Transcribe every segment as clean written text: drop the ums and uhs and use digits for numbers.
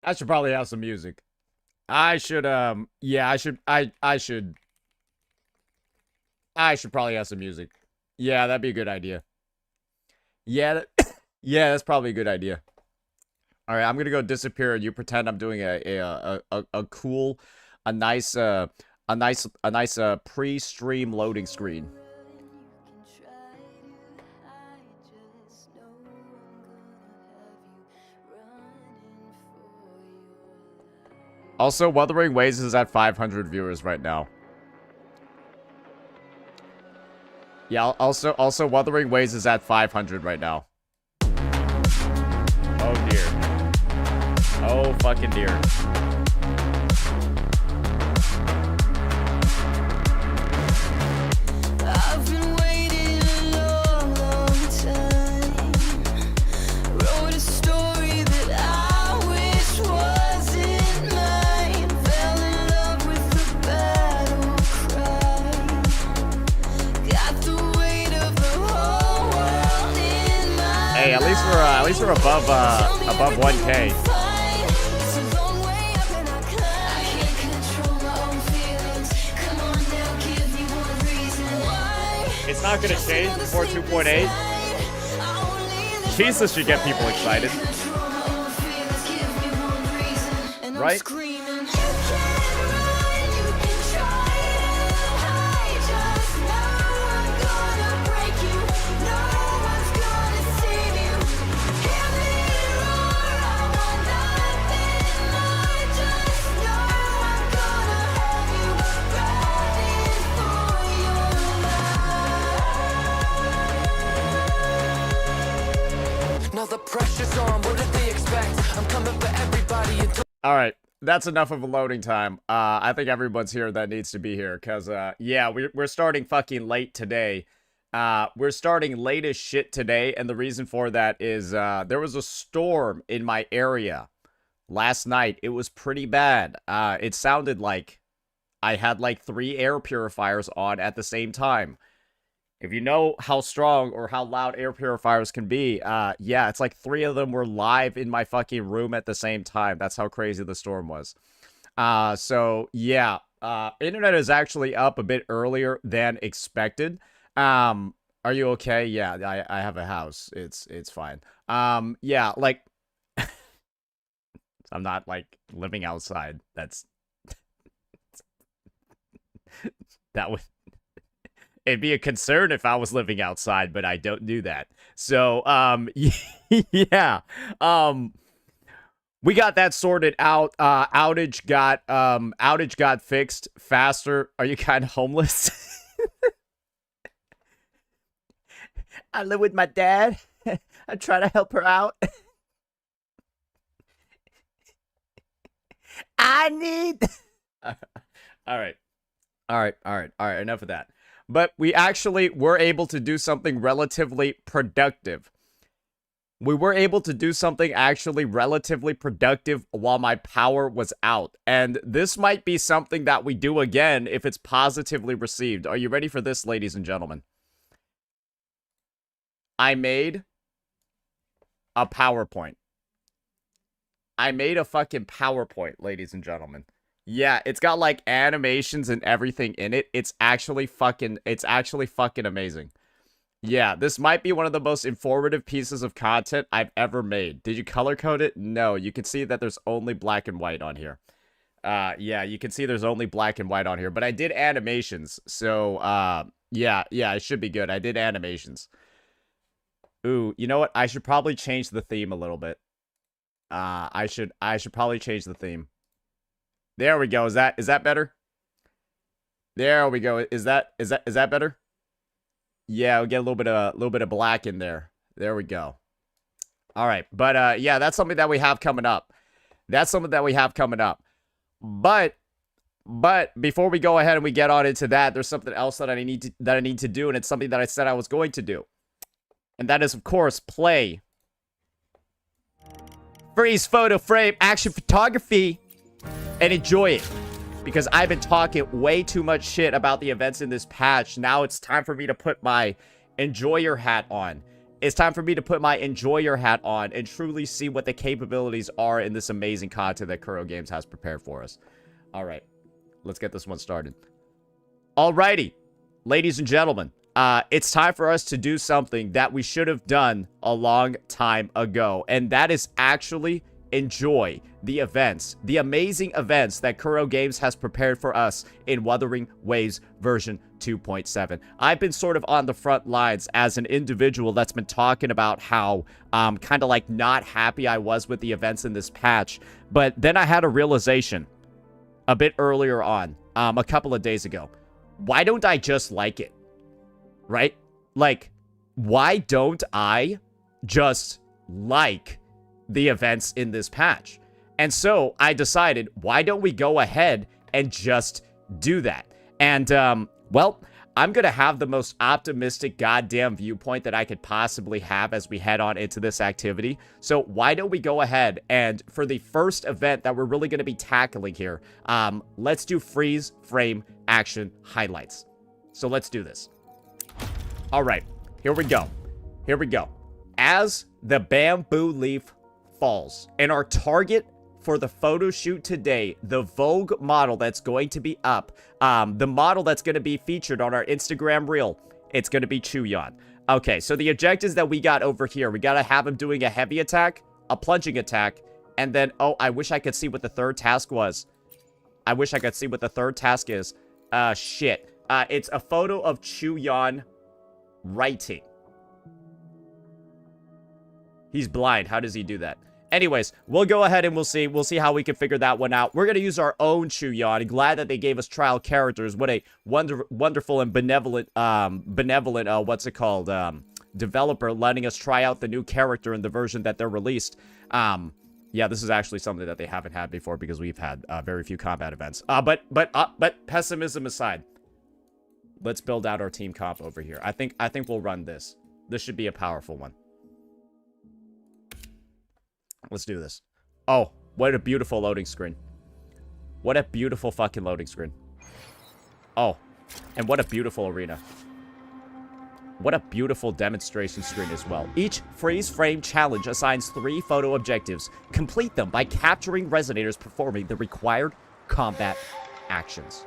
I should probably have some music. I should, yeah, I should probably have some music. Yeah, that'd be a good idea. Yeah, yeah, that's probably a good idea. All right, I'm gonna go disappear, and you pretend I'm doing a cool, a nice, pre-stream loading screen. Also, Wuthering Waves is at 500 viewers right now. Yeah, also Wuthering Waves is at 500 right now. Oh dear. Oh fucking dear. I've been waiting a long, long time. Wrote a story that I wish wasn't mine. Fell in love with the battle cry. Got the weight of the whole world in my Hey, at least we're above 1K. It's a long way up and I can't control my own feelings. Come on now, give me one reason why. It's not gonna change before 2.8. Chisa should get people excited. Right? Now the pressure's on, what did they expect? I'm coming for everybody until All right, that's enough of a loading time. I think everyone's here that needs to be here, cause yeah, we're starting fucking late today. We're starting late as shit today, and the reason for that is there was a storm in my area last night. It was pretty bad. It sounded like I had like 3 air purifiers on at the same time. If you know how strong or how loud air purifiers can be, yeah, it's like 3 of them were live in my fucking room at the same time. That's how crazy the storm was. So, yeah, internet is actually up a bit earlier than expected. Are you okay? Yeah, I have a house. It's fine. Yeah, like, I'm not, like, living outside. That would... It'd be a concern if I was living outside, but I don't do that. So, yeah. We got that sorted out. Outage got fixed faster. Are you kind of homeless? I live with my dad. I try to help her out. I need... All right. Enough of that. But we actually were able to do something relatively productive. We were able to do something actually relatively productive while my power was out. And this might be something that we do again if it's positively received. Are you ready for this, ladies and gentlemen? I made a PowerPoint. I made a fucking PowerPoint, ladies and gentlemen. Yeah, it's got like animations and everything in it. It's actually fucking amazing. Yeah, this might be one of the most informative pieces of content I've ever made. Did you color code it? No, you can see that there's only black and white on here. Yeah, you can see there's only black and white on here, but I did animations. So, yeah, it should be good. I did animations. Ooh, you know what? I should probably change the theme a little bit. I should probably change the theme. There we go. Is that better? There we go. Is that better? Yeah, we'll get a little bit of black in there. There we go. All right. But yeah, that's something that we have coming up. But before we go ahead and we get on into that, there's something else that I need to do, and it's something that I said I was going to do. And that is, of course, play Freeze Photo Frame Action Photography and enjoy it. Because I've been talking way too much shit about the events in this patch. Now it's time for me to put my enjoyer hat on It's time for me to put my enjoyer hat on and truly see what the capabilities are in this amazing content that Kuro Games has prepared for us. All right, let's get this one started. Alrighty, ladies and gentlemen, it's time for us to do something that we should have done a long time ago, and that is actually enjoy the events, the amazing events that Kuro Games has prepared for us in Wuthering Waves version 2.7. I've been sort of on the front lines as an individual that's been talking about how kind of like not happy I was with the events in this patch, but then I had a realization a bit earlier on, a couple of days ago. Why don't I just like it? Right? Like, why don't I just like the events in this patch? And so I decided, why don't we go ahead and just do that? And, well, I'm going to have the most optimistic goddamn viewpoint that I could possibly have as we head on into this activity. So why don't we go ahead and, for the first event that we're really going to be tackling here, let's do freeze frame action highlights. So let's do this. All right, here we go. Here we go. As the bamboo leaf falls, and our target for the photo shoot today, the Vogue model that's going to be up, the model that's going to be featured on our Instagram reel, it's going to be Chuyon. Okay, so the objectives that we got over here, we got to have him doing a heavy attack, a plunging attack, and then, oh, I wish I could see what the third task was. I wish I could see what the third task is. Shit. It's a photo of Chuyon writing. He's blind. How does he do that? Anyways, we'll go ahead and we'll see how we can figure that one out. We're going to use our own Chuyon. Glad that they gave us trial characters. What a wonderful and benevolent, what's it called? Developer letting us try out the new character in the version that they're released. Yeah, this is actually something that they haven't had before because we've had very few combat events. But pessimism aside, let's build out our team comp over here. I think we'll run this. This should be a powerful one. Let's do this. Oh, what a beautiful loading screen. What a beautiful fucking loading screen. Oh, and what a beautiful arena. What a beautiful demonstration screen as well. Each freeze frame challenge assigns 3 photo objectives. Complete them by capturing resonators performing the required combat actions.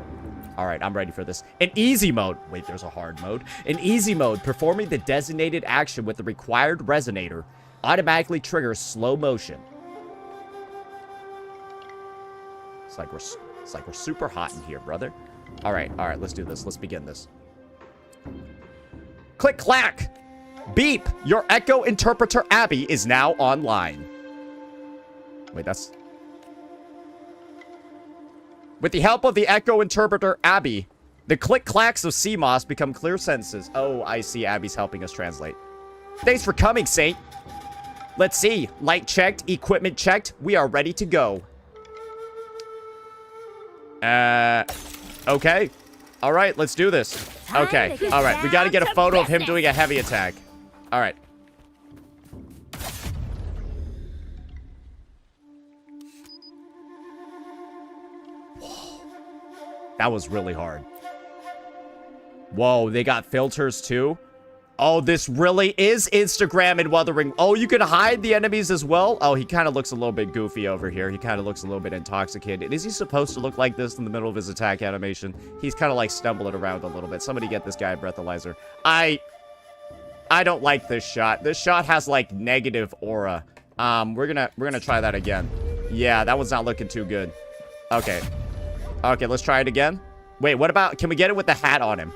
All right, I'm ready for this. In easy mode, wait, there's a hard mode. In easy mode, performing the designated action with the required resonator automatically triggers slow motion. It's like we're super hot in here, brother. All right, let's do this. Let's begin this. Click clack. Beep. Your Echo Interpreter Abby is now online. Wait, that's... With the help of the Echo Interpreter Abby, the click-clacks of CMOS become clear sentences. Oh, I see. Abby's helping us translate. Thanks for coming, Saint. Let's see. Light checked. Equipment checked. We are ready to go. Okay. All right, let's do this. Okay. All right, we got to get a photo of him doing a heavy attack. All right. That was really hard. Whoa, they got filters too? Oh, this really is Instagram and Wuthering. Oh, you can hide the enemies as well? Oh, he kind of looks a little bit goofy over here. He kind of looks a little bit intoxicated. Is he supposed to look like this in the middle of his attack animation? He's kind of like stumbling around a little bit. Somebody get this guy a breathalyzer. I don't like this shot. This shot has like negative aura. We're gonna try that again. Yeah, that one's not looking too good. Okay. Okay, let's try it again. Wait, what about... Can we get it with the hat on him?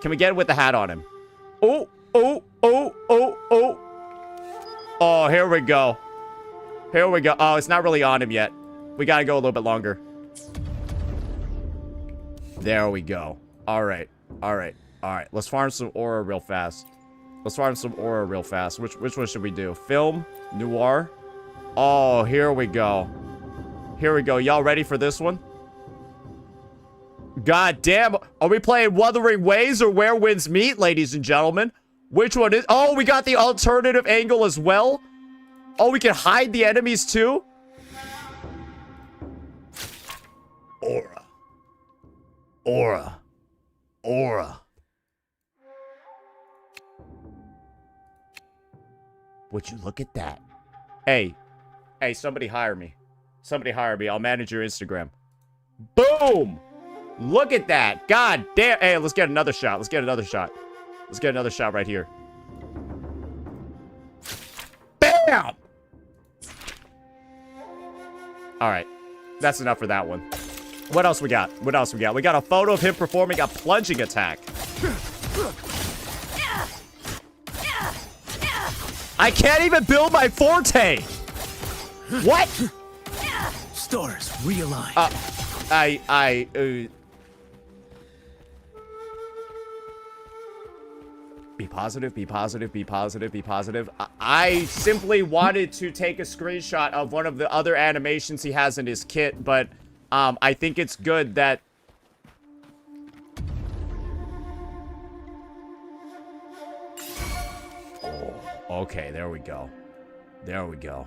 Can we get it with the hat on him? Oh, oh, oh, oh, oh. Oh, here we go. Here we go. Oh, it's not really on him yet. We gotta go a little bit longer. There we go. All right. All right. All right. Let's farm some aura real fast. Let's farm some aura real fast. Which one should we do? Film? Noir? Oh, here we go. Here we go. Y'all ready for this one? God damn. Are we playing Wuthering Waves or Where Winds Meet, ladies and gentlemen? Which one is... Oh, we got the alternative angle as well? Oh, we can hide the enemies too? Aura. Aura. Aura. Would you look at that? Hey, somebody hire me. Somebody hire me. I'll manage your Instagram. Boom! Look at that. God damn. Hey, let's get another shot. Let's get another shot. Let's get another shot right here. Bam! All right. That's enough for that one. What else we got? What else we got? We got a photo of him performing a plunging attack. I can't even build my forte. What? Stars realign. Be positive, be positive, be positive, be positive. I simply wanted to take a screenshot of one of the other animations he has in his kit, but I think it's good that... Oh, okay, there we go. There we go.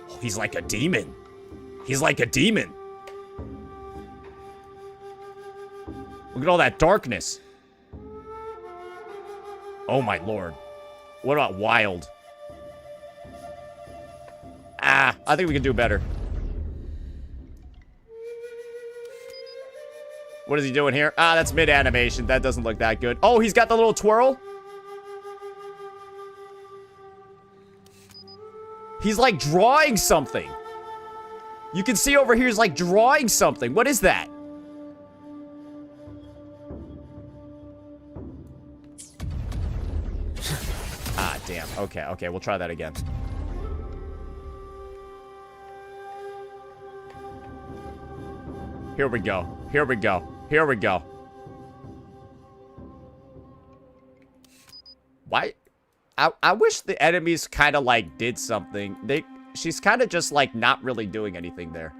Oh, he's like a demon. He's like a demon. Look at all that darkness. Oh my lord. What about wild? Ah, I think we can do better. What is he doing here? Ah, that's mid-animation. That doesn't look that good. Oh, he's got the little twirl? He's like drawing something. You can see over here he's like drawing something. What is that? Ah, damn. Okay, okay, we'll try that again. Here we go. Here we go. Here we go. Why? I wish the enemies kind of like did something. She's kind of just like not really doing anything there.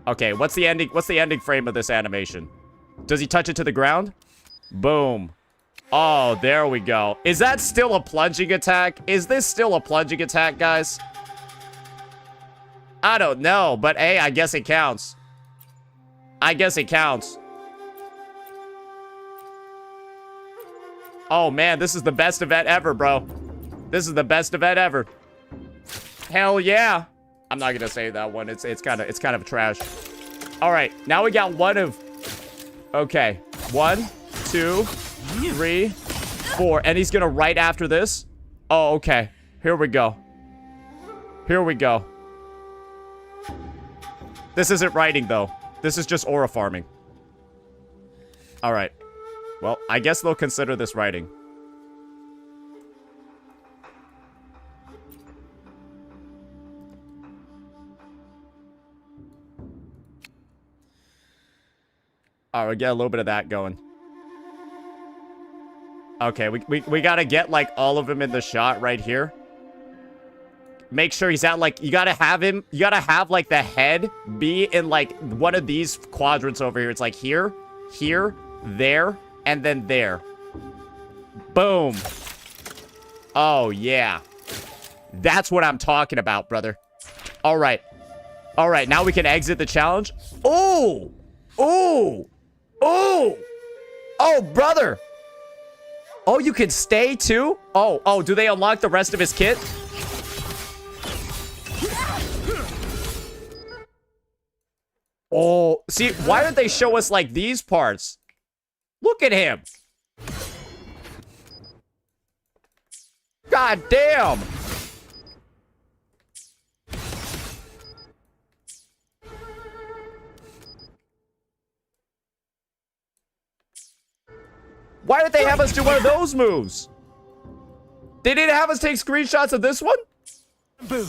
Okay, what's the ending frame of this animation? Does he touch it to the ground? Boom. Oh, there we go. Is that still a plunging attack? Is this still a plunging attack, guys? I don't know, but hey, I guess it counts. I guess it counts. Oh man, this is the best event ever, bro. This is the best event ever. Hell yeah. I'm not gonna say that one. It's kind of trash. All right, now we got one of. Okay, 1, 2, 3, 4, and he's gonna right after this. Oh, okay. Here we go. Here we go. This isn't writing though. This is just aura farming. All right. Well, I guess they'll consider this writing. All right, we get a little bit of that going. Okay, we gotta get like all of them in the shot right here. Make sure he's at like, you gotta have like the head be in like one of these quadrants over here. It's like here, here, there, and then there. Boom. Oh, yeah. That's what I'm talking about, brother. All right. All right, now we can exit the challenge. Oh! Oh! Oh! Oh, brother! Oh, you can stay too? Oh, do they unlock the rest of his kit? Oh, see, why don't they show us like these parts? Look at him. God damn. Why did they have us do one of those moves? They didn't have us take screenshots of this one? Boo.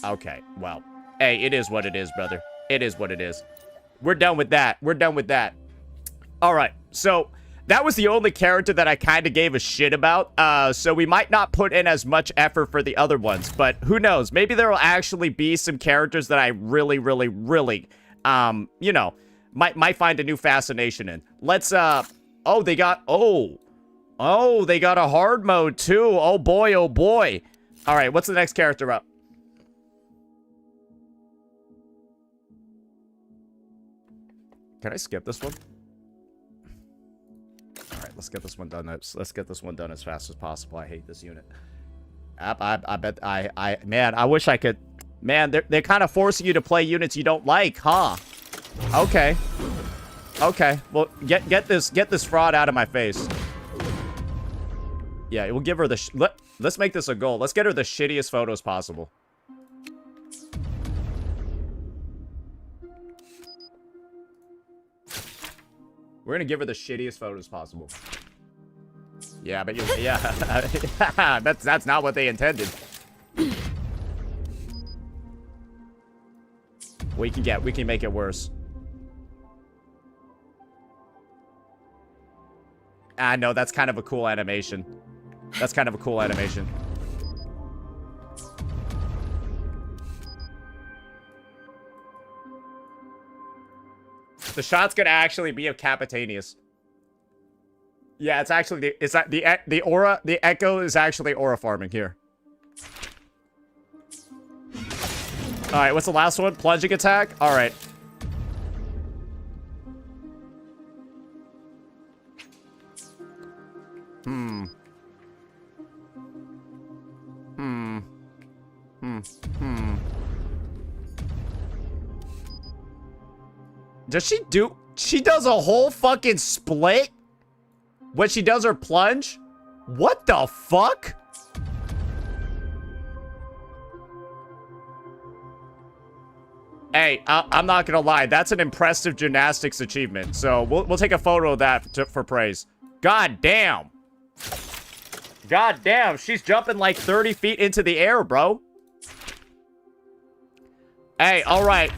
Okay, well. Hey, it is what it is, brother. It is what it is. We're done with that. We're done with that. All right, so that was the only character that I kind of gave a shit about. So we might not put in as much effort for the other ones, but who knows? Maybe there will actually be some characters that I really, really, really, you know, might find a new fascination in. Let's, oh, they got, oh, they got a hard mode too. Oh boy, oh boy. All right, what's the next character up? Can I skip this one? All right, let's get this one done. Let's get this one done as fast as possible. I hate this unit. I bet man, I wish I could. Man, they're kind of forcing you to play units you don't like, huh? Okay. Okay. Well, get this fraud out of my face. Yeah, we'll give her the. Let's make this a goal. Let's get her the shittiest photos possible. We're gonna give her the shittiest photos possible. Yeah, but yeah, that's not what they intended. We can make it worse. Ah, no, that's kind of a cool animation. That's kind of a cool animation. The shot's gonna actually be of Capitanius. Yeah, it's actually the aura, the echo is actually aura farming here. All right, what's the last one? Plunging attack. All right. Does she do... She does a whole fucking split when she does her plunge? What the fuck? Hey, I'm not gonna lie. That's an impressive gymnastics achievement. So we'll take a photo of that for praise. God damn. God damn. She's jumping like 30 feet into the air, bro. Hey, all right.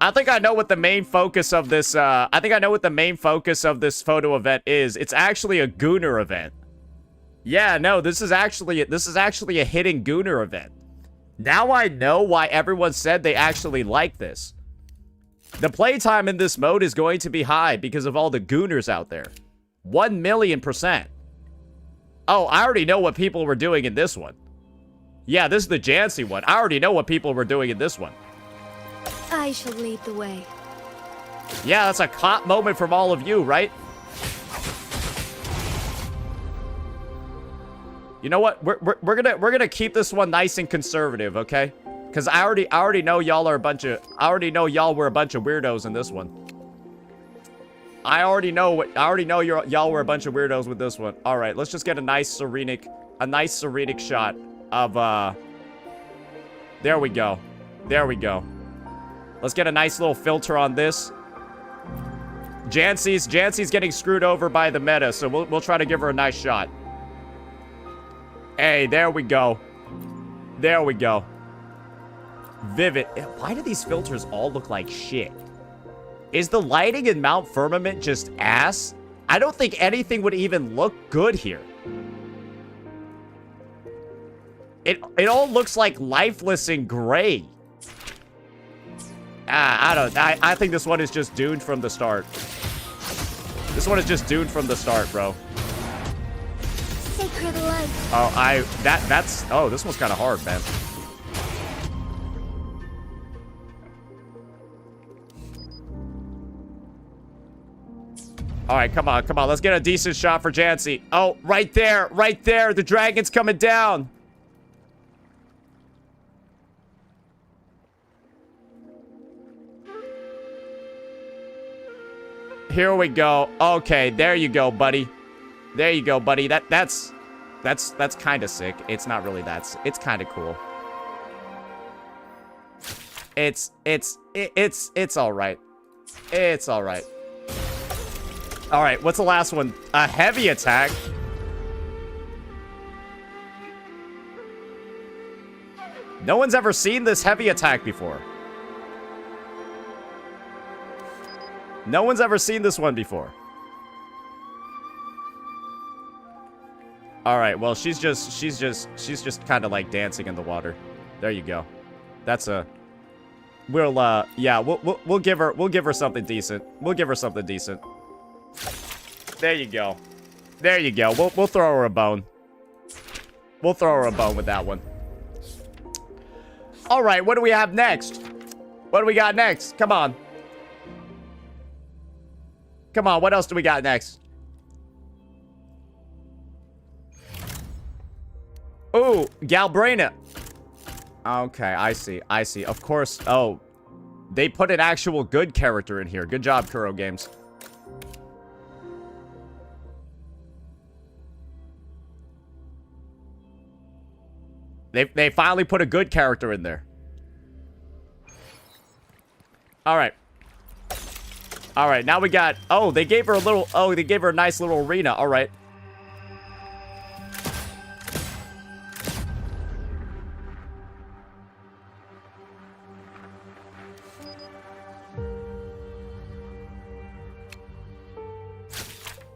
I think I know what the main focus of this, I think I know what the main focus of this photo event is. It's actually a Gooner event. Yeah, no, this is actually a hidden Gooner event. Now I know why everyone said they actually like this. The playtime in this mode is going to be high because of all the Gooners out there. 1,000,000%. Oh, I already know what people were doing in this one. Yeah, this is the Jancy one. I already know what people were doing in this one. I shall lead the way. Yeah, that's a cop moment from all of you, right? You know what? We're gonna keep this one nice and conservative, okay? Because I already know y'all are a bunch of y'all were a bunch of weirdos in this one. I already know y'all were a bunch of weirdos with this one. All right, let's just get a nice serenic shot of there we go. There we go. Let's get a nice little filter on this. Jancy's getting screwed over by the meta, so we'll try to give her a nice shot. Hey, there we go. There we go. Vivid. Why do these filters all look like shit? Is the lighting in Mount Firmament just ass? I don't think anything would even look good here. It all looks like lifeless and gray. I think this one is just doomed from the start. This one is just doomed from the start, bro. Sacred light. Oh, oh, this one's kind of hard, man. All right, come on. Let's get a decent shot for Jancy. Oh, right there. The dragon's coming down. Here we go. Okay, there you go, buddy. There you go, buddy. That's kind of sick. It's not really it's kind of cool. It's all right. It's all right. All right, what's the last one? A heavy attack. No one's ever seen this heavy attack before. No one's ever seen this one before. All right, well, she's just kind of like dancing in the water. There you go. That's a yeah, we'll give her something decent. We'll give her something decent. There you go. There you go. We'll throw her a bone. We'll throw her a bone with that one. All right, what do we have next? What do we got next? Come on. Come on, what else do we got next? Ooh, Galbraina. Okay, I see. I see. Of course. Oh, they put an actual good character in here. Good job, Kuro Games. They finally put a good character in there. All right. All right, now we got... Oh, they gave her a little... Oh, they gave her a nice little arena. All right.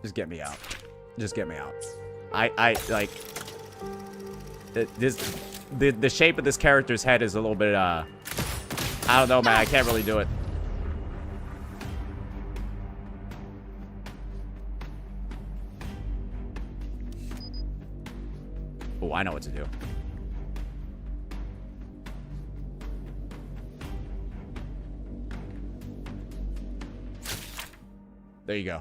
Just get me out. Just get me out. I like... The shape of this character's head is a little bit, I don't know, man. I can't really do it. Oh, I know what to do. There you go.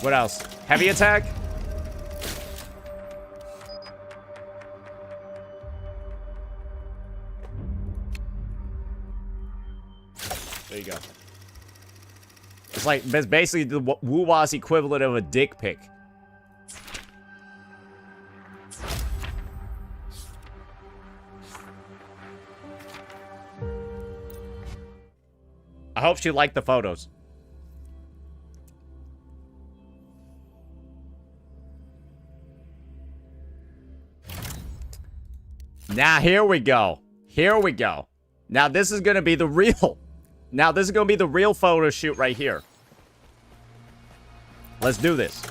What else? Heavy attack? There you go. It's like, it's basically the Wuwa's equivalent of a dick pic. I hope she liked the photos. Now, here we go. Here we go. Now, this is going to be the real... Now, this is going to be the real photo shoot right here. Let's do this.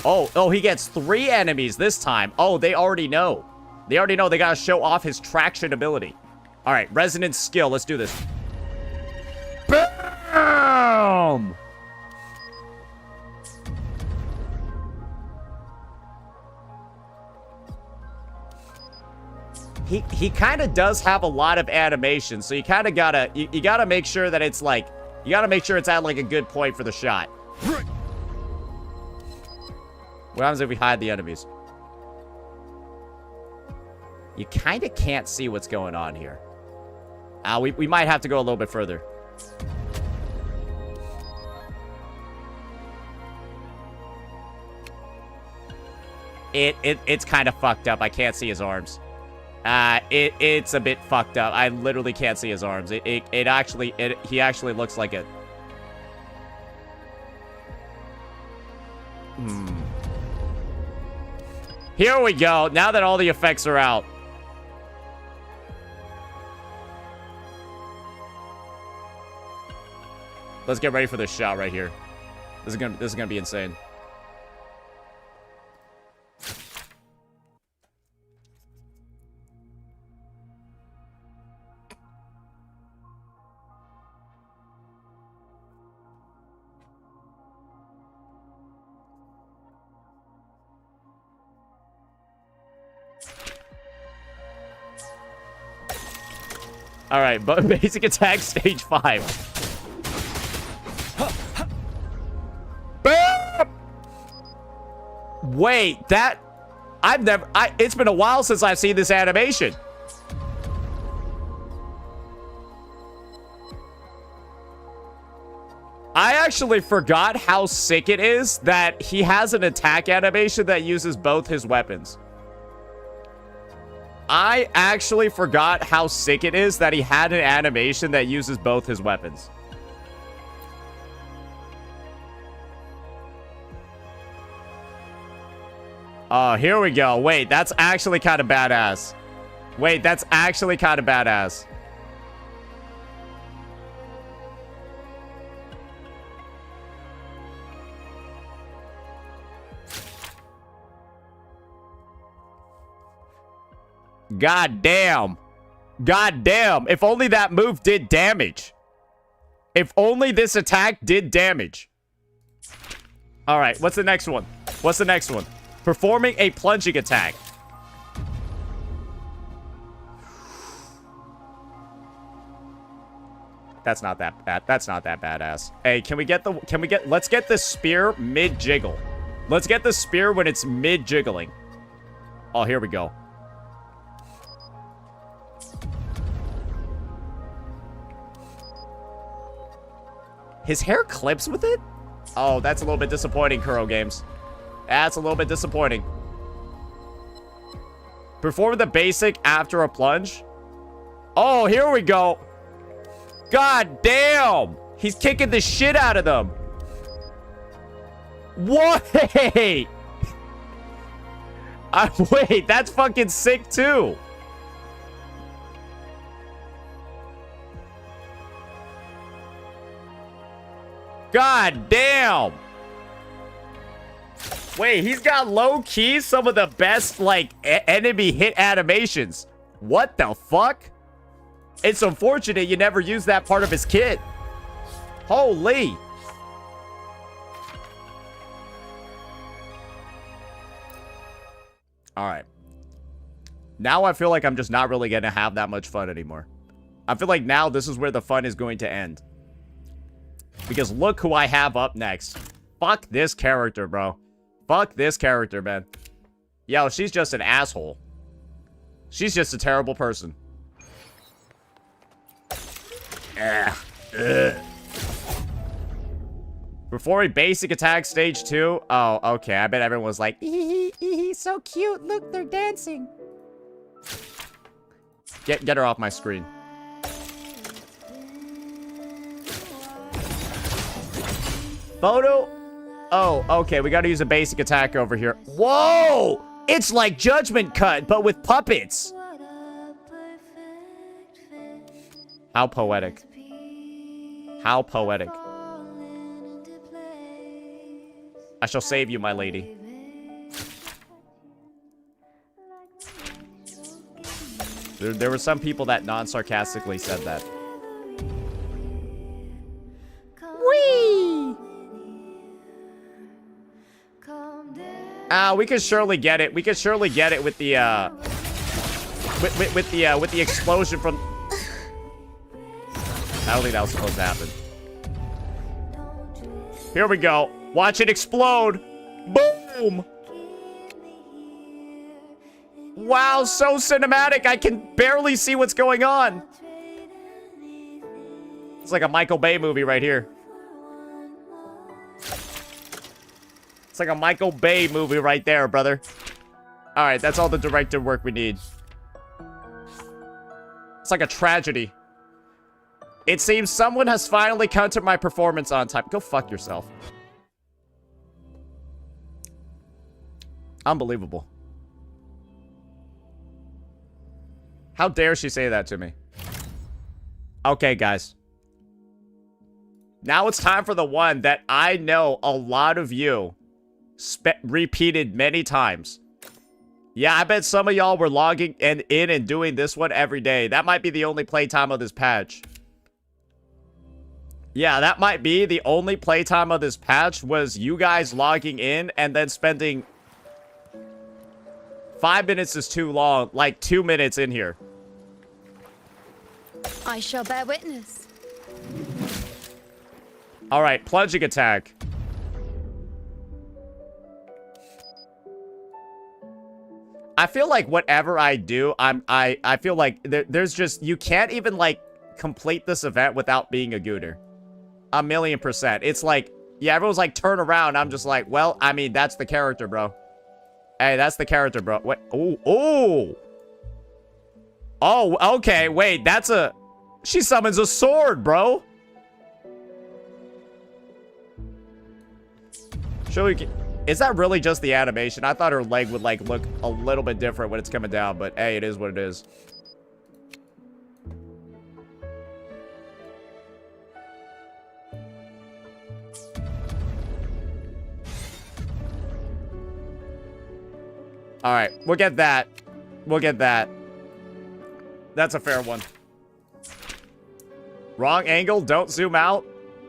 Oh, he gets 3 enemies this time. Oh, they already know. They already know they got to show off his traction ability. All right, resonance skill. Let's do this. BAM! He kind of does have a lot of animation, so you kind of gotta you gotta make sure that it's like you gotta make sure it's at like a good point for the shot. What happens if we hide the enemies? You kind of can't see what's going on here. We might have to go a little bit further. It's kind of fucked up. I can't see his arms. It's a bit fucked up. I literally can't see his arms. He actually looks like it. Here we go. Now that all the effects are out. Let's get ready for this shot right here. This is gonna be insane. All right, but basic attack stage 5. Bam! Wait, that it's been a while since I've seen this animation. I actually forgot how sick it is that he has an attack animation that uses both his weapons. I actually forgot how sick it is that he had an animation that uses both his weapons. Oh, here we go. Wait, that's actually kind of badass. Wait, that's actually kind of badass. God damn. God damn. If only that move did damage. If only this attack did damage. All right, what's the next one? What's the next one? Performing a plunging attack. That's not that bad. That's not that badass. Hey, let's get the spear mid-jiggle. Let's get the spear when it's mid-jiggling. Oh, here we go. His hair clips with it? Oh, that's a little bit disappointing, Kuro Games. That's a little bit disappointing. Perform the basic after a plunge. Oh, here we go. God damn. He's kicking the shit out of them. Wait. Wait, that's fucking sick too. God damn. Wait, he's got low-key some of the best, like, enemy hit animations. What the fuck? It's unfortunate you never used that part of his kit. Holy. Alright. Now I feel like I'm just not really gonna have that much fun anymore. I feel like now this is where the fun is going to end. Because look who I have up next. Fuck this character, bro. Fuck this character, man. Yo, she's just an asshole. She's just a terrible person. Before we basic attack stage 2. Oh, okay. I bet everyone was like, so cute. Look, they're dancing. Get her off my screen. Photo. Oh, okay. We got to use a basic attack over here. Whoa! It's like Judgment Cut, but with puppets. How poetic. How poetic. I shall save you, my lady. There were some people that non-sarcastically said that. Whee! We could surely get it. We could surely get it with the with the explosion from. I don't think that was supposed to happen. Here we go. Watch it explode. Boom. Wow, so cinematic. I can barely see what's going on. It's like a Michael Bay movie right here. It's like a Michael Bay movie right there, brother. All right, that's all the director work we need. It's like a tragedy. It seems someone has finally counted my performance on time. Go fuck yourself. Unbelievable. How dare she say that to me? Okay, guys. Now it's time for the one that I know a lot of you repeated many times. Yeah, I bet some of y'all were logging in and doing this one every day. That might be the only playtime of this patch. Yeah, that might be the only playtime of this patch was you guys logging in and then spending 5 minutes is too long, like 2 minutes in here. I shall bear witness. All right, plunging attack. I feel like whatever I do, I feel like there's just, you can't even like complete this event without being a gooter. 1,000,000%. It's like, yeah, everyone's like, turn around. I'm just like, well, I mean, that's the character, bro. Hey, that's the character, bro. What? Oh, oh. Oh, okay. Wait, that's a... She summons a sword, bro. Should we get... Is that really just the animation? I thought her leg would, like, look a little bit different when it's coming down, but hey, it is what it is. All right, we'll get that. We'll get that. That's a fair one. Wrong angle, don't zoom out.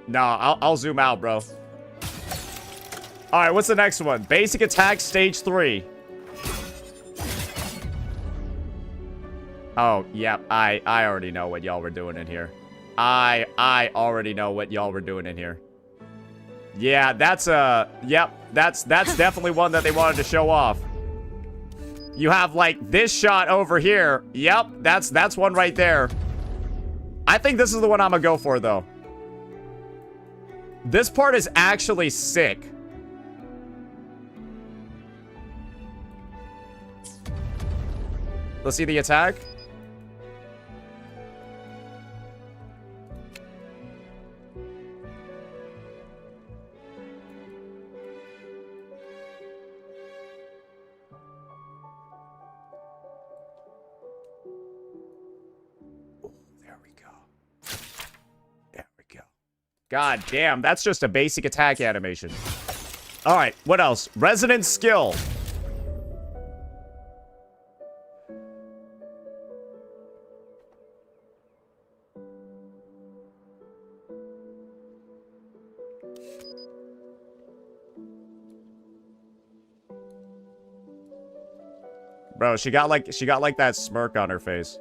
No, I'll zoom out, bro. All right, what's the next one? Basic attack, stage 3. Oh, yeah, I already know what y'all were doing in here. I already know what y'all were doing in here. Yeah, that's yep, that's definitely one that they wanted to show off. You have like this shot over here. Yep, that's one right there. I think this is the one I'm gonna go for though. This part is actually sick. Let's see the attack. God damn, that's just a basic attack animation. Alright, what else? Resonant skill. Bro, she got like that smirk on her face.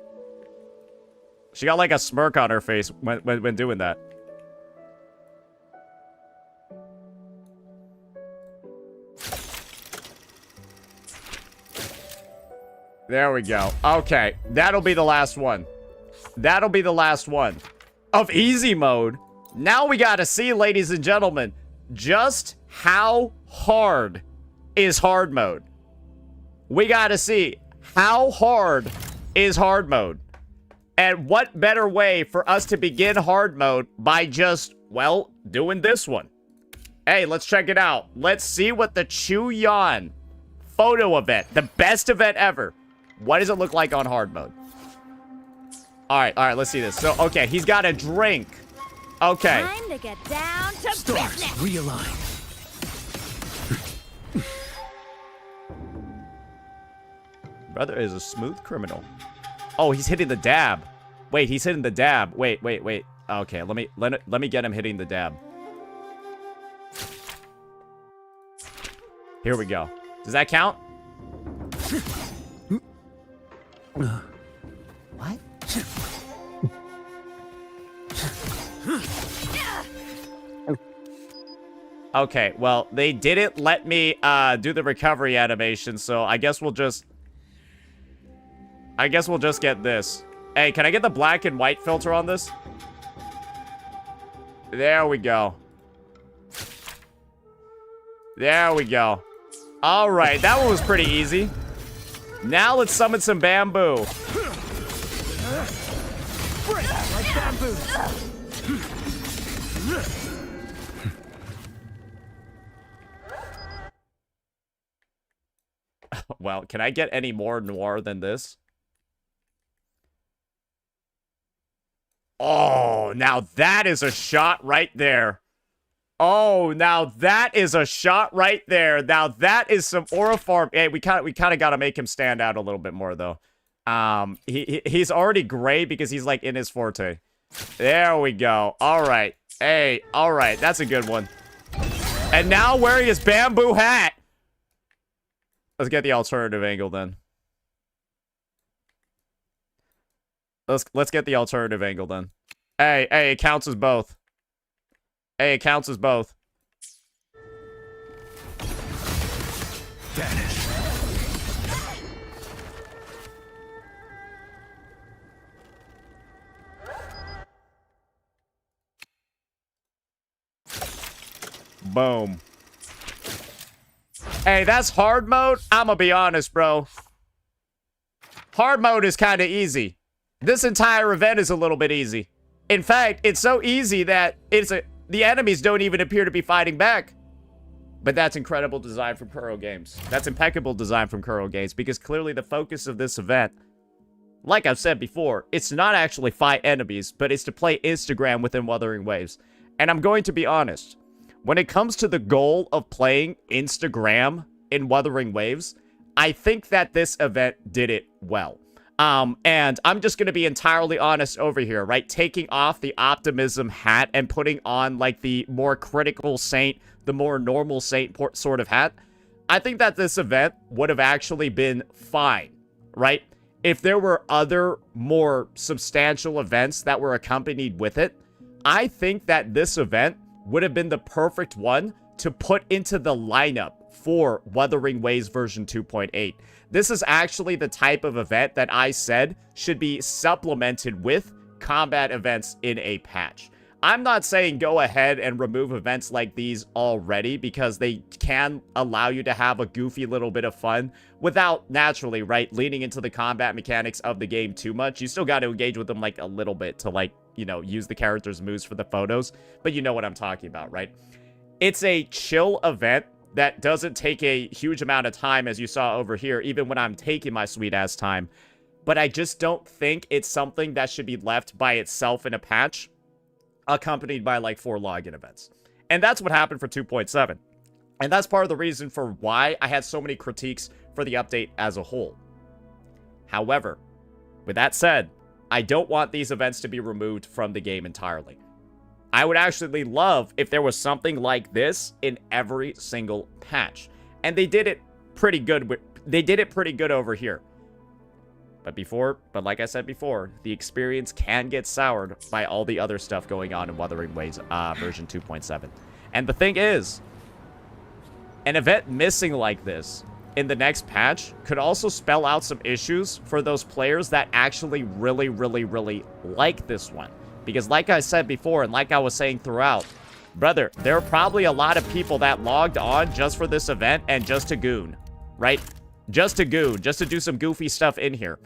She got like a smirk on her face when doing that. There we go. Okay, that'll be the last one. That'll be the last one of easy mode. Now we gotta see, ladies and gentlemen, just how hard is hard mode. We gotta see how hard is hard mode. And what better way for us to begin hard mode by just, well, doing this one. Hey, let's check it out. Let's see what the Chuyan photo event, the best event ever. What does it look like on hard mode? All right, let's see this. So, okay, he's got a drink. Okay. Time to get down to Stars business. realign. Brother is a smooth criminal. Oh, he's hitting the dab. Wait, he's hitting the dab. Wait. Okay, let me get him hitting the dab. Here we go. Does that count? What? Okay, well, they didn't let me do the recovery animation, so I guess we'll just get this. Hey, can I get the black and white filter on this? There we go. There we go. All right, that one was pretty easy. Now let's summon some bamboo. Like bamboo. Well, can I get any more noir than this? Oh, now that is a shot right there. Oh, now that is a shot right there. Now that is some aura farm. Hey, we kind of got to make him stand out a little bit more though. He's already gray because he's like in his forte. There we go. All right. Hey, all right. That's a good one. And now wearing his bamboo hat. Let's get the alternative angle then. Let's get the alternative angle then. Hey, it counts as both. Hey, it counts as both. Vanish. Boom. Hey, that's hard mode. I'm gonna be honest, bro. Hard mode is kind of easy. This entire event is a little bit easy. In fact, it's so easy that the enemies don't even appear to be fighting back. But that's incredible design from Kuro Games. That's impeccable design from Kuro Games, because clearly the focus of this event, like I've said before, it's not actually fight enemies, but it's to play Instagram within Wuthering Waves. And I'm going to be honest, when it comes to the goal of playing Instagram in Wuthering Waves, I think that this event did it well. And I'm just going to be entirely honest over here, right? Taking off the optimism hat and putting on like the more critical saint, the more normal saint sort of hat. I think that this event would have actually been fine, right? if there were other more substantial events that were accompanied with it, I think that this event would have been the perfect one to put into the lineup for Wuthering Waves version 2.8. This is actually the type of event that I said should be supplemented with combat events in a patch. I'm not saying go ahead and remove events like these already, because they can allow you to have a goofy little bit of fun without naturally, right, leaning into the combat mechanics of the game too much. You still got to engage with them like a little bit to, like, you know, use the character's moves for the photos, but you know what I'm talking about, right? It's a chill event that doesn't take a huge amount of time, as you saw over here, even when I'm taking my sweet ass time. But I just don't think it's something that should be left by itself in a patch, accompanied by like 4 login events. And that's what happened for 2.7. And that's part of the reason for why I had so many critiques for the update as a whole. However, with that said, I don't want these events to be removed from the game entirely. I would actually love if there was something like this in every single patch. And they did it pretty good. They did it pretty good over here. But like I said before, the experience can get soured by all the other stuff going on in Wuthering Waves version 2.7. And the thing is, an event missing like this in the next patch could also spell out some issues for those players that actually really, really, really like this one. Because like I said before, and like I was saying throughout, brother, there are probably a lot of people that logged on just for this event and just to goon, right? Just to goon, just to do some goofy stuff in here.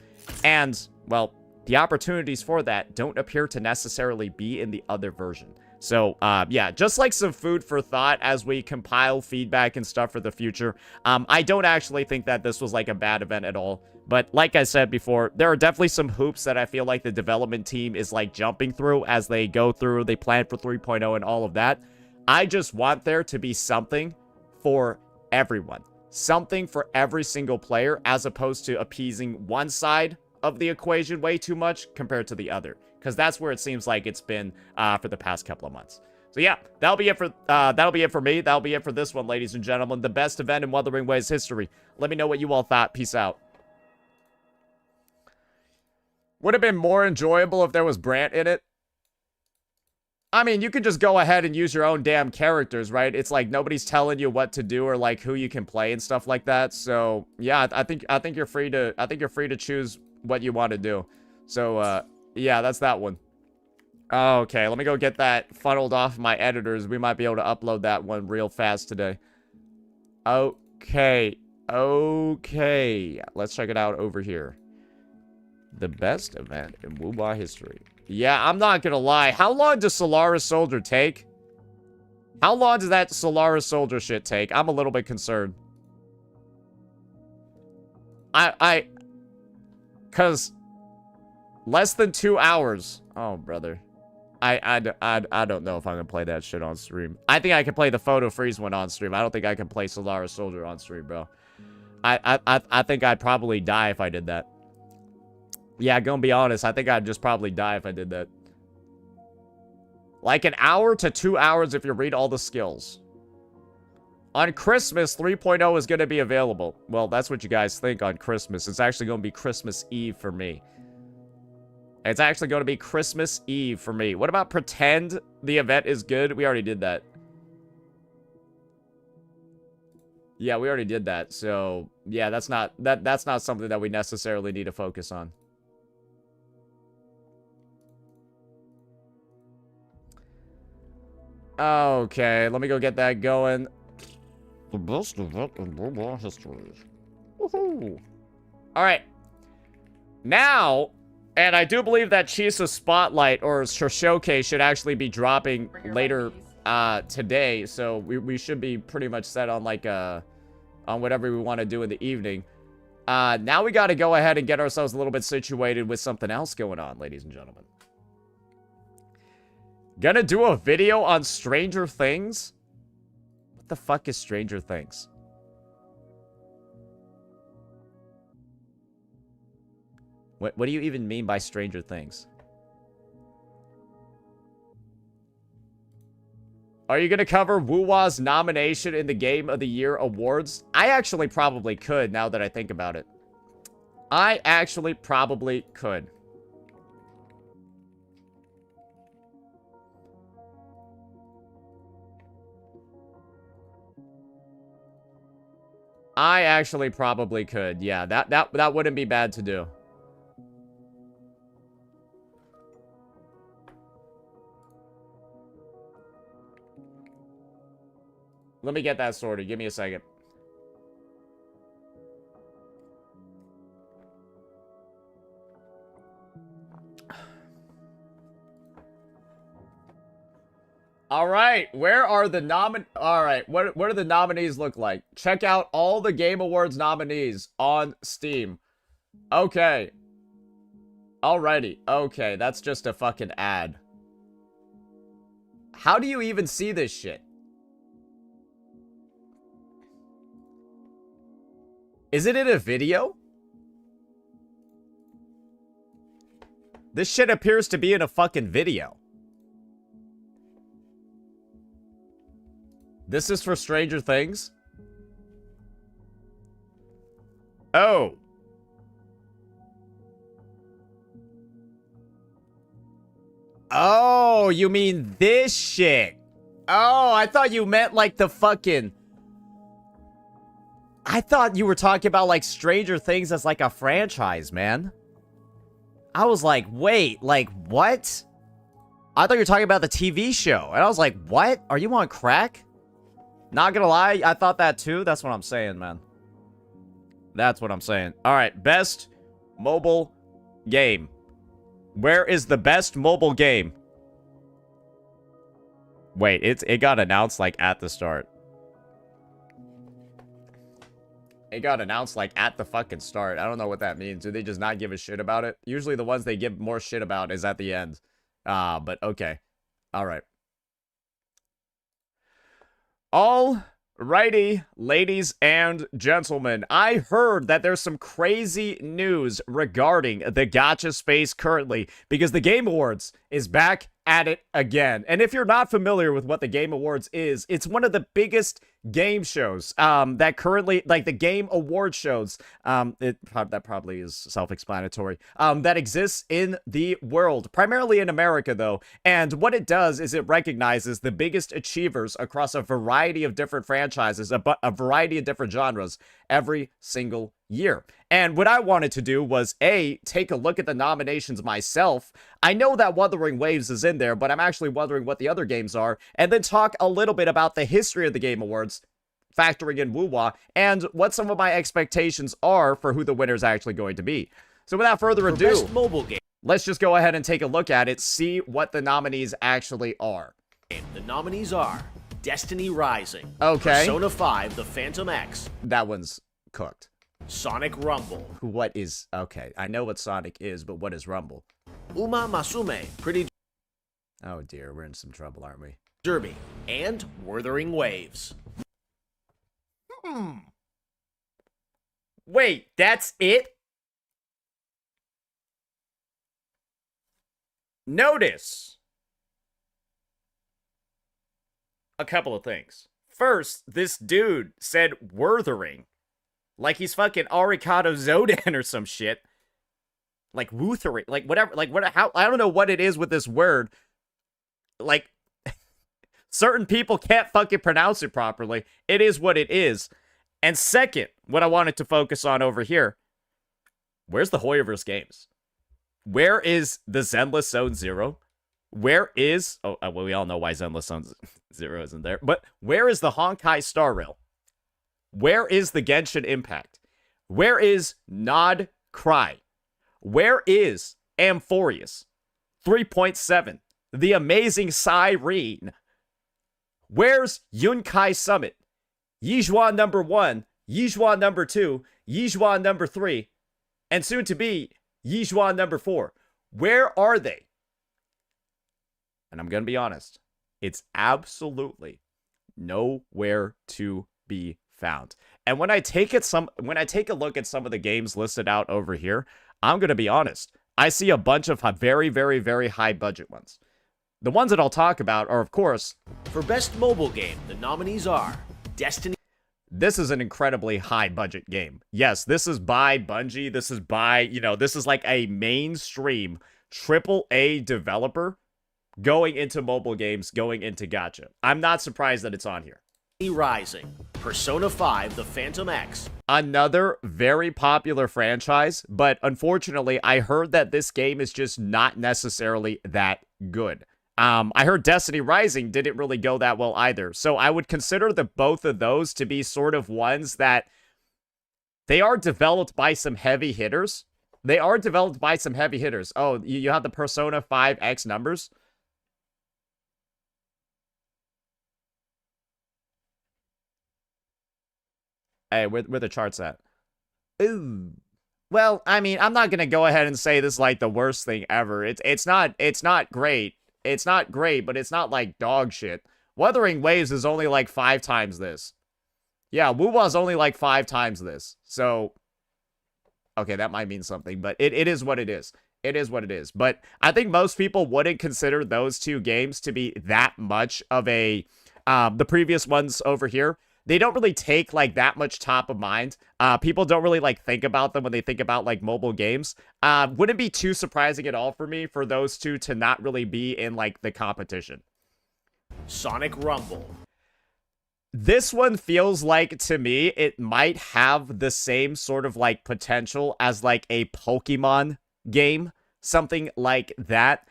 And, well, the opportunities for that don't appear to necessarily be in the other version. So, yeah, just like some food for thought as we compile feedback and stuff for the future. I don't actually think that this was like a bad event at all. But like I said before, there are definitely some hoops that I feel like the development team is like jumping through as they go through, they plan for 3.0 and all of that. I just want there to be something for everyone. Something for every single player, as opposed to appeasing one side of the equation way too much compared to the other. Because that's where it seems like it's been for the past couple of months. So yeah, that'll be it for me. That'll be it for this one, ladies and gentlemen. The best event in Wuthering Waves history. Let me know what you all thought. Peace out. Would have been more enjoyable if there was Brant in it. I mean, you could just go ahead and use your own damn characters, right? It's like nobody's telling you what to do or like who you can play and stuff like that. So yeah, I think you're free to choose what you want to do. So yeah, that's that one. Okay, let me go get that funneled off my editors. We might be able to upload that one real fast today. Okay, let's check it out over here. The best event in Wuwa history. Yeah, I'm not gonna lie. How long does Solaris Soldier take? How long does that Solaris Soldier shit take? I'm a little bit concerned. Cause less than 2 hours. Oh, brother. I don't know if I'm gonna play that shit on stream. I think I can play the photo freeze one on stream. I don't think I can play Solaris Soldier on stream, bro. I think I'd probably die if I did that. Yeah, gonna be honest, I think I'd just probably die if I did that. Like 1 hour to 2 hours if you read all the skills. On Christmas, 3.0 is gonna be available. Well, that's what you guys think on Christmas. It's actually gonna be Christmas Eve for me. It's actually gonna be Christmas Eve for me. What about pretend the event is good? We already did that. Yeah, we already did that. So, yeah, that's not something that we necessarily need to focus on. Okay, let me go get that going. The best event in Wuwa history. Woohoo! Alright. Now, and I do believe that Chisa's Spotlight or Showcase should actually be dropping later today. So we should be pretty much set on like on whatever we want to do in the evening. Now we got to go ahead and get ourselves a little bit situated with something else going on, ladies and gentlemen. Gonna do a video on Stranger Things? What the fuck is Stranger Things? What do you even mean by Stranger Things? Are you gonna cover Wuwa's nomination in the Game of the Year awards? I actually probably could, now that I think about it. I actually probably could. I actually probably could. Yeah, that wouldn't be bad to do. Let me get that sorted. Give me a second. All right, where are the All right, what do the nominees look like? Check out all the Game Awards nominees on Steam. Okay. Alrighty. Okay, that's just a fucking ad. How do you even see this shit? Is it in a video? This shit appears to be in a fucking video. This is for Stranger Things? Oh. Oh, you mean this shit? Oh, I thought you meant like the fucking... I thought you were talking about like Stranger Things as like a franchise, man. I was like, wait, like what? I thought you were talking about the TV show. And I was like, what? Are you on crack? Not gonna lie, I thought that too. That's what I'm saying, man. That's what I'm saying. All right, best mobile game. Where is the best mobile game? Wait, it got announced like at the start. It got announced like at the fucking start. I don't know what that means. Do they just not give a shit about it? Usually the ones they give more shit about is at the end. But okay. All right. Alrighty, ladies and gentlemen, I heard that there's some crazy news regarding the gacha space currently because the Game Awards is back at it again. And if you're not familiar with what the Game Awards is, it's one of the biggest game shows that currently, like the Game Award shows, that probably is self-explanatory, that exists in the world, primarily in America though. And what it does is it recognizes the biggest achievers across a variety of different franchises, a variety of different genres every single year. And what I wanted to do was take a look at the nominations myself. I know that Wuthering Waves is in there, but I'm actually wondering what the other games are, and then talk a little bit about the history of the Game Awards, factoring in Wuwa, and what some of my expectations are for who the winner is actually going to be. So without further ado, best mobile game, let's just go ahead and take a look at it, see what the nominees actually are. the nominees are Destiny Rising, Okay. Persona 5, The Phantom X, That one's cooked. Sonic Rumble, What is... Okay, I know what Sonic is, but what is Rumble? Uma Masume, Pretty Oh dear, we're in some trouble, aren't we? Derby, and Wuthering Waves. Wait, that's it? Notice a couple of things. First, this dude said Wuthering. Like he's fucking Arikado Zodan or some shit. Like Wuthering. Like whatever. Like what? How? I don't know what it is with this word. Like certain people can't fucking pronounce it properly. It is what it is. And second, what I wanted to focus on over here. Where's the Hoyoverse games? Where is the Zenless Zone Zero? Where is... Oh, well, we all know why Zenless Zone Zero isn't there. But where is the Honkai Star Rail? Where is the Genshin Impact? Where is Nod Cry? Where is Amphorius? 3.7. The Amazing Siren. Where's Yunkai Summit? Yizhuan number 1, Yizhuan number 2, Yizhuan number 3, and soon to be Yizhuan number 4. Where are they? And I'm going to be honest, it's absolutely nowhere to be found. And when I take a look at some of the games listed out over here, I'm going to be honest, I see a bunch of very, very, very high budget ones. The ones that I'll talk about are, of course, For best mobile game, the nominees are Destiny this is an incredibly high budget game. Yes, this is by Bungie. This is by, this is like a mainstream AAA developer going into mobile games, going into gacha. I'm not surprised that it's on here. Rising. Persona 5 The Phantom X. Another very popular franchise, but unfortunately, I heard that this game is just not necessarily that good. I heard Destiny Rising didn't really go that well either. So I would consider both of those to be sort of ones that they are developed by some heavy hitters. They are developed by some heavy hitters. Oh, you have the Persona 5X numbers? Hey, where the charts at? Ooh. Well, I mean, I'm not gonna go ahead and say this is like the worst thing ever. It's not great. It's not great, but it's not like dog shit. Wuthering Waves is only like 5 times this. Yeah, Wuwa's only like 5 times this. So, okay, that might mean something, but it is what it is. It is what it is. But I think most people wouldn't consider those two games to be that much of a, the previous ones over here. They don't really take like that much top of mind. People don't really like think about them when they think about like mobile games. Wouldn't be too surprising at all for me for those two to not really be in like the competition. Sonic Rumble. This one feels like, to me, it might have the same sort of like potential as like a Pokemon game, something like that.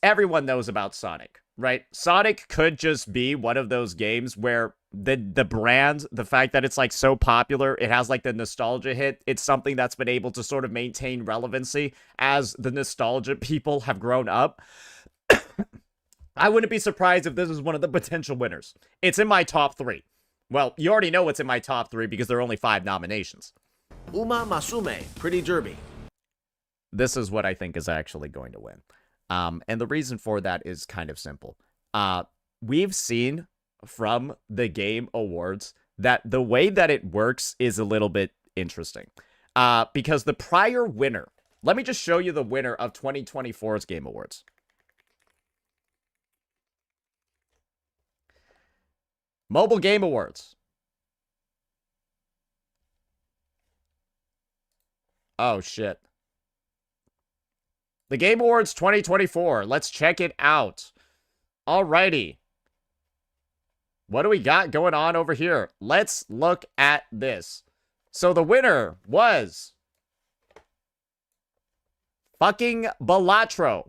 Everyone knows about Sonic, right? Sonic could just be one of those games where the brand, the fact that it's like so popular, it has like the nostalgia hit. It's something that's been able to sort of maintain relevancy as the nostalgia people have grown up. I wouldn't be surprised if this is one of the potential winners. It's in my top 3. Well, you already know what's in my top 3 because there are only 5 nominations. Uma Masume, Pretty Derby. This is what I think is actually going to win. And the reason for that is kind of simple. We've seen from the Game Awards that the way that it works is a little bit interesting. Because the prior winner, let me just show you the winner of 2024's Game Awards. Mobile Game Awards. Oh, shit. The Game Awards 2024. Let's check it out. Alrighty. What do we got going on over here? Let's look at this. So the winner was fucking Balatro.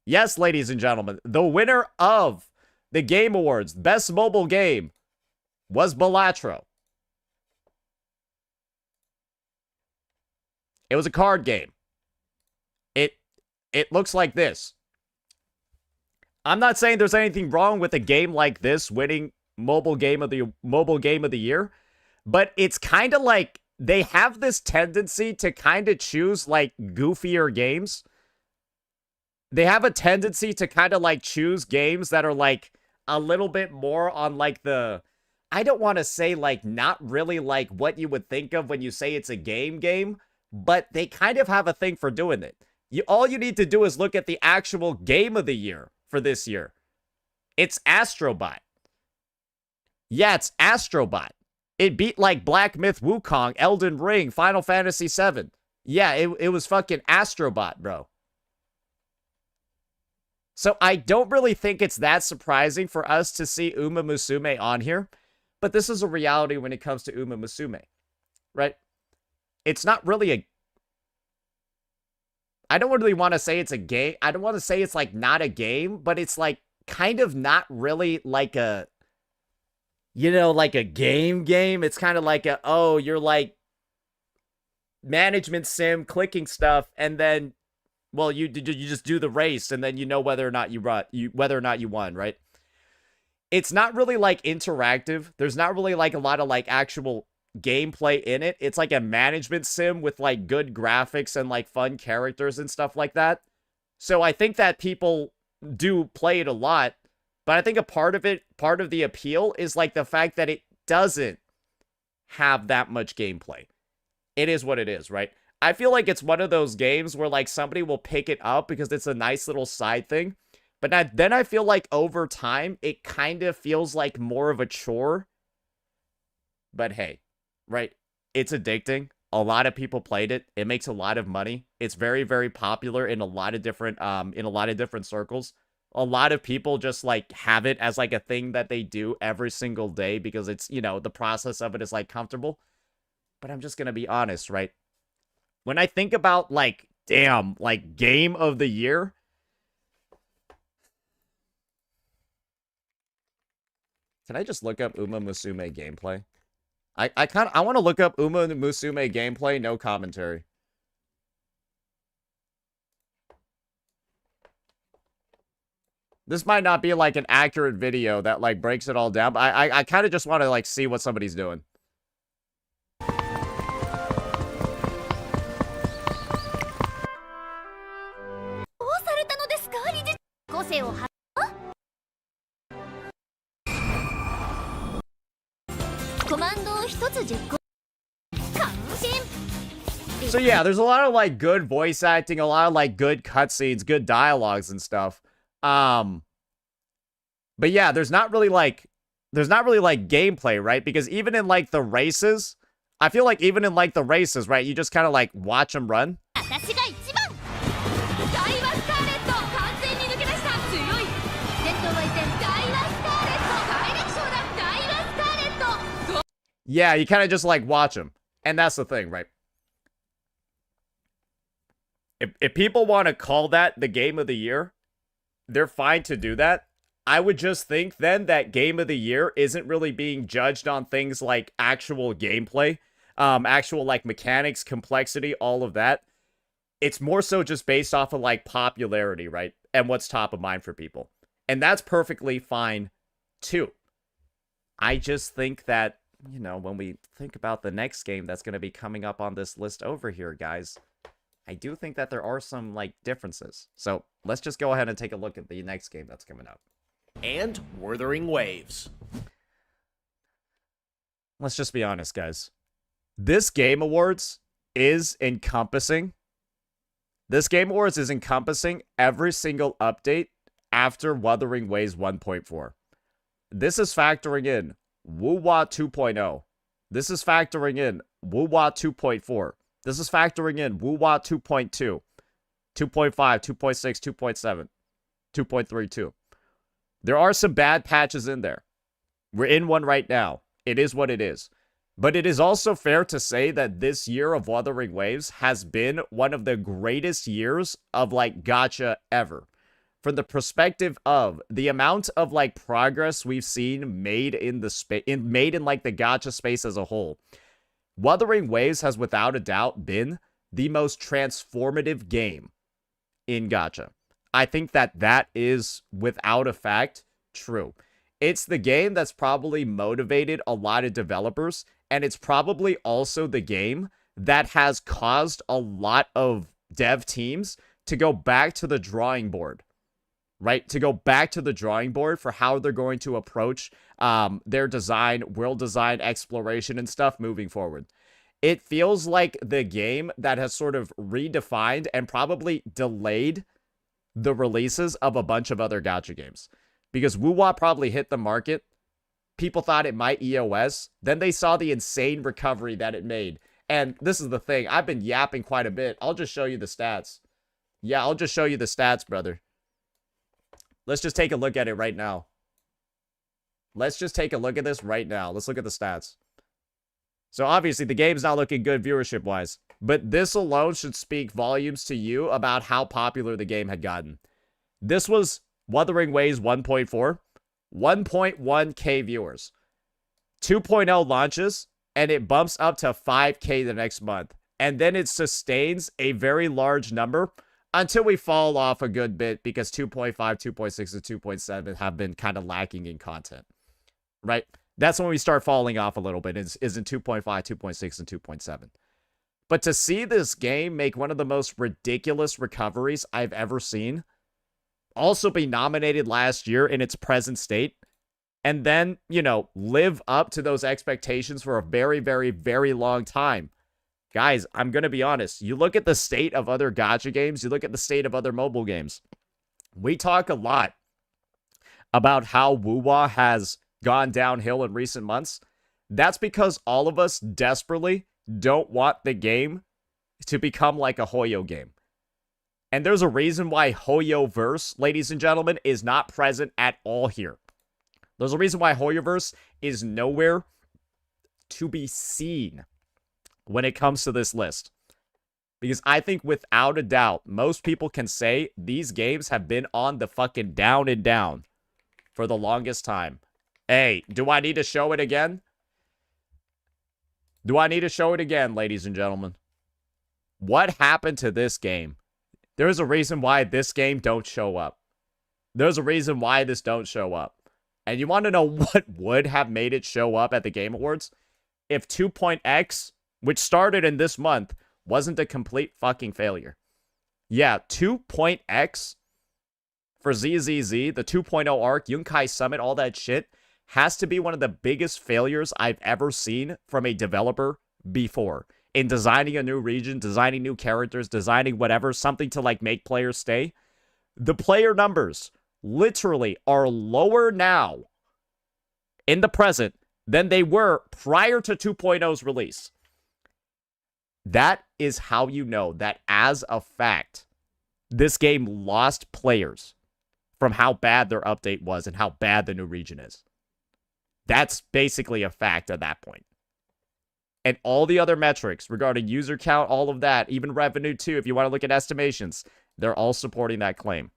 Yes, ladies and gentlemen, the winner of the Game Awards Best Mobile Game was Balatro. It was a card game. It looks like this. I'm not saying there's anything wrong with a game like this winning mobile game of the year, but it's kind of like they have this tendency to kind of choose like goofier games. They have a tendency to kind of like choose games that are like a little bit more on like the, I don't want to say like not really like what you would think of when you say it's a game, but they kind of have a thing for doing it. All you need to do is look at the actual game of the year for this year. It's Astrobot. Yeah, it's Astrobot. It beat like Black Myth Wukong, Elden Ring, Final Fantasy VII. Yeah, it was fucking Astrobot, bro. So I don't really think it's that surprising for us to see Uma Musume on here. But this is a reality when it comes to Uma Musume, right? It's not really a... I don't really want to say it's a game. I don't want to say it's like not a game, but it's like kind of not really like a, you know, like a game. It's kind of like a, oh, you're like management sim, clicking stuff, and then, well, you just do the race, and then you know whether or not you won, right? It's not really like interactive. There's not really like a lot of like actual gameplay in it. It's like a management sim with like good graphics and like fun characters and stuff like that. So I think that people do play it a lot, but I think a part of the appeal is like the fact that it doesn't have that much gameplay. It is what it is, right? I feel like it's one of those games where like somebody will pick it up because it's a nice little side thing, but then I feel like over time it kind of feels like more of a chore. But hey, right? It's addicting. A lot of people played it. It makes a lot of money. It's very, very popular in a lot of different circles. A lot of people just like have it as like a thing that they do every single day because it's, you know, the process of it is like comfortable. But I'm just gonna be honest, right? When I think about like, damn, like game of the year, can I just look up Uma Musume gameplay? I want to look up Uma Musume gameplay, no commentary. This might not be like an accurate video that like breaks it all down, but I kind of just want to like see what somebody's doing. どうされたのですか、理事。個性をは。コマンドを一つ実行。感心。 So yeah, there's a lot of like good voice acting, a lot of like good cutscenes, good dialogues and stuff. But yeah, there's not really like gameplay, right? Because even in like the races, I feel like even in like the races, right, you just kind of like watch them run. 私が一番。ダイワスカーレット完全に抜け出した強い。先頭は依然ダイワスカーレットダイレクションだダイワスカーレット。 Yeah, you kind of just like watch them, and that's the thing, right? If people want to call that the game of the year, they're fine to do that. I would just think then that game of the year isn't really being judged on things like actual gameplay, actual like mechanics, complexity, all of that. It's more so just based off of like popularity, right? And what's top of mind for people. And that's perfectly fine too. I just think that, you know, when we think about the next game that's going to be coming up on this list over here, guys, I do think that there are some, like, differences. So, let's just go ahead and take a look at the next game that's coming up. And Wuthering Waves. Let's just be honest, guys. This Game Awards is encompassing... This Game Awards is encompassing every single update after Wuthering Waves 1.4. This is factoring in Wuwa 2.0. This is factoring in Wuwa 2.4. This is factoring in Wuwa 2.2, 2.5, 2.6, 2.7, 2.32. There are some bad patches in there. We're in one right now. It is what it is. But it is also fair to say that this year of Wuthering Waves has been one of the greatest years of, like, gacha ever. From the perspective of the amount of, like, progress we've seen made in like the gacha space as a whole. Wuthering Waves has without a doubt been the most transformative game in gacha. I think that that is without a fact true. It's the game that's probably motivated a lot of developers, and it's probably also the game that has caused a lot of dev teams to go back to the drawing board. Right? To go back to the drawing board for how they're going to approach their design, world design, exploration, and stuff moving forward. It feels like the game that has sort of redefined and probably delayed the releases of a bunch of other gacha games. Because Wuwa probably hit the market. People thought it might EOS. Then they saw the insane recovery that it made. And this is the thing. I've been yapping quite a bit. I'll just show you the stats. Yeah, I'll just show you the stats, brother. Let's just take a look at it right now. Let's just take a look at this right now. Let's look at the stats. So obviously the game's not looking good viewership-wise. But this alone should speak volumes to you about how popular the game had gotten. This was Wuthering Waves 1.4. 1.1k viewers. 2.0 launches, and it bumps up to 5k the next month. And then it sustains a very large number until we fall off a good bit because 2.5, 2.6, and 2.7 have been kind of lacking in content. Right? That's when we start falling off a little bit, is in 2.5, 2.6, and 2.7. But to see this game make one of the most ridiculous recoveries I've ever seen, also be nominated last year in its present state, and then, you know, live up to those expectations for a very, very, very long time. Guys, I'm going to be honest. You look at the state of other gacha games, you look at the state of other mobile games. We talk a lot about how Wuwa has gone downhill in recent months. That's because all of us desperately don't want the game to become like a Hoyo game. And there's a reason why Hoyoverse, ladies and gentlemen, is not present at all here. There's a reason why Hoyoverse is nowhere to be seen when it comes to this list. Because I think without a doubt, most people can say these games have been on the fucking down and down for the longest time. Hey, do I need to show it again? Do I need to show it again, ladies and gentlemen? What happened to this game? There's a reason why this game don't show up. There's a reason why this don't show up. And you want to know what would have made it show up at the Game Awards? If 2.x, which started in this month, wasn't a complete fucking failure. Yeah, 2.x for ZZZ, the 2.0 arc, Yunkai Summit, all that shit, has to be one of the biggest failures I've ever seen from a developer before. In designing a new region, designing new characters, designing whatever, something to like make players stay. The player numbers literally are lower now in the present than they were prior to 2.0's release. That is how you know that as a fact, this game lost players from how bad their update was and how bad the new region is. That's basically a fact at that point. And all the other metrics regarding user count, all of that, even revenue too, if you want to look at estimations, they're all supporting that claim.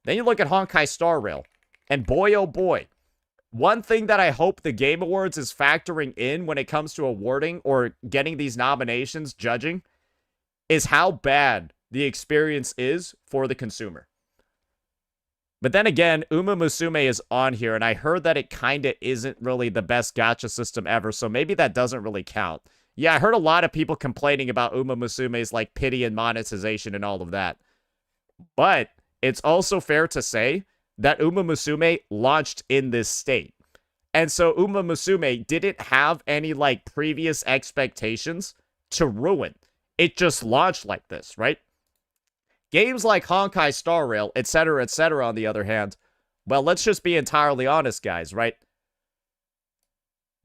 Then you look at Honkai Star Rail, and boy oh boy, one thing that I hope the Game Awards is factoring in when it comes to awarding or getting these nominations, judging, is how bad the experience is for the consumer. But then again, Uma Musume is on here, and I heard that it kinda isn't really the best gacha system ever, so maybe that doesn't really count. Yeah, I heard a lot of people complaining about Uma Musume's like pity and monetization and all of that. But it's also fair to say that Uma Musume launched in this state. And so Uma Musume didn't have any like previous expectations to ruin. It just launched like this, right? Games like Honkai Star Rail, etc., on the other hand, well, let's just be entirely honest, guys, right?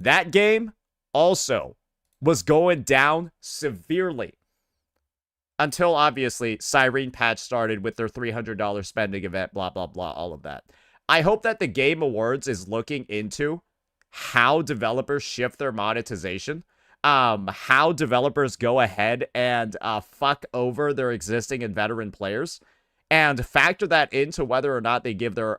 That game also was going down severely until, obviously, Siren Patch started with their $300 spending event, blah, blah, blah, all of that. I hope that the Game Awards is looking into how developers shift their monetization, how developers go ahead and fuck over their existing and veteran players, and factor that into whether or not they give their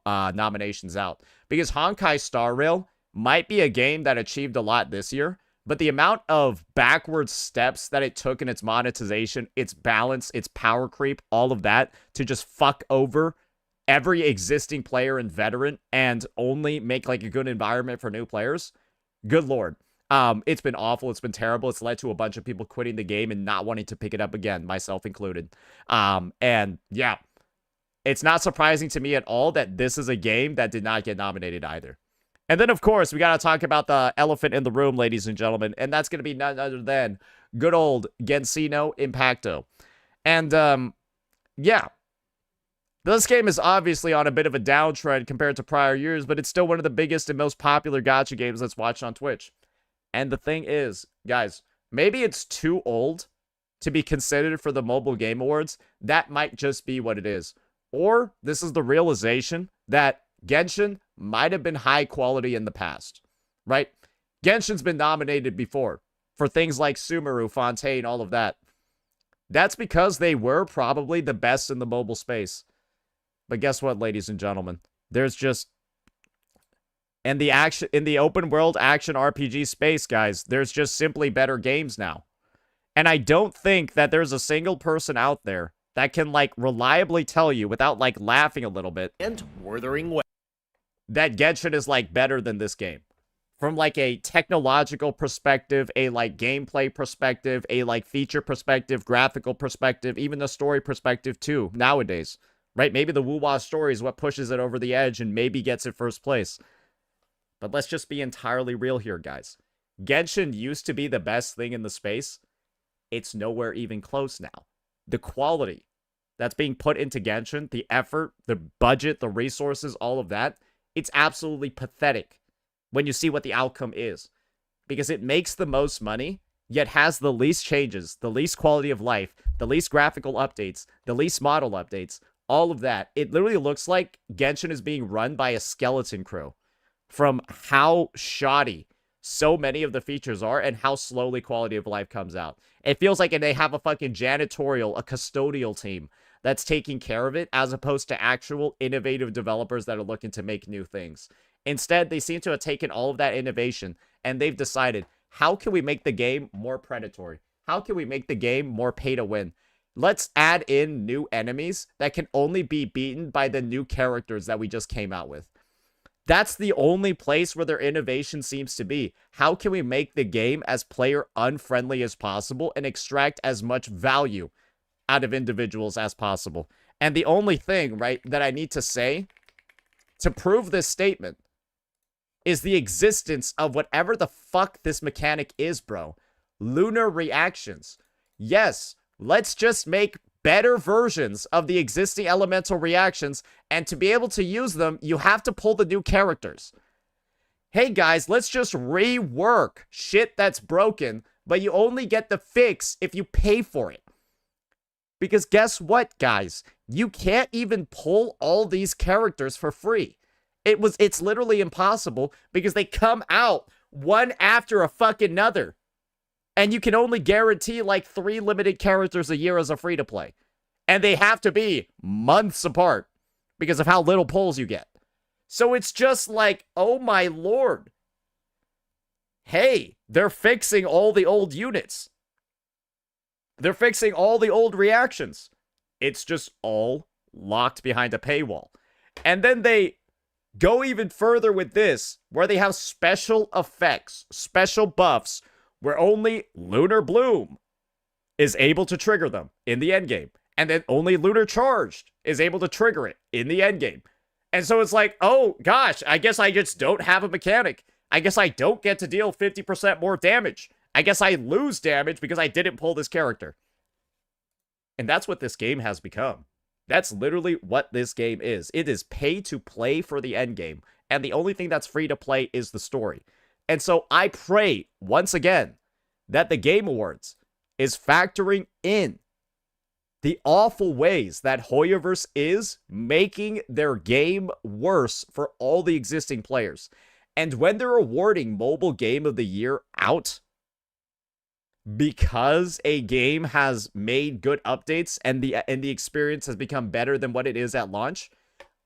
nominations out. Because Honkai Star Rail might be a game that achieved a lot this year, but the amount of backward steps that it took in its monetization, its balance, its power creep, all of that, to just fuck over every existing player and veteran and only make like a good environment for new players, good lord. It's been awful. It's been terrible. It's led to a bunch of people quitting the game and not wanting to pick it up again, myself included. And yeah, it's not surprising to me at all that this is a game that did not get nominated either. And then, of course, we got to talk about the elephant in the room, ladies and gentlemen, and that's going to be none other than good old Genshin Impacto. And, yeah, this game is obviously on a bit of a downtrend compared to prior years, but it's still one of the biggest and most popular gacha games that's watched on Twitch. And the thing is, guys, maybe it's too old to be considered for the Mobile Game Awards. That might just be what it is. Or this is the realization that Genshin might have been high quality in the past, right? Genshin's been nominated before for things like Sumeru, Fontaine, all of that. That's because they were probably the best in the mobile space. But guess what, ladies and gentlemen? There's just... in the open world action RPG space, guys, there's just simply better games now. And I don't think that there's a single person out there that can, like, reliably tell you, without, like, laughing a little bit, And Wuthering Way. that Genshin is, like, better than this game. From, like, a technological perspective, a, like, gameplay perspective, a, like, feature perspective, graphical perspective, even the story perspective, too, nowadays. Right? Maybe the Wuwa story is what pushes it over the edge and maybe gets it first place. But let's just be entirely real here, guys. Genshin used to be the best thing in the space. It's nowhere even close now. The quality that's being put into Genshin, the effort, the budget, the resources, all of that, it's absolutely pathetic when you see what the outcome is. because it makes the most money, yet has the least changes, the least quality of life, the least graphical updates, the least model updates, all of that. It literally looks like Genshin is being run by a skeleton crew from how shoddy so many of the features are and how slowly quality of life comes out. It feels like they have a fucking janitorial, a custodial team that's taking care of it, as opposed to actual innovative developers that are looking to make new things. Instead, they seem to have taken all of that innovation and they've decided, how can we make the game more predatory? How can we make the game more pay to win? Let's add in new enemies that can only be beaten by the new characters that we just came out with. That's the only place where their innovation seems to be. How can we make the game as player unfriendly as possible and extract as much value out of individuals as possible? And the only thing, right, that I need to say to prove this statement is the existence of whatever the fuck this mechanic is, bro. Lunar reactions. Yes, let's just make better versions of the existing elemental reactions, and to be able to use them, you have to pull the new characters. Hey guys, let's just rework shit that's broken, but you only get the fix if you pay for it. Because guess what, guys? You can't even pull all these characters for free. It's literally impossible because they come out one after a fucking another. And you can only guarantee like 3 limited characters a year as a free-to-play. And they have to be months apart because of how little pulls you get. So it's just like, oh my lord. Hey, they're fixing all the old units. They're fixing all the old reactions. It's just all locked behind a paywall. And then they go even further with this, where they have special effects, special buffs, where only Lunar Bloom is able to trigger them in the endgame. And then only Lunar Charged is able to trigger it in the endgame. And so it's like, oh gosh, I guess I just don't have a mechanic. I guess I don't get to deal 50% more damage. I guess I lose damage because I didn't pull this character. And that's what this game has become. That's literally what this game is. It is pay to play for the endgame. And the only thing that's free to play is the story. And so I pray, once again, that the Game Awards is factoring in the awful ways that Hoyoverse is making their game worse for all the existing players. And when they're awarding Mobile Game of the Year out because a game has made good updates and the experience has become better than what it is at launch,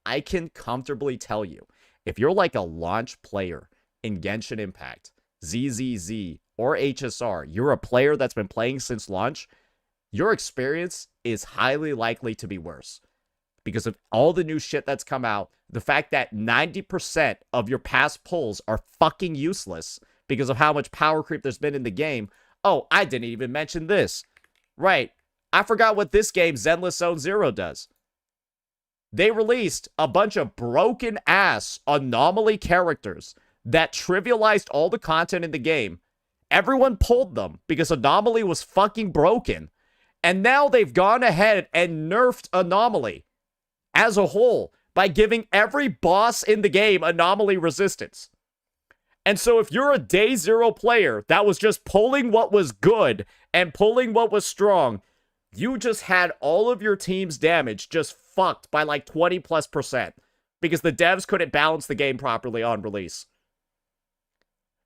I can comfortably tell you, if you're like a launch player in Genshin Impact, ZZZ, or HSR, you're a player that's been playing since launch, your experience is highly likely to be worse. Because of all the new shit that's come out, the fact that 90% of your past pulls are fucking useless because of how much power creep there's been in the game. Oh, I didn't even mention this. Right, I forgot what this game, Zenless Zone Zero, does. They released a bunch of broken-ass anomaly characters that trivialized all the content in the game. Everyone pulled them because Anomaly was fucking broken. And now they've gone ahead and nerfed Anomaly as a whole by giving every boss in the game Anomaly resistance. And so if you're a day zero player that was just pulling what was good and pulling what was strong, you just had all of your team's damage just fucked by like 20+% because the devs couldn't balance the game properly on release.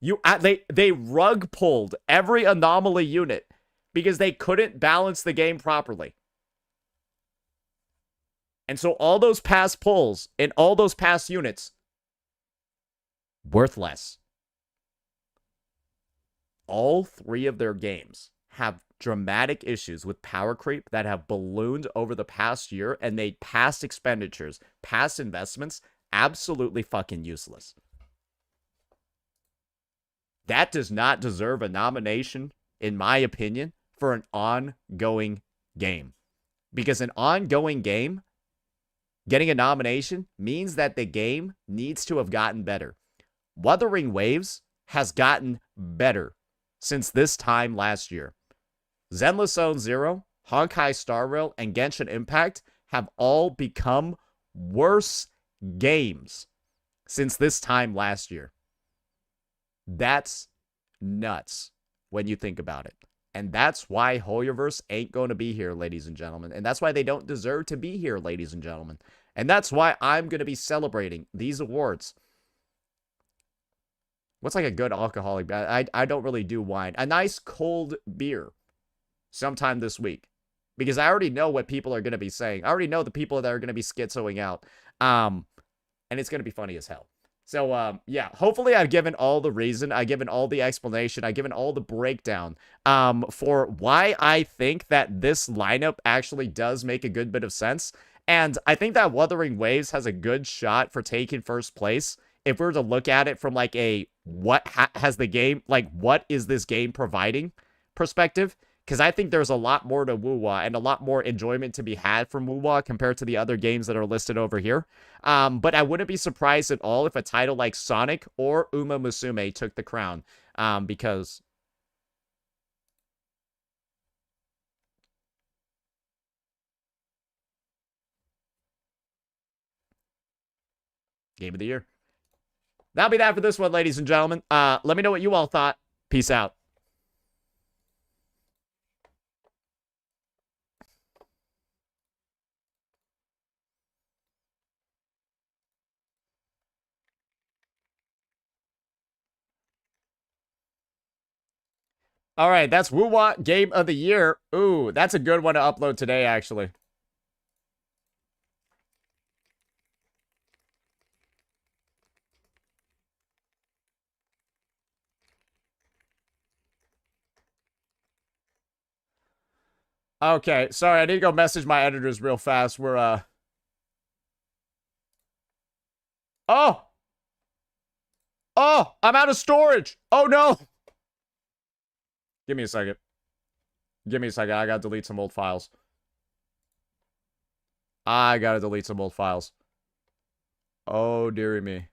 They rug pulled every Anomaly unit because they couldn't balance the game properly. And so all those past pulls and all those past units, worthless. All 3 of their games have dramatic issues with power creep that have ballooned over the past year and made past expenditures, past investments, absolutely fucking useless. That does not deserve a nomination, in my opinion, for an ongoing game. Because an ongoing game, getting a nomination, means that the game needs to have gotten better. Wuthering Waves has gotten better since this time last year. Zenless Zone Zero, Honkai Star Rail, and Genshin Impact have all become worse games since this time last year. That's nuts when you think about it. And that's why Hoyoverse ain't going to be here, ladies and gentlemen. And that's why they don't deserve to be here, ladies and gentlemen. And that's why I'm going to be celebrating these awards. What's like a good alcoholic? I don't really do wine. A nice cold beer sometime this week. Because I already know what people are going to be saying. I already know the people that are going to be schizoing out. And it's going to be funny as hell. So, yeah, hopefully I've given all the reason, I've given all the explanation, I've given all the breakdown for why I think that this lineup actually does make a good bit of sense. And I think that Wuthering Waves has a good shot for taking first place if we were to look at it from like a what has the game, like what is this game providing perspective. Because I think there's a lot more to Wuwa and a lot more enjoyment to be had from Wuwa compared to the other games that are listed over here. But I wouldn't be surprised at all if a title like Sonic or Uma Musume took the crown. Because... Game of the year. That'll be that for this one, ladies and gentlemen. Let me know what you all thought. Peace out. All right, that's Wuwa Game of the Year. Ooh, that's a good one to upload today, actually. Okay, sorry, I need to go message my editors real fast. We're, Oh! Oh, I'm out of storage! Oh, no! Give me a second. Give me a second. I gotta delete some old files. I gotta delete some old files. Oh, dearie me.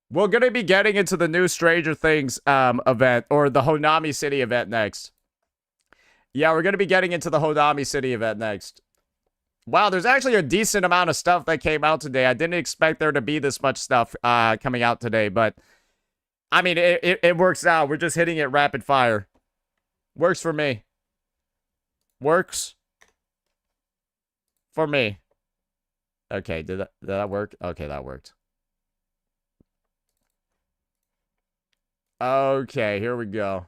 We're gonna be getting into the new Stranger Things event, or the Honami City event next. Yeah, we're gonna be getting into the Honami City event next. Wow, there's actually a decent amount of stuff that came out today. I didn't expect there to be this much stuff coming out today, but I mean, it works out. We're just hitting it rapid fire. Works for me. Works for me. Okay, did that work? Okay, that worked. Okay, here we go.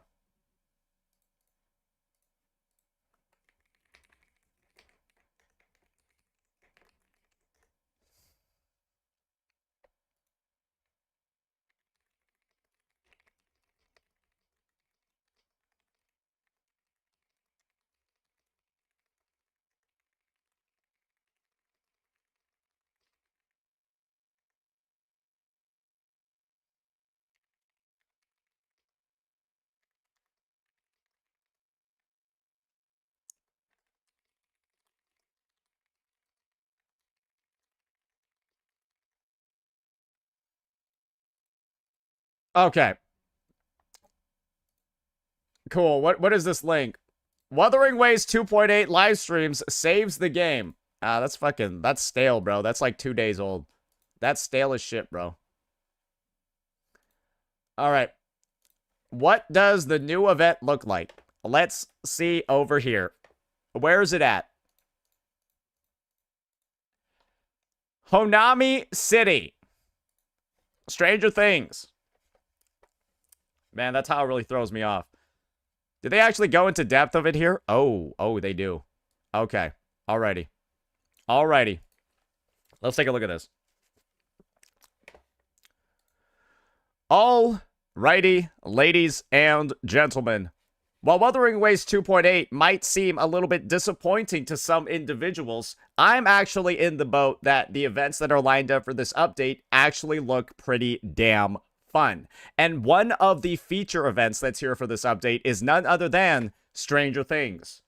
Okay. Cool. What is this link? Wuthering Waves 2.8 live streams saves the game. That's stale, bro. That's like 2 days old. That's stale as shit, bro. All right. What does the new event look like? Let's see over here. Where is it at? Honami City. Stranger Things. Man, that tile really throws me off. Did they actually go into depth of it here? Oh, they do. Okay. Alrighty. Alrighty. Let's take a look at this. Alrighty, ladies and gentlemen. While Wuthering Waves 2.8 might seem a little bit disappointing to some individuals, I'm actually in the boat that the events that are lined up for this update actually look pretty damn fun. And one of the feature events that's here for this update is none other than Stranger Things.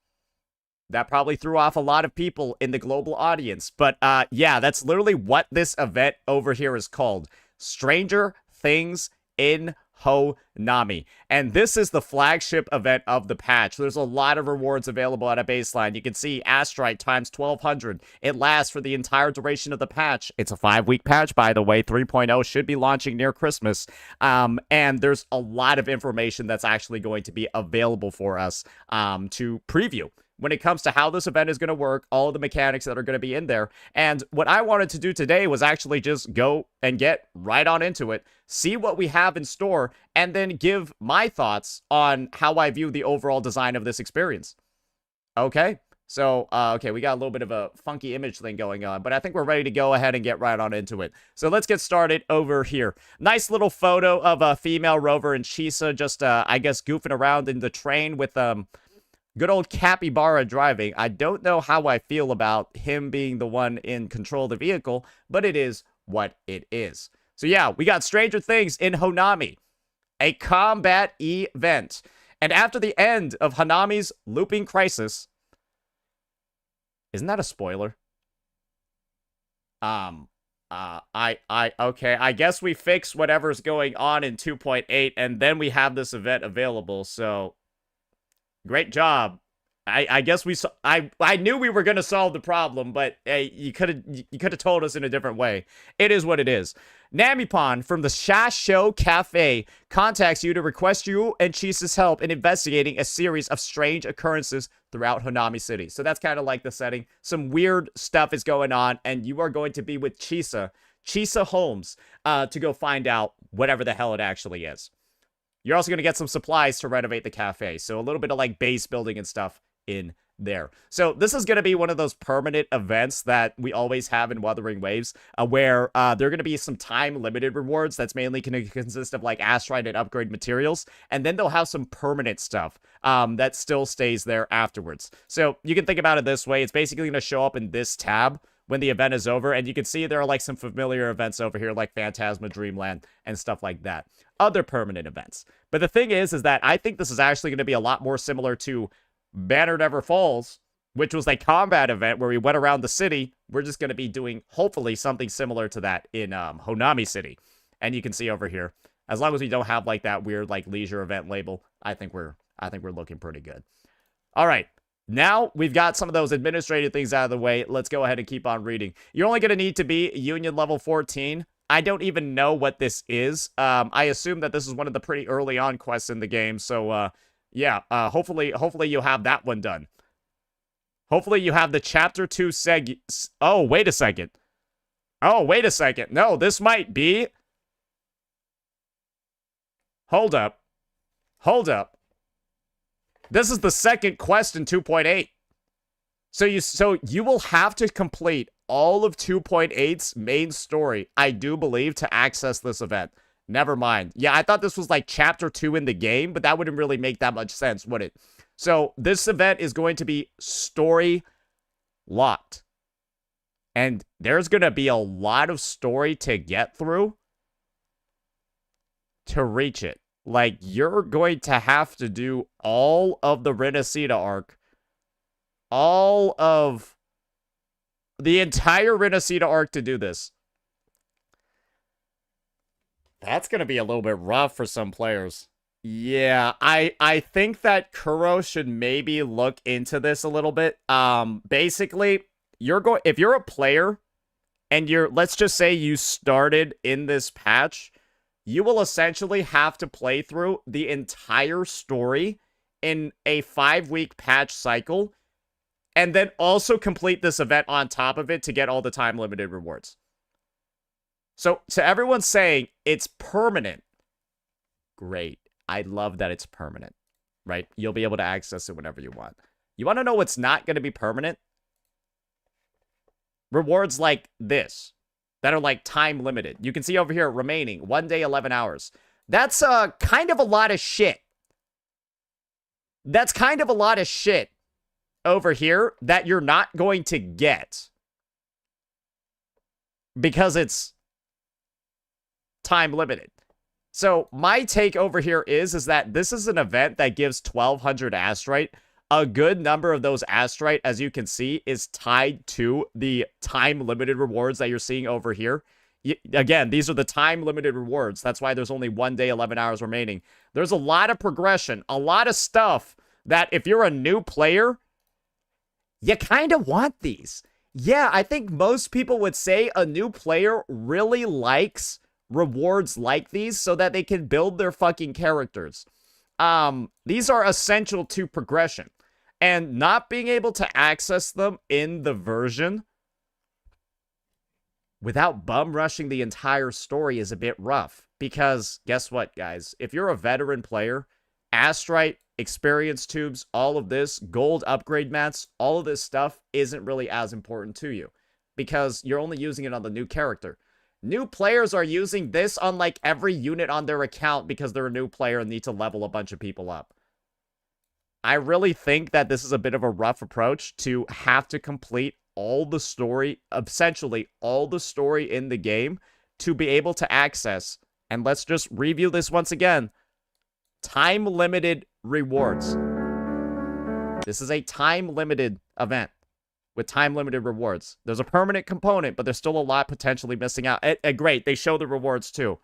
That probably threw off a lot of people in the global audience. But yeah, that's literally what this event over here is called. Stranger Things in Honami. And this is the flagship event of the patch. There's a lot of rewards available at a baseline. You can see Astrite times 1200. It lasts for the entire duration of the patch. It's a 5-week patch, by the way. 3.0 should be launching near Christmas. And there's a lot of information that's actually going to be available for us to preview when it comes to how this event is going to work, all of the mechanics that are going to be in there. And what I wanted to do today was actually just go and get right on into it, see what we have in store, and then give my thoughts on how I view the overall design of this experience. Okay? So, okay, we got a little bit of a funky image thing going on, but I think we're ready to go ahead and get right on into it. So let's get started over here. Nice little photo of a female rover and Chisa just, I guess, goofing around in the train with, good old Capybara driving. I don't know how I feel about him being the one in control of the vehicle, but it is what it is. So yeah, we got Stranger Things in Honami, a combat event. And after the end of Hanami's looping crisis, isn't that a spoiler? Okay, I guess we fix whatever's going on in 2.8, and then we have this event available, so great job. I guess we saw. I knew we were gonna solve the problem, but hey, you could have told us in a different way. It is what it is. Namipon from the Shasho Cafe contacts you to request you and Chisa's help in investigating a series of strange occurrences throughout Honami City. So that's kind of like the setting. Some weird stuff is going on, and you are going to be with Chisa Holmes, to go find out whatever the hell it actually is. You're also going to get some supplies to renovate the cafe. So a little bit of like base building and stuff in there. So this is going to be one of those permanent events that we always have in Wuthering Waves, where there are going to be some time limited rewards that's mainly going to consist of like Astrite and upgrade materials. And then they'll have some permanent stuff that still stays there afterwards. So you can think about it this way. It's basically going to show up in this tab when the event is over, and you can see there are like some familiar events over here like Phantasma Dreamland and stuff like that. Other permanent events. But the thing is that I think this is actually going to be a lot more similar to Banner Never Falls, which was a combat event where we went around the city. We're just going to be doing, hopefully, something similar to that in Honami City. And you can see over here, as long as we don't have like that weird like leisure event label, I think we're looking pretty good. All right. Now we've got some of those administrative things out of the way. Let's go ahead and keep on reading. You're only going to need to be Union level 14. I don't even know what this is. I assume that this is one of the pretty early on quests in the game. So, yeah, hopefully you'll have that one done. Hopefully you have the Chapter 2 Oh, wait a second. Oh, wait a second. No, this might be... Hold up. Hold up. This is the second quest in 2.8. So you will have to complete all of 2.8's main story, I do believe, to access this event. Never mind. Yeah, I thought this was like Chapter 2 in the game, but that wouldn't really make that much sense, would it? So this event is going to be story locked. And there's going to be a lot of story to get through to reach it. Like, you're going to have to do all of the Renacida arc. All of the entire Renacida arc to do this. That's going to be a little bit rough for some players. Yeah, I think that Kuro should maybe look into this a little bit. Basically, if you're a player and let's just say you started in this patch, you will essentially have to play through the entire story in a 5-week patch cycle, and then also complete this event on top of it to get all the time limited rewards. So everyone's saying it's permanent. Great. I love that it's permanent, right? You'll be able to access it whenever you want. You want to know what's not going to be permanent? Rewards like this that are like time limited. You can see over here, remaining 1 day, 11 hours. That's kind of a lot of shit. That's kind of a lot of shit over here that you're not going to get because it's time limited. So my take over here is that this is an event that gives 1,200 Astrite. A good number of those Astrite, as you can see, is tied to the time limited rewards that you're seeing over here. again, these are the time-limited rewards. That's why there's only 1 day, 11 hours remaining. There's a lot of progression, a lot of stuff that if you're a new player, you kind of want these. Yeah, I think most people would say a new player really likes rewards like these so that they can build their fucking characters. These are essential to progression. And not being able to access them in the version without bum rushing the entire story is a bit rough. Because guess what, guys? If you're a veteran player, Astrite, experience tubes, all of this, gold upgrade mats, all of this stuff isn't really as important to you. Because you're only using it on the new character. New players are using this on like every unit on their account because they're a new player and need to level a bunch of people up. I really think that this is a bit of a rough approach to have to complete all the story, essentially all the story in the game to be able to access, and let's just review this once again, time-limited rewards. This is a time-limited event with time-limited rewards. There's a permanent component, but there's still a lot potentially missing out. Great, they show the rewards too.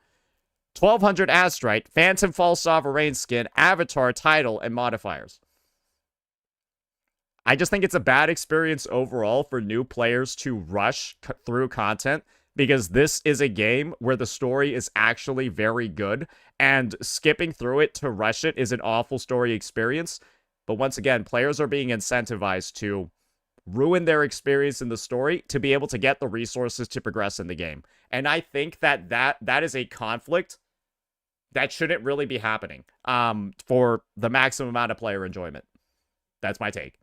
1200 Astrite, Phantom False Sovereign skin, Avatar, title, and modifiers. I just think it's a bad experience overall for new players to rush through content because this is a game where the story is actually very good and skipping through it to rush it is an awful story experience. But once again, players are being incentivized to ruin their experience in the story to be able to get the resources to progress in the game. And I think that is a conflict that shouldn't really be happening for the maximum amount of player enjoyment. That's my take.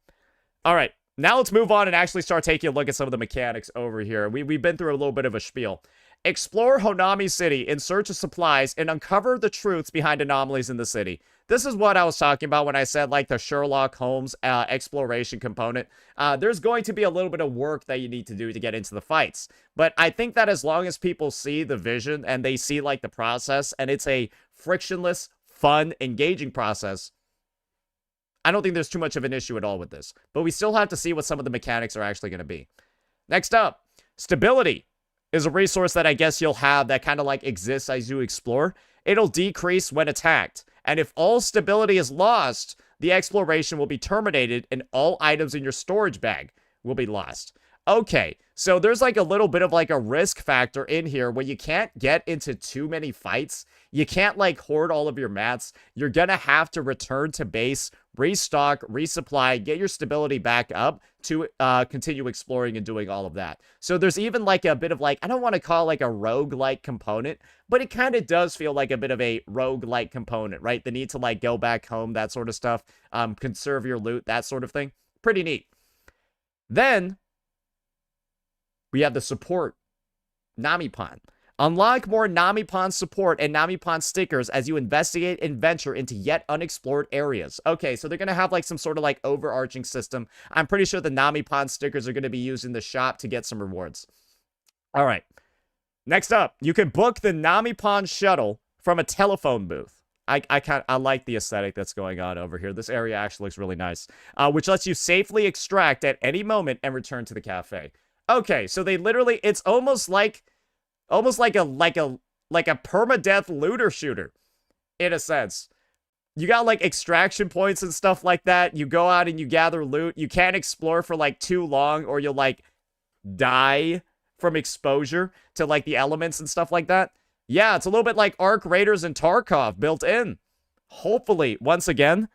All right, now let's move on and actually start taking a look at some of the mechanics over here. We've been through a little bit of a spiel. Explore Honami City in search of supplies and uncover the truths behind anomalies in the city. This is what I was talking about when I said, like, the Sherlock Holmes exploration component. There's going to be a little bit of work that you need to do to get into the fights. But I think that as long as people see the vision and they see, like, the process, and it's a frictionless, fun, engaging process, I don't think there's too much of an issue at all with this. But we still have to see what some of the mechanics are actually going to be. Next up, stability is a resource that I guess you'll have that kind of like exists as you explore. It'll decrease when attacked. And if all stability is lost, the exploration will be terminated and all items in your storage bag will be lost. Okay, so there's like a little bit of like a risk factor in here where you can't get into too many fights. You can't like hoard all of your mats. You're gonna have to return to base, restock, resupply, get your stability back up to continue exploring and doing all of that. So there's even like a bit of like, I don't want to call it like a rogue-like component, but it kind of does feel like a bit of a rogue-like component, right? The need to like go back home, that sort of stuff, conserve your loot, that sort of thing. Pretty neat. Then we have the support, Namipon. Unlock more Namipon support and Namipon stickers as you investigate and venture into yet unexplored areas. Okay, so they're going to have like some sort of like overarching system. I'm pretty sure the Namipon stickers are going to be used in the shop to get some rewards. All right. Next up, you can book the Namipon shuttle from a telephone booth. I like the aesthetic that's going on over here. This area actually looks really nice, which lets you safely extract at any moment and return to the cafe. Okay, so they literally, it's almost like a permadeath looter shooter, in a sense. You got like extraction points and stuff like that. You go out and you gather loot. You can't explore for like too long or you'll like die from exposure to like the elements and stuff like that. Yeah, it's a little bit like Arc Raiders and Tarkov built in. Hopefully, once again,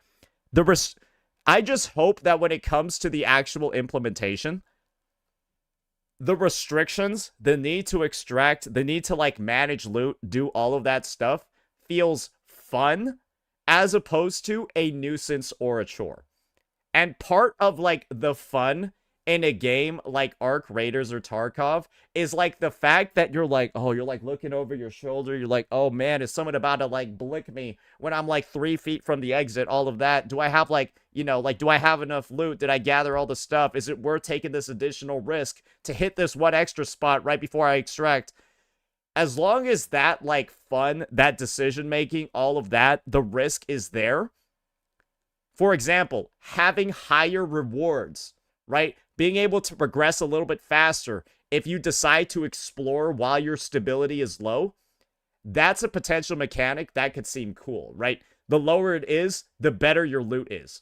I just hope that when it comes to the actual implementation, the restrictions, the need to extract, the need to like manage loot, do all of that stuff feels fun as opposed to a nuisance or a chore. And part of like the fun in a game like Arc Raiders or Tarkov is like the fact that you're like, oh, you're like looking over your shoulder. You're like, oh man, is someone about to like blick me when I'm like 3 feet from the exit? All of that. Do I have like, you know, like, do I have enough loot? Did I gather all the stuff? Is it worth taking this additional risk to hit this one extra spot right before I extract? As long as that like fun, that decision making, all of that, the risk is there. For example, having higher rewards, right? Being able to progress a little bit faster if you decide to explore while your stability is low, that's a potential mechanic that could seem cool, right? The lower it is, the better your loot is.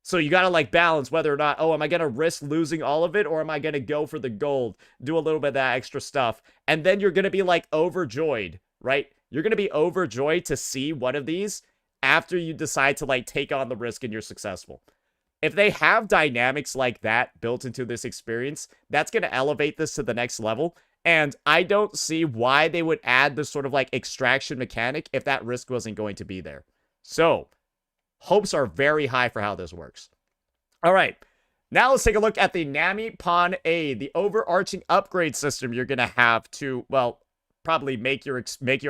So you gotta like balance whether or not, oh, am I gonna risk losing all of it, or am I gonna go for the gold, do a little bit of that extra stuff, and then you're gonna be like overjoyed, right? You're gonna be overjoyed to see one of these after you decide to like take on the risk and you're successful. If they have dynamics like that built into this experience, that's gonna elevate this to the next level. And I don't see why they would add this sort of like extraction mechanic if that risk wasn't going to be there. So, hopes are very high for how this works. All right, now let's take a look at the Nami Pawn A, the overarching upgrade system you're going to have to, well, probably make your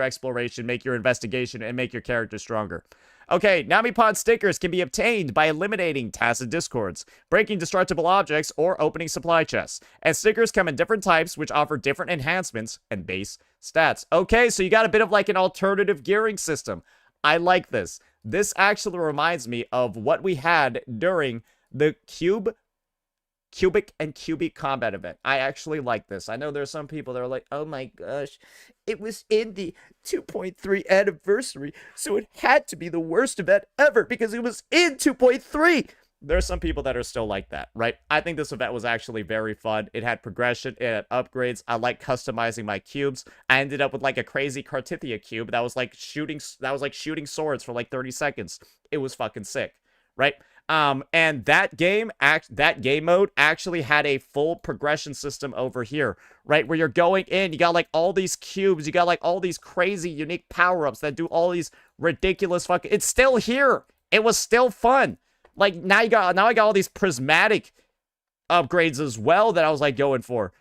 exploration, make your investigation, and make your character stronger. Okay, Nami Pawn stickers can be obtained by eliminating tacit discords, breaking destructible objects, or opening supply chests. And stickers come in different types, which offer different enhancements and base stats. Okay, so you got a bit of like an alternative gearing system. I like this. This actually reminds me of what we had during the cubic and cubic combat event. I actually like this. I know there's some people that are like, oh my gosh, it was in the 2.3 anniversary, so it had to be the worst event ever because it was in 2.3. There are some people that are still like that, right? I think this event was actually very fun. It had progression, it had upgrades. I like customizing my cubes. I ended up with like a crazy Cartithia cube that was like shooting swords for like 30 seconds. It was fucking sick, right? And that game mode actually had a full progression system over here, right? Where you're going in, you got like all these cubes, you got like all these crazy unique power-ups that do all these ridiculous fucking, it's still here. It was still fun. Like now I got all these prismatic upgrades as well that I was like going for.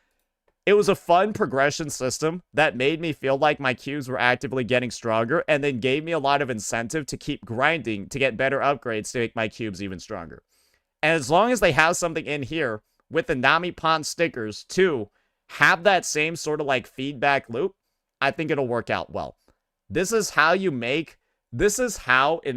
It was a fun progression system that made me feel like my cubes were actively getting stronger and then gave me a lot of incentive to keep grinding to get better upgrades to make my cubes even stronger. And as long as they have something in here with the Nami Pawn stickers to have that same sort of like feedback loop, I think it'll work out well. This is how, in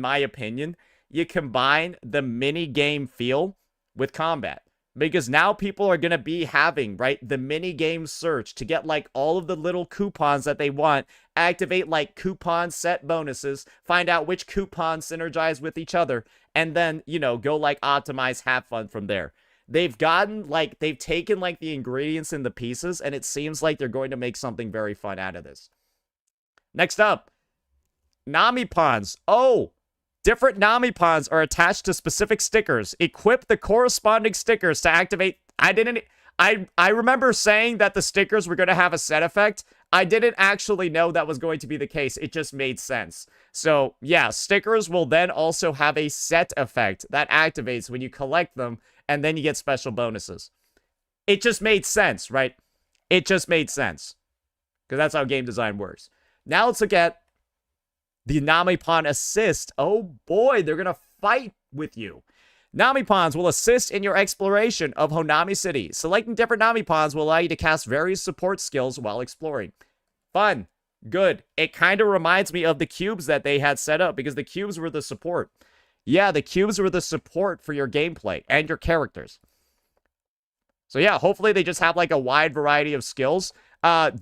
my opinion, you combine the mini game feel with combat. Because now people are going to be having, right, the mini game search to get like all of the little coupons that they want, activate like coupon set bonuses, find out which coupons synergize with each other, and then, you know, go like optimize, have fun from there. They've taken like the ingredients in the pieces, and it seems like they're going to make something very fun out of this. Next up, Nami Pawns. Oh, different Nami Pawns are attached to specific stickers. Equip the corresponding stickers to activate. I remember saying that the stickers were going to have a set effect. I didn't actually know that was going to be the case. It just made sense. So, yeah, stickers will then also have a set effect that activates when you collect them, and then you get special bonuses. It just made sense, right? It just made sense. Because that's how game design works. Now let's look at the Nami Pawn Assist. Oh boy, they're going to fight with you. Nami Pawns will assist in your exploration of Honami City. Selecting different Nami Pawns will allow you to cast various support skills while exploring. Fun. Good. It kind of reminds me of the cubes that they had set up because the cubes were the support. Yeah, the cubes were the support for your gameplay and your characters. So yeah, hopefully they just have like a wide variety of skills.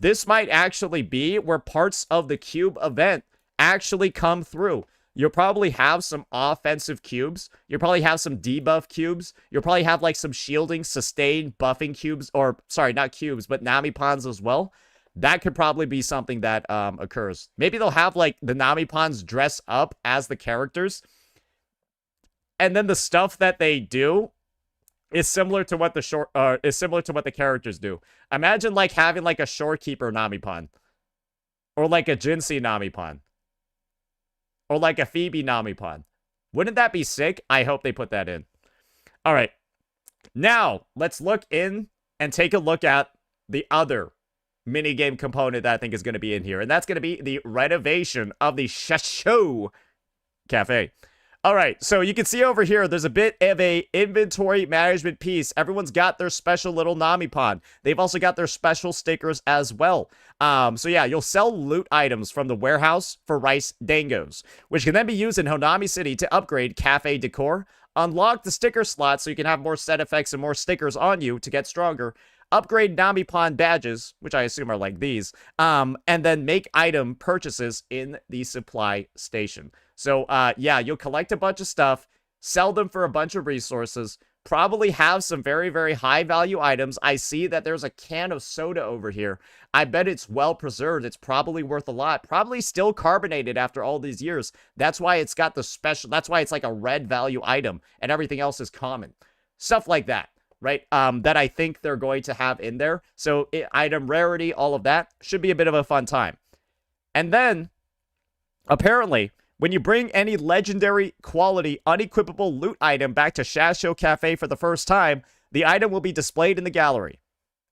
This might actually be where parts of the cube event actually come through. You'll probably have some offensive cubes. You'll probably have some debuff cubes. You'll probably have like some shielding, sustain, buffing cubes, or sorry, not cubes, but Nami Pawns as well. That could probably be something that occurs. Maybe they'll have like the Nami Pawns dress up as the characters. And then the stuff that they do is similar to what the characters do. Imagine like having like a shorekeeper Nami Pawn. Or like a Jinsei Nami Pawn. Or like a Phoebe Nami Pawn. Wouldn't that be sick? I hope they put that in. All right. Now, let's look in and take a look at the other minigame component that I think is going to be in here. And that's going to be the renovation of the Shasho Cafe. All right, so you can see over here, there's a bit of a inventory management piece. Everyone's got their special little Nami Pawn. They've also got their special stickers as well. So yeah, you'll sell loot items from the warehouse for rice dangos, which can then be used in Honami City to upgrade cafe decor. Unlock the sticker slot so you can have more set effects and more stickers on you to get stronger. upgrade Namipon badges, which I assume are like these, and then make item purchases in the supply station. So, yeah, you'll collect a bunch of stuff, sell them for a bunch of resources, probably have some very, very high value items. I see that there's a can of soda over here. I bet it's well preserved. It's probably worth a lot. Probably still carbonated after all these years. That's why it's got the special, that's why it's like a red value item and everything else is common. Stuff like that, right? That I think they're going to have in there. So item rarity, all of that should be a bit of a fun time. And then, apparently, when you bring any legendary quality unequipable loot item back to Shasho Cafe for the first time, the item will be displayed in the gallery.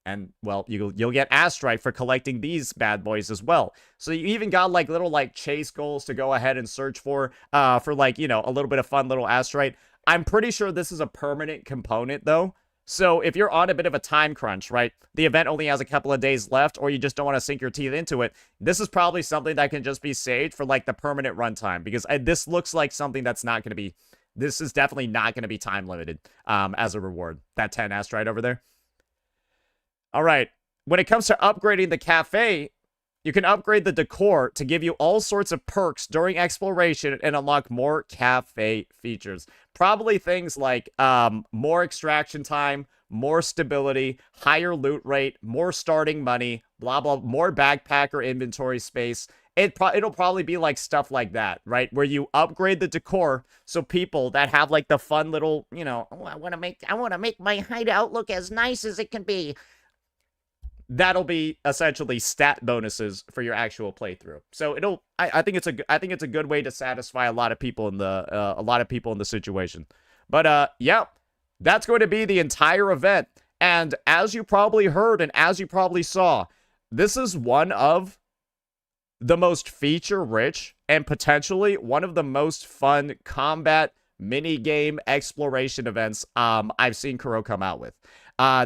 And, well, you'll get Astrite for collecting these bad boys as well. So you even got, like, little, like, chase goals to go ahead and search for like, you know, a little bit of fun little Astrite. I'm pretty sure this is a permanent component, though. So if you're on a bit of a time crunch, right, the event only has a couple of days left, or you just don't want to sink your teeth into it, this is probably something that can just be saved for, like, the permanent runtime, because this looks like something that's not going to be, this is definitely not going to be time limited as a reward. That 10 Astrite over there. All right, when it comes to upgrading the cafe, you can upgrade the decor to give you all sorts of perks during exploration and unlock more cafe features. Probably things like more extraction time, more stability, higher loot rate, more starting money, blah, blah, more backpacker inventory space. It'll probably be like stuff like that, right? Where you upgrade the decor so people that have like the fun little, you know, oh, I want to make my hideout look as nice as it can be. That'll be essentially stat bonuses for your actual playthrough. So I think it's a good way to satisfy a lot of people in the situation. But yeah, that's going to be the entire event. And as you probably heard and as you probably saw, this is one of the most feature-rich and potentially one of the most fun combat mini-game exploration events I've seen Kuro come out with.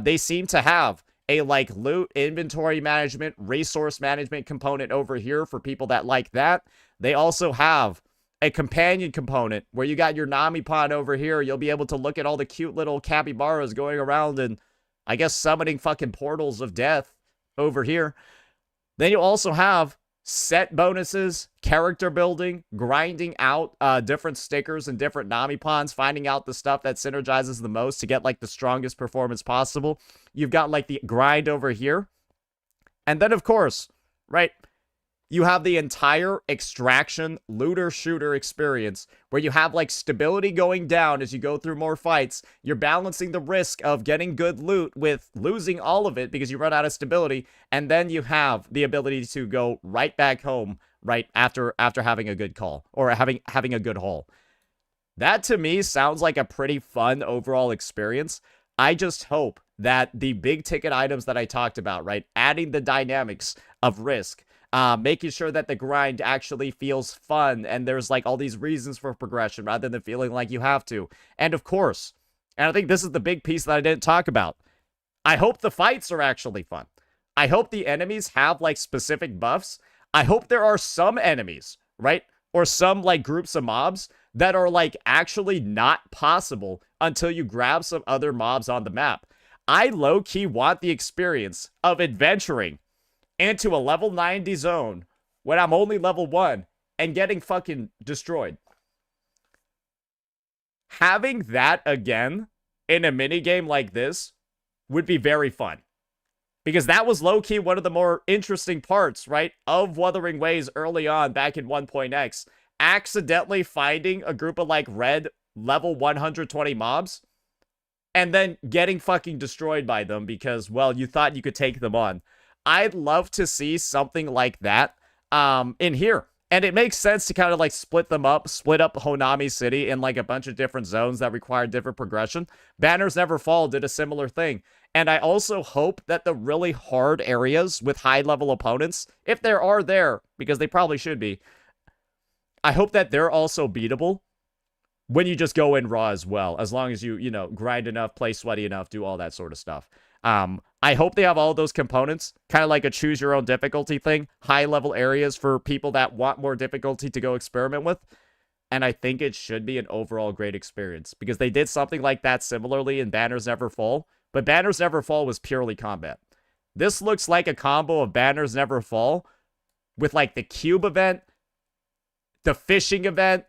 They seem to have a like loot, inventory management, resource management component over here for people that like that. They also have a companion component where you got your Namipon over here. You'll be able to look at all the cute little capybaras going around and I guess summoning fucking portals of death over here. Then you also have set bonuses, character building, grinding out different stickers and different Namipons, finding out the stuff that synergizes the most to get like the strongest performance possible. You've got like the grind over here. And then of course, right, you have the entire extraction looter shooter experience where you have like stability going down as you go through more fights. You're balancing the risk of getting good loot with losing all of it because you run out of stability. And then you have the ability to go right back home right after having a good call or having a good haul. That to me sounds like a pretty fun overall experience. I just hope that the big ticket items that I talked about, right, adding the dynamics of risk, making sure that the grind actually feels fun and there's like all these reasons for progression rather than feeling like you have to. And of course, and I think this is the big piece that I didn't talk about, I hope the fights are actually fun. I hope the enemies have like specific buffs. I hope there are some enemies, right, or some like groups of mobs that are like actually not possible until you grab some other mobs on the map. I low-key want the experience of adventuring into a level 90 zone when I'm only level 1 and getting fucking destroyed. Having that again in a minigame like this would be very fun. Because that was low-key one of the more interesting parts, right, of Wuthering Waves early on back in 1.x. Accidentally finding a group of like red level 120 mobs and then getting fucking destroyed by them because, well, you thought you could take them on. I'd love to see something like that in here. And it makes sense to kind of like split up Honami City in like a bunch of different zones that require different progression. Banners Never Fall did a similar thing. And I also hope that the really hard areas with high level opponents, if there are there, because they probably should be, I hope that they're also beatable when you just go in raw as well, as long as you know, grind enough, play sweaty enough, do all that sort of stuff. I hope they have all those components, kind of like a choose your own difficulty thing, high level areas for people that want more difficulty to go experiment with. And I think it should be an overall great experience because they did something like that similarly in Banners Never Fall, But Banners Never Fall was purely combat. This looks like a combo of Banners Never Fall with like the cube event, the fishing event,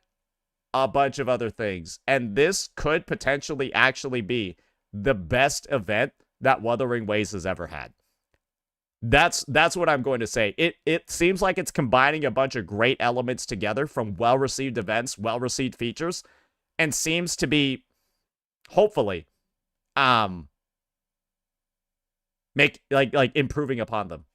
a bunch of other things. And this could potentially actually be the best event that Wuthering Waves has ever had. That's what I'm going to say. It seems like it's combining a bunch of great elements together from well-received events, well-received features, and seems to be, hopefully, improving upon them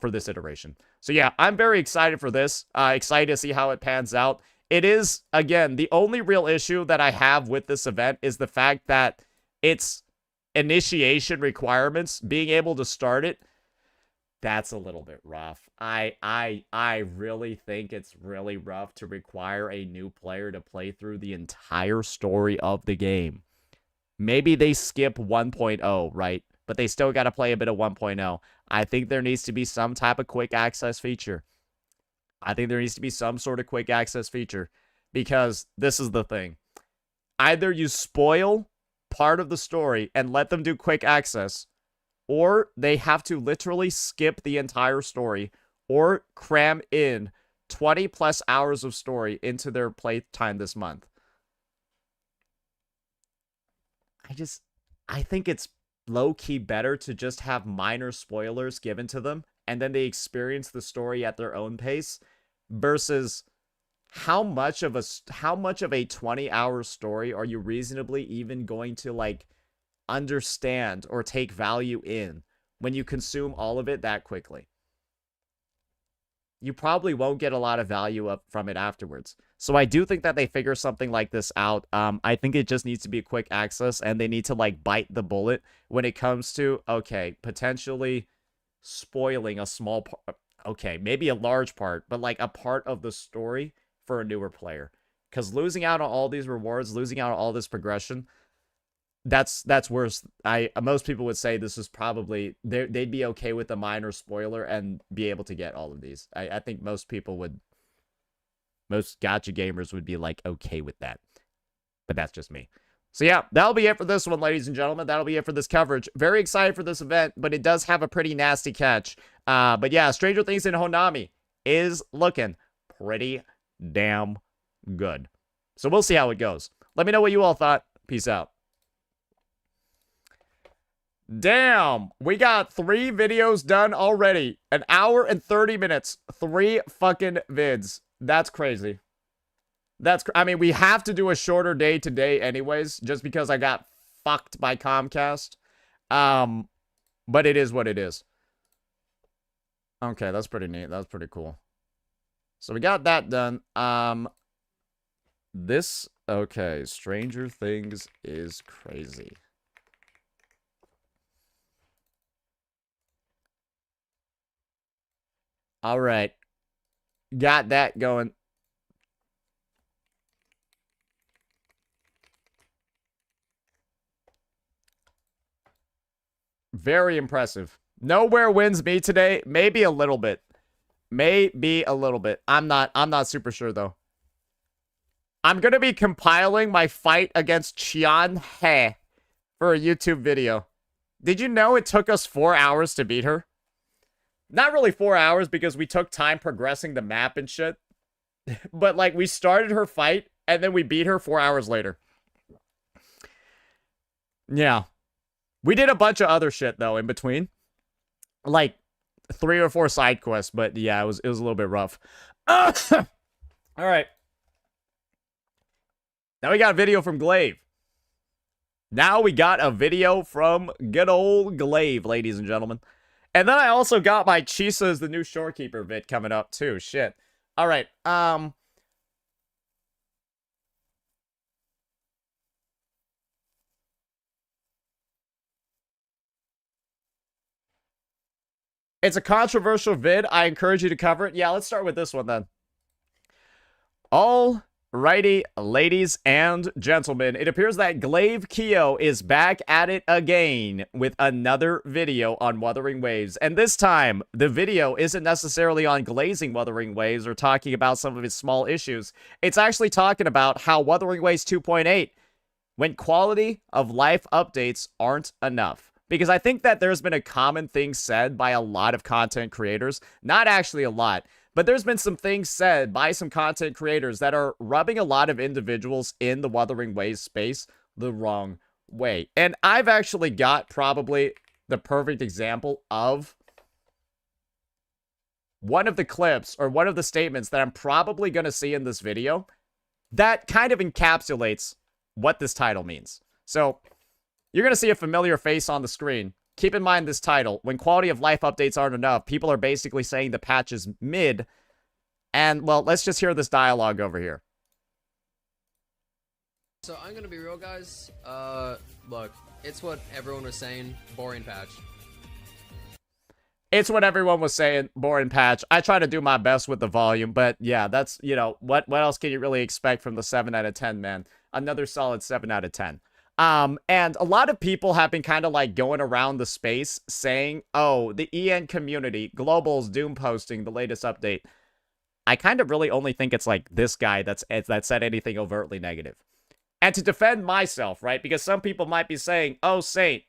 for this iteration. So yeah, I'm very excited for this. Excited to see how it pans out. It is, again, the only real issue that I have with this event is the fact that its initiation requirements, being able to start it, that's a little bit rough. I really think it's really rough to require a new player to play through the entire story of the game. Maybe they skip 1.0, right? But they still got to play a bit of 1.0. I think there needs to be some type of quick access feature. I think there needs to be some sort of quick access feature, because this is the thing. Either you spoil part of the story and let them do quick access, or they have to literally skip the entire story or cram in 20 plus hours of story into their playtime this month. I think it's low-key better to just have minor spoilers given to them and then they experience the story at their own pace, versus how much of a 20-hour story are you reasonably even going to like understand or take value in when you consume all of it that quickly? You probably won't get a lot of value up from it afterwards. So I do think that they figure something like this out. I think it just needs to be quick access, and they need to like bite the bullet when it comes to, okay, potentially spoiling a small part, okay, maybe a large part, but like a part of the story for a newer player. Because losing out on all these rewards, losing out on all this progression, that's worse. Most people would say this is probably, they'd be okay with a minor spoiler and be able to get all of these. I think most people would, most gacha gamers would be like okay with that. But that's just me. So yeah, that'll be it for this one, ladies and gentlemen. That'll be it for this coverage. Very excited for this event, but it does have a pretty nasty catch. But yeah, Stranger Things in Honami is looking pretty damn good. So we'll see how it goes. Let me know what you all thought. Peace out. Damn, we got 3 videos done already. 1 hour and 30 minutes. 3 fucking vids. That's crazy. I mean, we have to do a shorter day today anyways, just because I got fucked by Comcast. But it is what it is. Okay, that's pretty neat. That's pretty cool. So we got that done. Okay, Stranger Things is crazy. All right. Got that going. Very impressive. Nowhere wins me today. Maybe a little bit. Maybe a little bit. I'm not super sure though. I'm gonna be compiling my fight against Qian He for a YouTube video. Did you know it took us 4 hours to beat her? Not really 4 hours because we took time progressing the map and shit. But like we started her fight and then we beat her 4 hours later. Yeah. We did a bunch of other shit though in between. Like 3 or 4 side quests, but yeah, it was a little bit rough. All right. Now we got a video from Glaive. Now we got a video from good old Glaive, ladies and gentlemen. And then I also got my Chisa is the new Shorekeeper vid coming up too. Shit. All right. It's a controversial vid. I encourage you to cover it. Yeah, let's start with this one then. Alrighty, ladies and gentlemen. It appears that Glaive Kyo is back at it again with another video on Wuthering Waves. And this time, the video isn't necessarily on glazing Wuthering Waves or talking about some of its small issues. It's actually talking about how Wuthering Waves 2.8, when quality of life updates aren't enough. because I think that there's been a common thing said by a lot of content creators, not actually a lot, but there's been some things said by some content creators that are rubbing a lot of individuals in the Wuthering Waves space the wrong way. And I've actually got probably the perfect example of one of the clips or one of the statements that I'm probably going to see in this video that kind of encapsulates what this title means. So you're going to see a familiar face on the screen. Keep in mind this title. When quality of life updates aren't enough, people are basically saying the patch is mid. And, well, let's just hear this dialogue over here. So I'm gonna be real, guys. Look, it's what everyone was saying. Boring patch. It's what everyone was saying. Boring patch. I try to do my best with the volume, but yeah, that's, you know, what else can you really expect from the 7 out of 10, man? Another solid 7 out of 10. And a lot of people have been kind of like going around the space saying, oh, the EN community, Global's doom posting the latest update. I kind of really only think it's like this guy that said anything overtly negative. And to defend myself, right? Because some people might be saying, oh, Saint,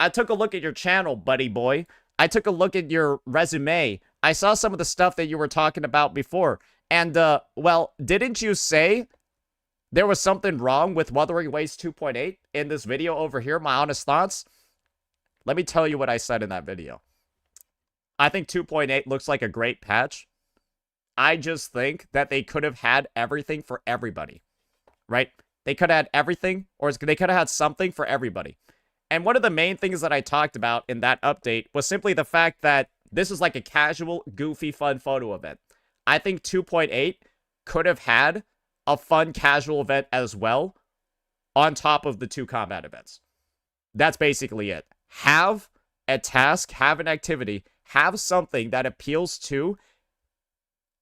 I took a look at your channel, buddy boy. I took a look at your resume. I saw some of the stuff that you were talking about before. And, well, didn't you say there was something wrong with Wuthering Waves 2.8 in this video over here? My honest thoughts? Let me tell you what I said in that video. I think 2.8 looks like a great patch. I just think that they could have had everything for everybody, right? They could have had everything, or they could have had something for everybody. And one of the main things that I talked about in that update was simply the fact that this is like a casual, goofy, fun photo event. I think 2.8 could have had a fun, casual event as well on top of the 2 combat events. That's basically it. Have a task, have an activity, have something that appeals to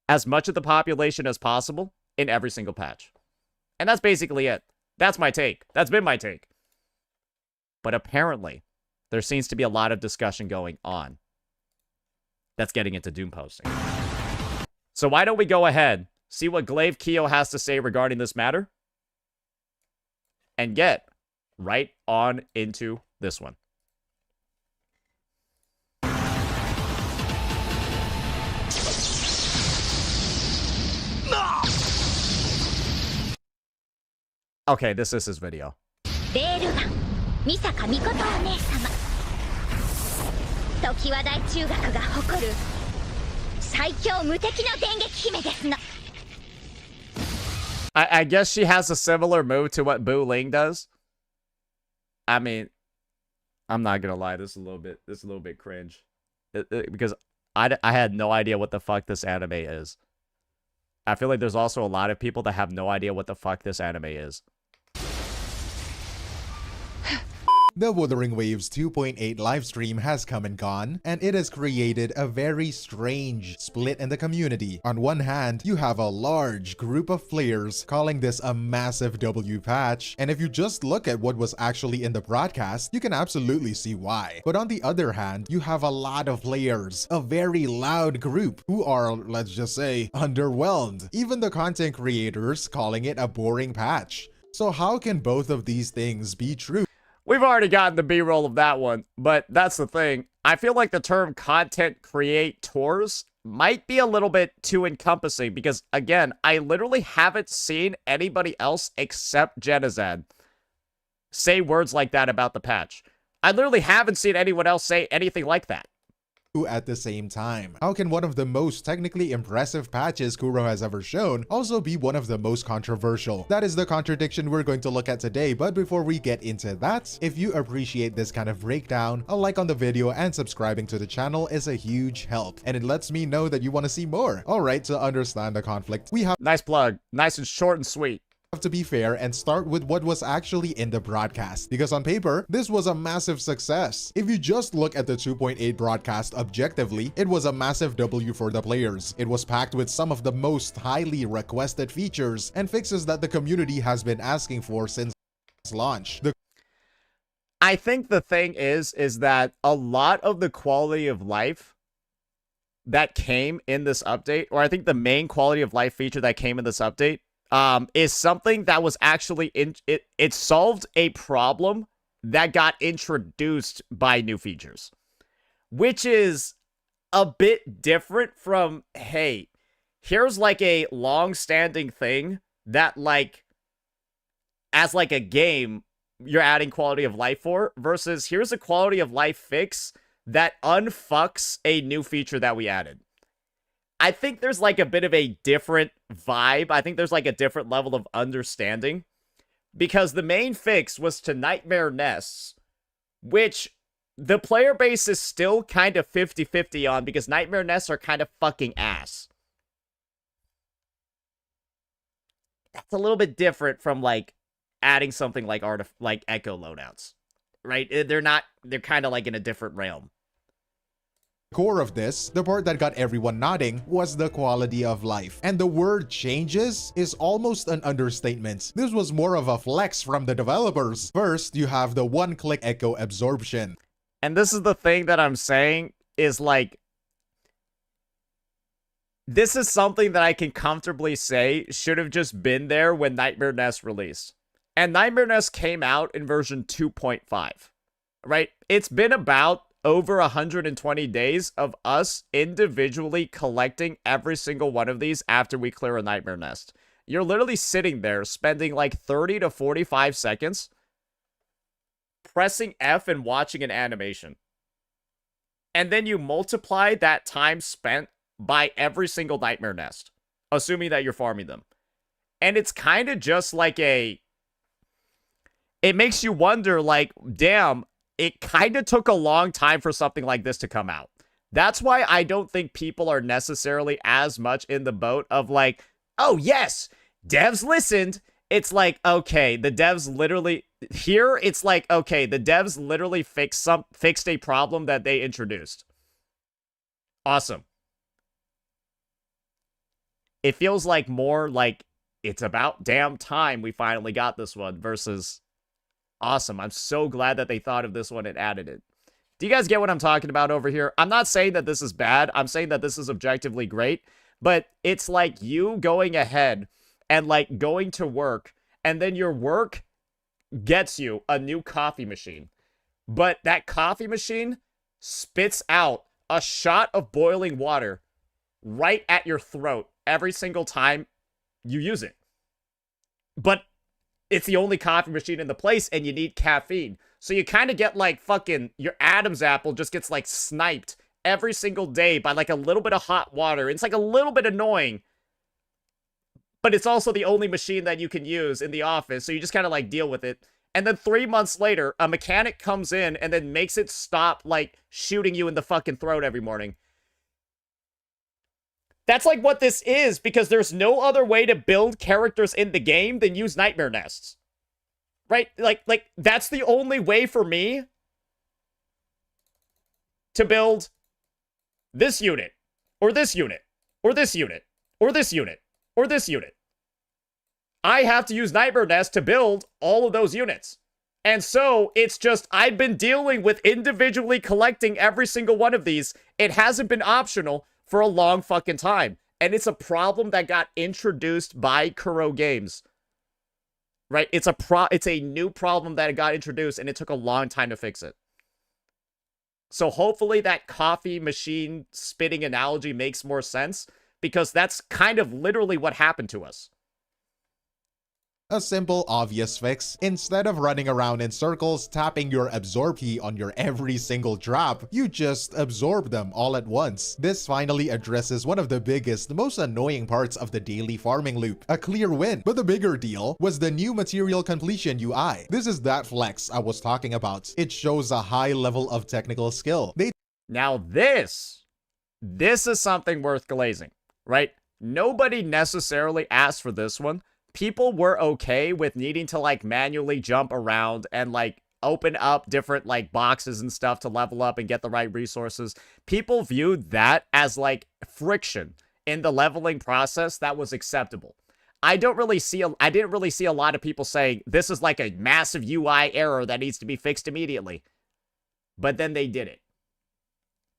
as much of the population as possible in every single patch. And that's basically it. That's my take. That's been my take. But apparently, there seems to be a lot of discussion going on that's getting into doom posting. So why don't we go ahead, see what Glaive Keo has to say regarding this matter, and get right on into this one. Okay, this is his video. レールガン美坂美琴お姉様常盤大中学が誇る最強無敵の電撃姫ですの I guess she has a similar move to what Boo Ling does. I mean, I'm not gonna lie, this is a little bit cringe. Because I had no idea what the fuck this anime is. I feel like there's also a lot of people that have no idea what the fuck this anime is. The Wuthering Waves 2.8 livestream has come and gone, and it has created a very strange split in the community. On one hand, you have a large group of players calling this a massive W patch, and if you just look at what was actually in the broadcast, you can absolutely see why. But on the other hand, you have a lot of players, a very loud group, who are, let's just say, underwhelmed. Even the content creators calling it a boring patch. So how can both of these things be true? We've already gotten the B-roll of that one, but that's the thing. I feel like the term content creators might be a little bit too encompassing because, again, I literally haven't seen anybody else except Genizad say words like that about the patch. I literally haven't seen anyone else say anything like that. At the same time. How can one of the most technically impressive patches Kuro has ever shown also be one of the most controversial? That is the contradiction we're going to look at today, but before we get into that, if you appreciate this kind of breakdown, a like on the video and subscribing to the channel is a huge help, and it lets me know that you want to see more. Alright, to understand the conflict, we have Nice plug. Nice and short and sweet. to be fair and start with what was actually in the broadcast, because on paper, this was a massive success. If you just look at the 2.8 broadcast objectively, it was a massive W for the players. It was packed with some of the most highly requested features and fixes that the community has been asking for since launch. I think the thing is that a lot of the quality of life that came in this update, or I think the main quality of life feature that came in this update, is something that was actually it solved a problem that got introduced by new features, which is a bit different from, hey, here's like a long-standing thing that like, as like a game, you're adding quality of life for, versus here's a quality of life fix that unfucks a new feature that we added. I think there's like a bit of a different vibe. I think there's like a different level of understanding, because the main fix was to nightmare nests, which the player base is still kind of 50-50 on, because nightmare nests are kind of fucking ass. That's a little bit different from like adding something like echo loadouts, right? They're kind of like in a different realm. Core of this, the part that got everyone nodding, was the quality of life. And the word changes is almost an understatement. This was more of a flex from the developers. First, you have the one-click echo absorption. And this is the thing that I'm saying is like, this is something that I can comfortably say should have just been there when Nightmare Nest released. And Nightmare Nest came out in version 2.5, right? It's been about over 120 days of us individually collecting every single one of these after we clear a Nightmare Nest. You're literally sitting there spending like 30 to 45 seconds pressing F and watching an animation. And then you multiply that time spent by every single Nightmare Nest, assuming that you're farming them. And it's kind of just like it makes you wonder, like, damn, it kind of took a long time for something like this to come out. That's why I don't think people are necessarily as much in the boat of like, oh yes, devs listened. It's like, okay, the devs literally, here it's like, okay, the devs literally fixed a problem that they introduced. Awesome. It feels like more like it's about damn time we finally got this one versus awesome. I'm so glad that they thought of this one and added it. Do you guys get what I'm talking about over here? I'm not saying that this is bad. I'm saying that this is objectively great. But it's like you going ahead and like going to work, and then your work gets you a new coffee machine. But that coffee machine spits out a shot of boiling water right at your throat every single time you use it. But it's the only coffee machine in the place, and you need caffeine. So you kind of get like fucking, your Adam's apple just gets like sniped every single day by like a little bit of hot water. It's like a little bit annoying, but it's also the only machine that you can use in the office. So you just kind of like deal with it. And then 3 months later, a mechanic comes in and then makes it stop like shooting you in the fucking throat every morning. That's like what this is, because there's no other way to build characters in the game than use Nightmare Nests. Right? Like that's the only way for me to build this unit, or this unit, or this unit, or this unit, or this unit. I have to use Nightmare Nest to build all of those units. And so it's just, I've been dealing with individually collecting every single one of these. It hasn't been optional for a long fucking time. And it's a problem that got introduced by Kuro Games. Right? It's a new problem that got introduced, and it took a long time to fix it. So hopefully that coffee machine spitting analogy makes more sense, because that's kind of literally what happened to us. A simple, obvious fix. Instead of running around in circles tapping your absorb key on your every single drop, you just absorb them all at once. This finally addresses one of the biggest, most annoying parts of the daily farming loop. A clear win. But the bigger deal was the new material completion UI. This is that flex I was talking about. It shows a high level of technical skill. Now this is something worth glazing, right? Nobody necessarily asked for this one. People were okay with needing to like manually jump around and like open up different like boxes and stuff to level up and get the right resources. People viewed that as like friction in the leveling process that was acceptable. I didn't really see a lot of people saying this is like a massive UI error that needs to be fixed immediately. But then they did it.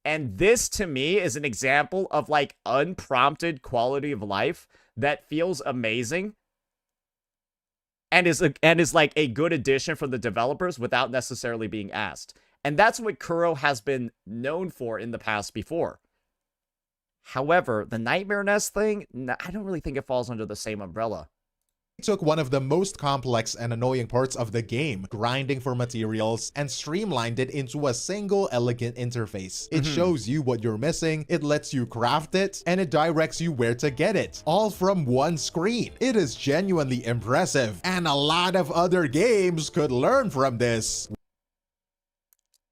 And this to me is an example of like unprompted quality of life that feels amazing. and is like a good addition for the developers without necessarily being asked. And that's what Kuro has been known for in the past before. However, the Nightmare Nest thing, I don't really think it falls under the same umbrella. Took one of the most complex and annoying parts of the game, grinding for materials, and streamlined it into a single elegant interface. It shows you what you're missing, it lets you craft it, and it directs you where to get it, all from one screen. It is genuinely impressive, and a lot of other games could learn from this.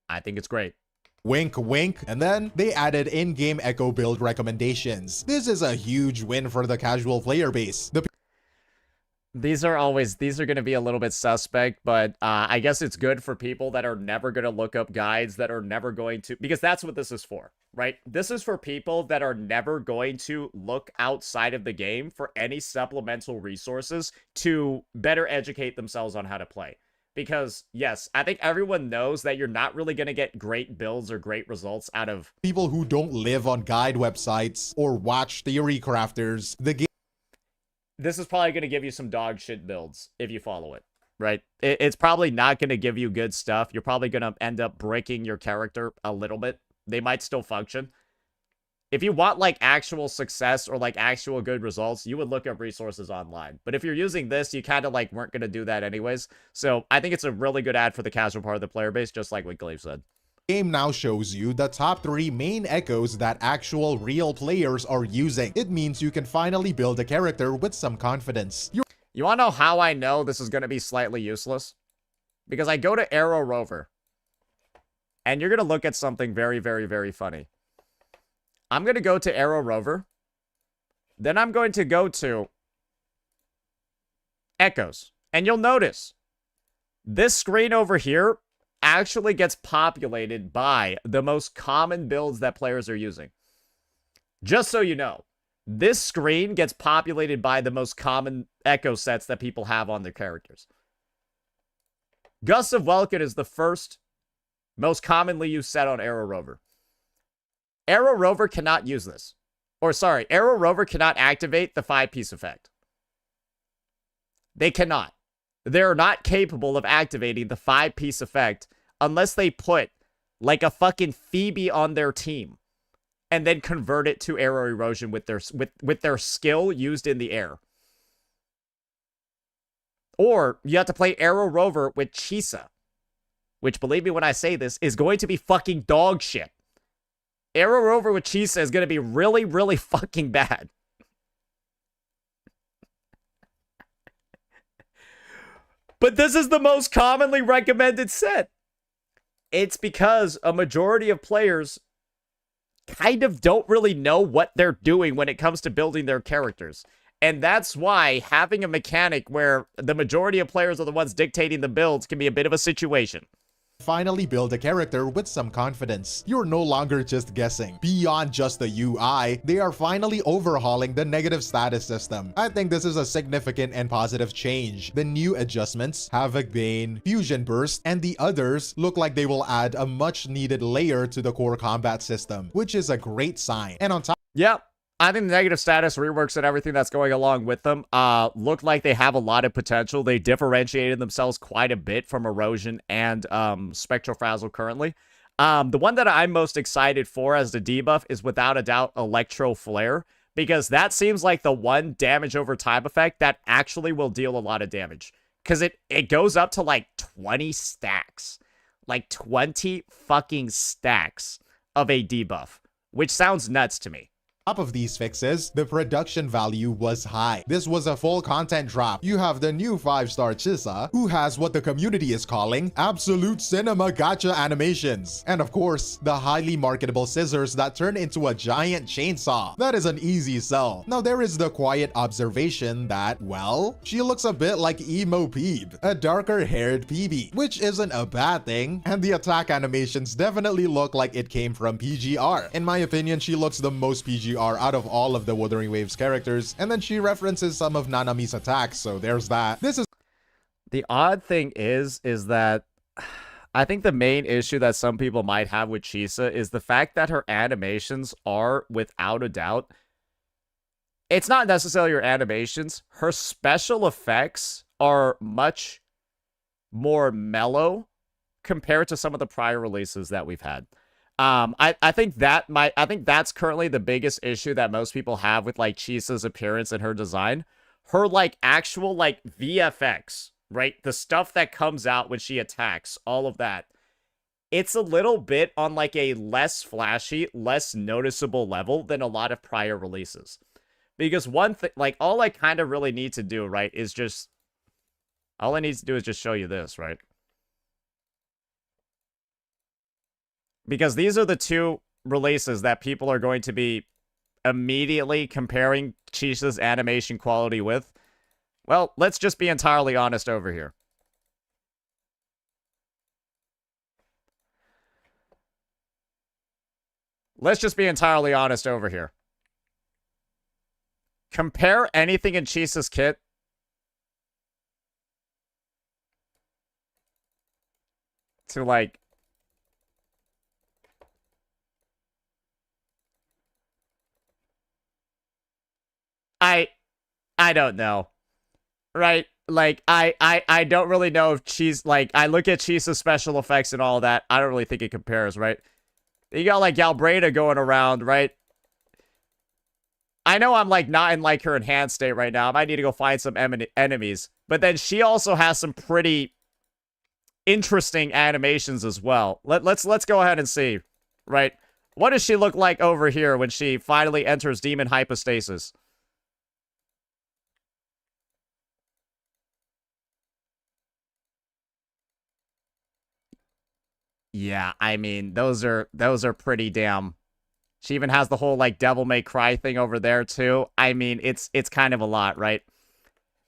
I think it's great. Wink, wink. And then they added in-game echo build recommendations. This is a huge win for the casual player base. These are going to be a little bit suspect, but I guess it's good for people that are never going to look up guides, that are never going to, because that's what this is for, right? This is for people that are never going to look outside of the game for any supplemental resources to better educate themselves on how to play. Because, yes, I think everyone knows that you're not really going to get great builds or great results out of people who don't live on guide websites or watch theory crafters. The game this is probably going to give you some dog shit builds if you follow it, right? It's probably not going to give you good stuff. You're probably going to end up breaking your character a little bit. They might still function. If you want, like, actual success or, like, actual good results, you would look up resources online. But if you're using this, you kind of, like, weren't going to do that anyways. So I think it's a really good ad for the casual part of the player base, just like what Glaive said. Game now shows you the top 3 main echoes that actual real players are using. It means you can finally build a character with some confidence. You want to know how I know this is going to be slightly useless? Because I go to Arrow Rover, and you're going to look at something very, very, very funny. I'm going to go to Arrow Rover, then I'm going to go to Echoes, and you'll notice this screen over here actually gets populated by the most common builds that players are using. Just so you know, this screen gets populated by the most common echo sets that people have on their characters. Gust of Welkin is the first most commonly used set on Arrow Rover. Arrow Rover cannot use this. Or sorry, Arrow Rover cannot activate the 5-piece effect. They cannot. They're not capable of activating the 5-piece effect unless they put like a fucking Phoebe on their team and then convert it to arrow erosion with their skill used in the air. Or you have to play Arrow Rover with Chisa, which, believe me when I say this, is going to be fucking dog shit. Arrow Rover with Chisa is going to be really, really fucking bad. But this is the most commonly recommended set. It's because a majority of players kind of don't really know what they're doing when it comes to building their characters. And that's why having a mechanic where the majority of players are the ones dictating the builds can be a bit of a situation. Finally build a character with some confidence. You're no longer just guessing. Beyond just the UI, they are finally overhauling the negative status system. I think this is a significant and positive change. The new adjustments, Havoc Bane, Fusion Burst, and the others look like they will add a much needed layer to the core combat system, which is a great sign. And on top, yep, I think the negative status reworks and everything that's going along with them look like they have a lot of potential. They differentiated themselves quite a bit from Erosion and Spectral Frazzle currently. The one that I'm most excited for as the debuff is without a doubt Electro Flare, because that seems like the one damage over time effect that actually will deal a lot of damage. Because it goes up to like 20 stacks. Like 20 fucking stacks of a debuff, which sounds nuts to me. top of these fixes, the production value was high. This was a full content drop. You have the new 5-star Chisa, who has what the community is calling absolute cinema gacha animations. And of course, the highly marketable scissors that turn into a giant chainsaw. That is an easy sell. Now there is the quiet observation that, well, she looks a bit like Emo Peeb, a darker haired PB, which isn't a bad thing. And the attack animations definitely look like it came from PGR. In my opinion, she looks the most PGR out of all of the Wuthering Waves characters, and then she references some of Nanami's attacks, so there's that. This is the odd thing is that I think the main issue that some people might have with Chisa is the fact that her animations are, without a doubt, it's not necessarily her animations, her special effects are much more mellow compared to some of the prior releases that we've had. I think that's currently the biggest issue that most people have with like Chisa's appearance and her design. Her like actual like VFX, right? The stuff that comes out when she attacks, all of that. It's a little bit on like a less flashy, less noticeable level than a lot of prior releases. Because one thing, like all I kind of really need to do, right, is just all I need to do is just show you this, right? Because these are the two releases that people are going to be immediately comparing Chisa's animation quality with. Well, let's just be entirely honest over here. Let's just be entirely honest over here. Compare anything in Chisa's kit to like I don't know. Right? Like I don't really know if Chisa, like I look at Chisa's special effects and all that. I don't really think it compares, right? You got like Galbreda going around, right? I know I'm like not in like her enhanced state right now. I might need to go find some enemies. But then she also has some pretty interesting animations as well. Let's go ahead and see, right? What does she look like over here when she finally enters demon hypostasis? Yeah, I mean, those are pretty damn. She even has the whole like Devil May Cry thing over there too. I mean, it's kind of a lot, right?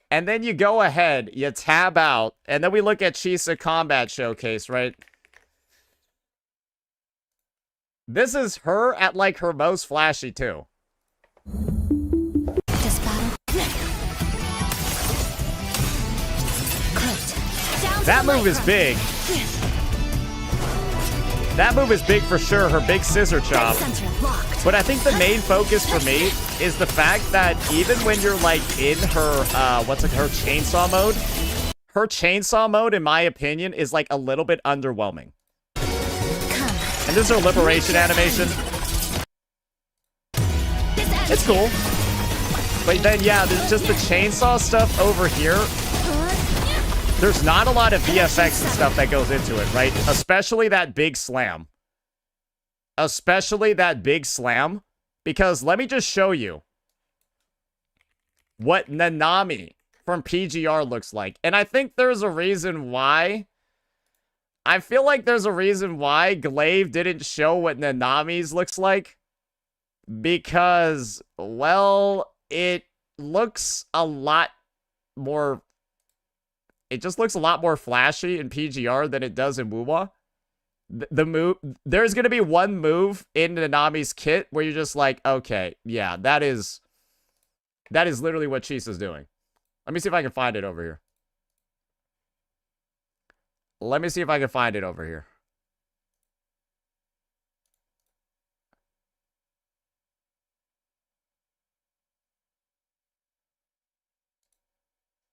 And then you go ahead, you tab out, and then we look at Chisa Combat Showcase, right? This is her at like her most flashy too. That move is big. That move is big for sure, her big scissor chop. But I think the main focus for me is the fact that even when you're like in her, her chainsaw mode, her chainsaw mode, in my opinion, is like a little bit underwhelming. And this is her liberation animation. It's cool. But then, yeah, there's just the chainsaw stuff over here. There's not a lot of VFX and stuff that goes into it, right? Especially that big slam. Especially that big slam. Because let me just show you what Nanami from PGR looks like. And I think there's a reason why. I feel like there's a reason why Glaive didn't show what Nanami's looks like. Because, well, it looks a lot more... It just looks a lot more flashy in PGR than it does in Wuwa. The move, there's going to be one move in Nanami's kit where you're just like, okay, yeah, that is literally what Chisa's doing. Let me see if I can find it over here. Let me see if I can find it over here.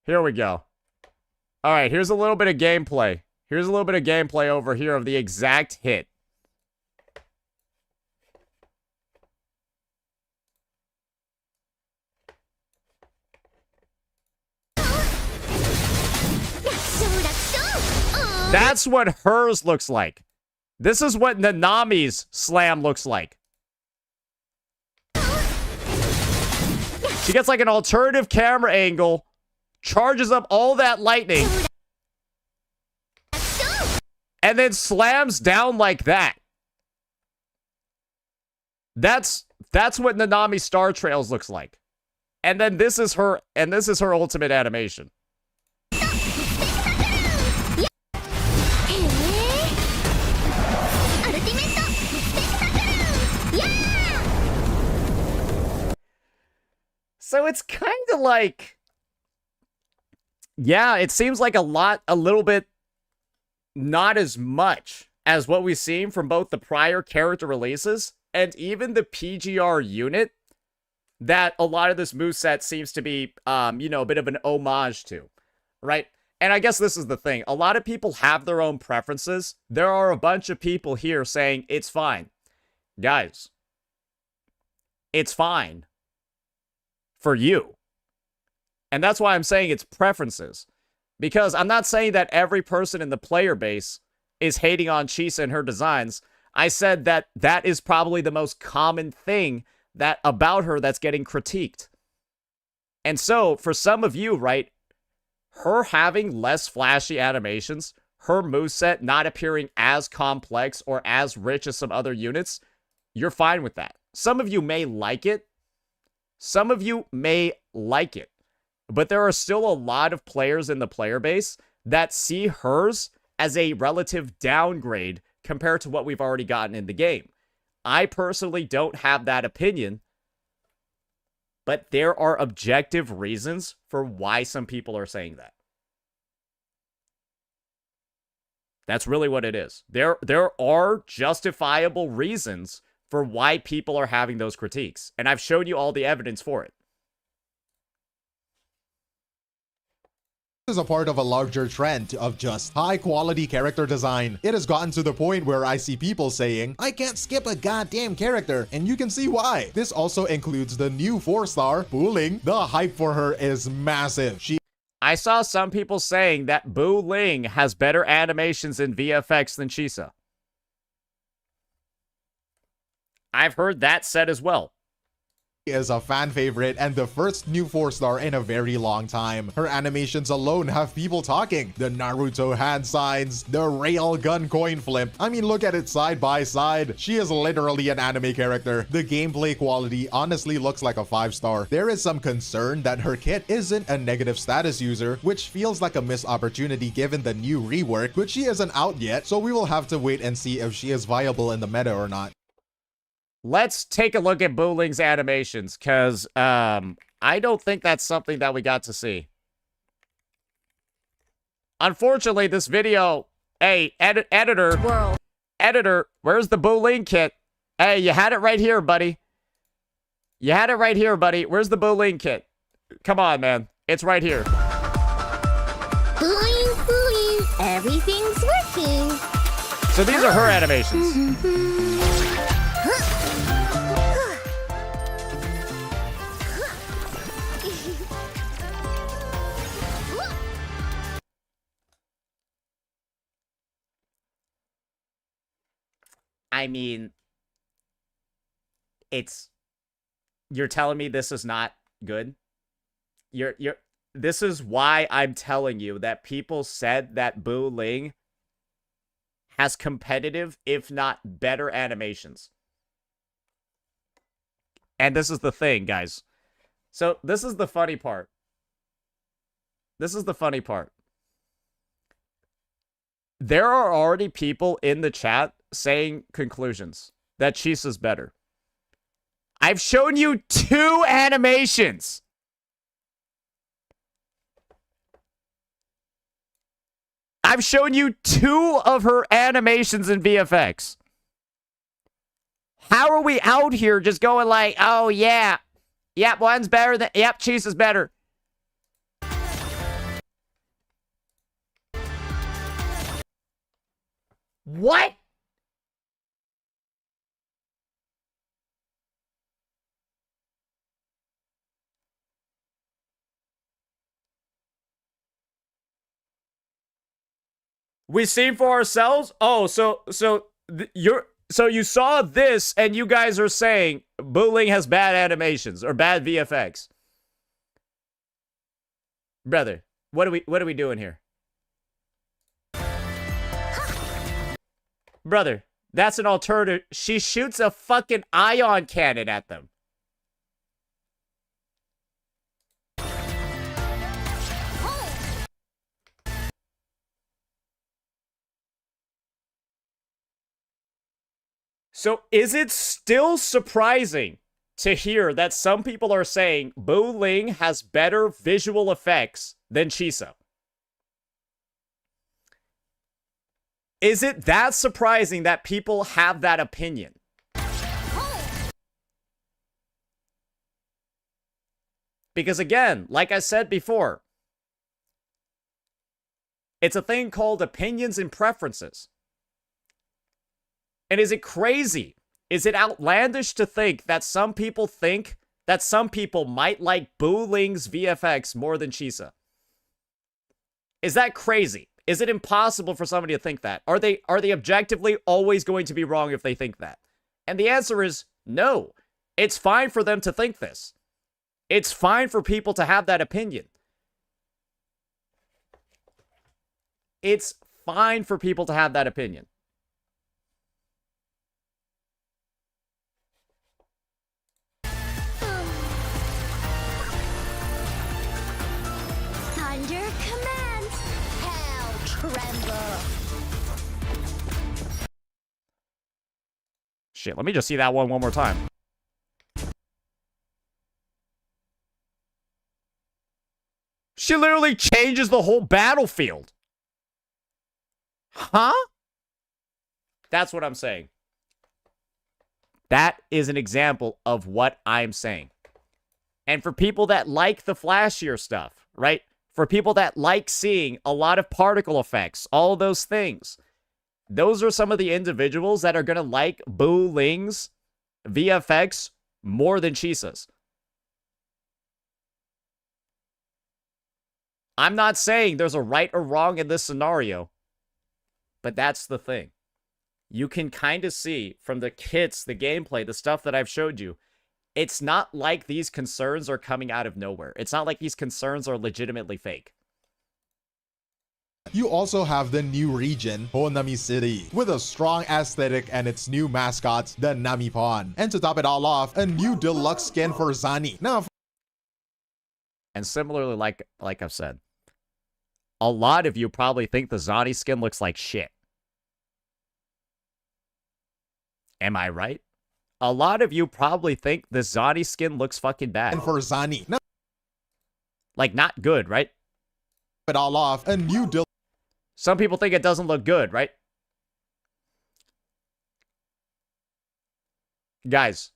Here we go. All right, here's a little bit of gameplay. Here's a little bit of gameplay over here of the exact hit. That's what hers looks like. This is what Nanami's slam looks like. She gets like an alternative camera angle, charges up all that lightning, and then slams down like that. That's what Nanami Star Trails looks like. And then this is her ultimate animation. So it's kind of like, yeah, it seems like a little bit, not as much as what we've seen from both the prior character releases and even the PGR unit that a lot of this moveset seems to be, a bit of an homage to. right? And I guess this is the thing. A lot of people have their own preferences. There are a bunch of people here saying it's fine. Guys, it's fine for you. And that's why I'm saying it's preferences. Because I'm not saying that every person in the player base is hating on Chisa and her designs. I said that that is probably the most common thing that about her that's getting critiqued. And so, for some of you, right, her having less flashy animations, her moveset not appearing as complex or as rich as some other units, you're fine with that. Some of you may like it. Some of you may like it. But there are still a lot of players in the player base that see hers as a relative downgrade compared to what we've already gotten in the game. I personally don't have that opinion, but there are objective reasons for why some people are saying that. That's really what it is. There are justifiable reasons for why people are having those critiques, and I've shown you all the evidence for it. Is a part of a larger trend of just high-quality character design. It has gotten to the point where I see people saying, I can't skip a goddamn character, and you can see why. This also includes the new 4-star, Booling. The hype for her is massive. I saw some people saying that Bu Ling has better animations in VFX than Chisa. I've heard that said as well. Is a fan favorite and the first new 4-star in a very long time. Her animations alone have people talking. The Naruto hand signs, the railgun coin flip. I mean, look at it side by side. She is literally an anime character. The gameplay quality honestly looks like a 5-star. There is some concern that her kit isn't a negative status user, which feels like a missed opportunity given the new rework, but she isn't out yet, so we will have to wait and see if she is viable in the meta or not. Let's take a look at Bu Ling's animations, because I don't think that's something that we got to see. Unfortunately, this video... Hey, editor, where's the Bu Ling kit? Hey, you had it right here, buddy. You had it right here, buddy. Where's the Bu Ling kit? Come on, man. It's right here. Booing, booing, everything's working. So these are her animations. I mean, you're telling me this is not good? This is why I'm telling you that people said that Bu Ling has competitive, if not better, animations. And this is the thing, guys. So this is the funny part. This is the funny part. There are already people in the chat saying conclusions that Chisa's better. I've shown you 2 animations. I've shown you 2 of her animations in VFX. How are we out here just going like, oh yeah, yep, one's better than, yep, Chisa's better. What? We see for ourselves? Oh, so you saw this and you guys are saying Bu Ling has bad animations or bad VFX. Brother, what are we doing here? Brother, that's an alternative. She shoots a fucking ion cannon at them. So is it still surprising to hear that some people are saying Bu Ling has better visual effects than Chisa? Is it that surprising that people have that opinion? Because again, like I said before, It's a thing called opinions and preferences. And is it crazy? Is it outlandish to think that some people might like Boo Ling's VFX more than Chisa? Is that crazy? Is it impossible for somebody to think that? Are they objectively always going to be wrong if they think that? And the answer is no. It's fine for them to think this. It's fine for people to have that opinion. It's fine for people to have that opinion. Thunder commands, hell tremble. Shit, let me just see that one more time. She literally changes the whole battlefield. Huh? That's what I'm saying. That is an example of what I'm saying. And for people that like the flashier stuff, right? For people that like seeing a lot of particle effects, all of those things, those are some of the individuals that are going to like Boo Ling's VFX more than Chisa's. I'm not saying there's a right or wrong in this scenario, but that's the thing. You can kind of see from the kits, the gameplay, the stuff that I've showed you, it's not like these concerns are coming out of nowhere. It's not like these concerns are legitimately fake. You also have the new region, Honami City, with a strong aesthetic and its new mascot, the Namipon. And to top it all off, a new deluxe skin for Zani. Now, and similarly, like I've said, a lot of you probably think the Zani skin looks like shit. Am I right? A lot of you probably think the Zani skin looks fucking bad. and for Zani. Now, Like, not good, right? top it all off, a new Some people think it doesn't look good, right? Guys,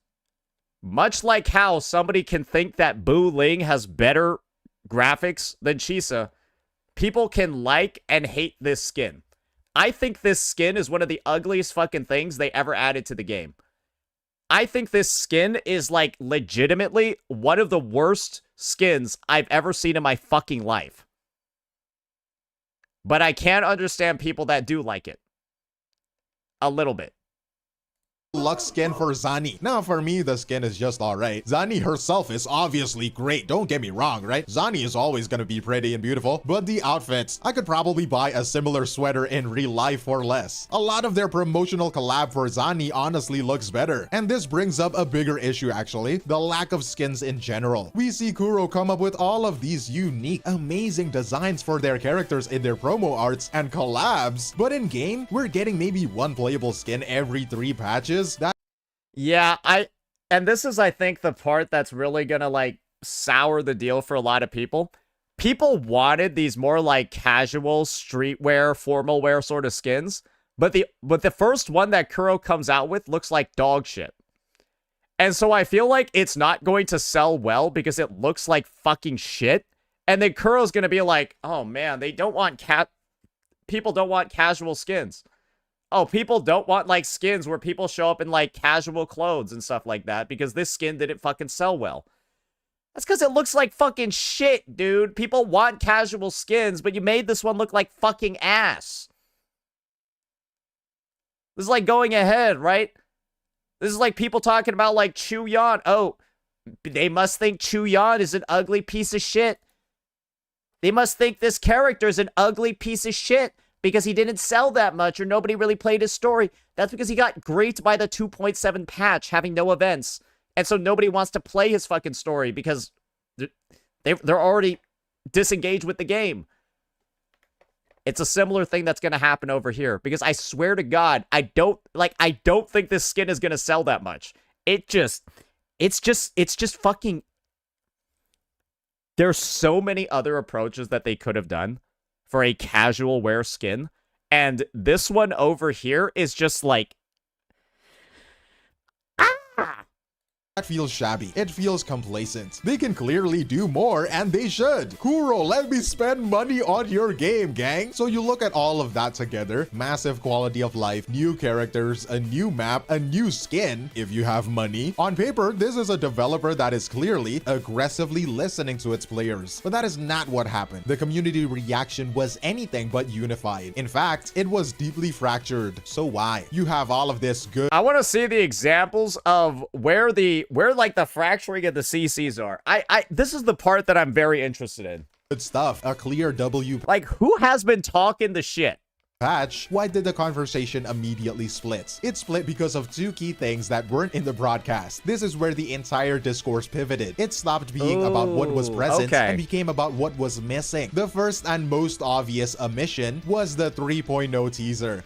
much like how somebody can think that Boo Ling has better graphics than Chisa, people can like and hate this skin. I think this skin is one of the ugliest fucking things they ever added to the game. I think this skin is, like, legitimately one of the worst skins I've ever seen in my fucking life. But I can understand people that do like it. A little bit. deluxe skin for Zani. Now, for me, the skin is just alright. Zani herself is obviously great, don't get me wrong, right? Zani is always gonna be pretty and beautiful, but the outfits, I could probably buy a similar sweater in real life for less. A lot of their promotional collab for Zani honestly looks better. And this brings up a bigger issue actually, the lack of skins in general. We see Kuro come up with all of these unique, amazing designs for their characters in their promo arts and collabs, but in game, we're getting maybe one playable skin every 3 patches. Yeah, and this is, I think, the part that's really gonna, like, sour the deal for a lot of people. People wanted these more, like, casual, streetwear, formal wear sort of skins, but the first one that Kuro comes out with looks like dog shit. And so I feel like it's not going to sell well because it looks like fucking shit, and then Kuro's gonna be like, oh man, people don't want casual skins. Oh, people don't want, like, skins where people show up in, like, casual clothes and stuff like that because this skin didn't fucking sell well. That's because it looks like fucking shit, dude. People want casual skins, but you made this one look like fucking ass. This is like going ahead, right? This is like people talking about, like, Chuyan. Oh, they must think Chuyan is an ugly piece of shit. They must think this character is an ugly piece of shit because he didn't sell that much or nobody really played his story. That's because he got griefed by the 2.7 patch having no events. And so nobody wants to play his fucking story because they're already disengaged with the game. It's a similar thing that's going to happen over here because I swear to God, I don't think this skin is going to sell that much. It's just fucking... There's so many other approaches that they could have done for a casual wear skin. And this one over here is just like... Ah! That feels shabby. It feels complacent. They can clearly do more, and they should. Kuro, let me spend money on your game, gang. So you look at all of that together, massive quality of life, new characters, a new map, a new skin, if you have money. On paper, this is a developer that is clearly aggressively listening to its players. But that is not what happened. The community reaction was anything but unified. In fact, it was deeply fractured. So why? You have all of this good I want to see the examples of where like the fracturing of the CCs are. This is the part that I'm very interested in. stuff, a clear W Like, who has been talking the shit? patch. Why did the conversation immediately split? It split because of two key things that weren't in the broadcast. This is where the entire discourse pivoted. It stopped being about what was present and became about what was missing. The first and most obvious omission was the 3.0 teaser.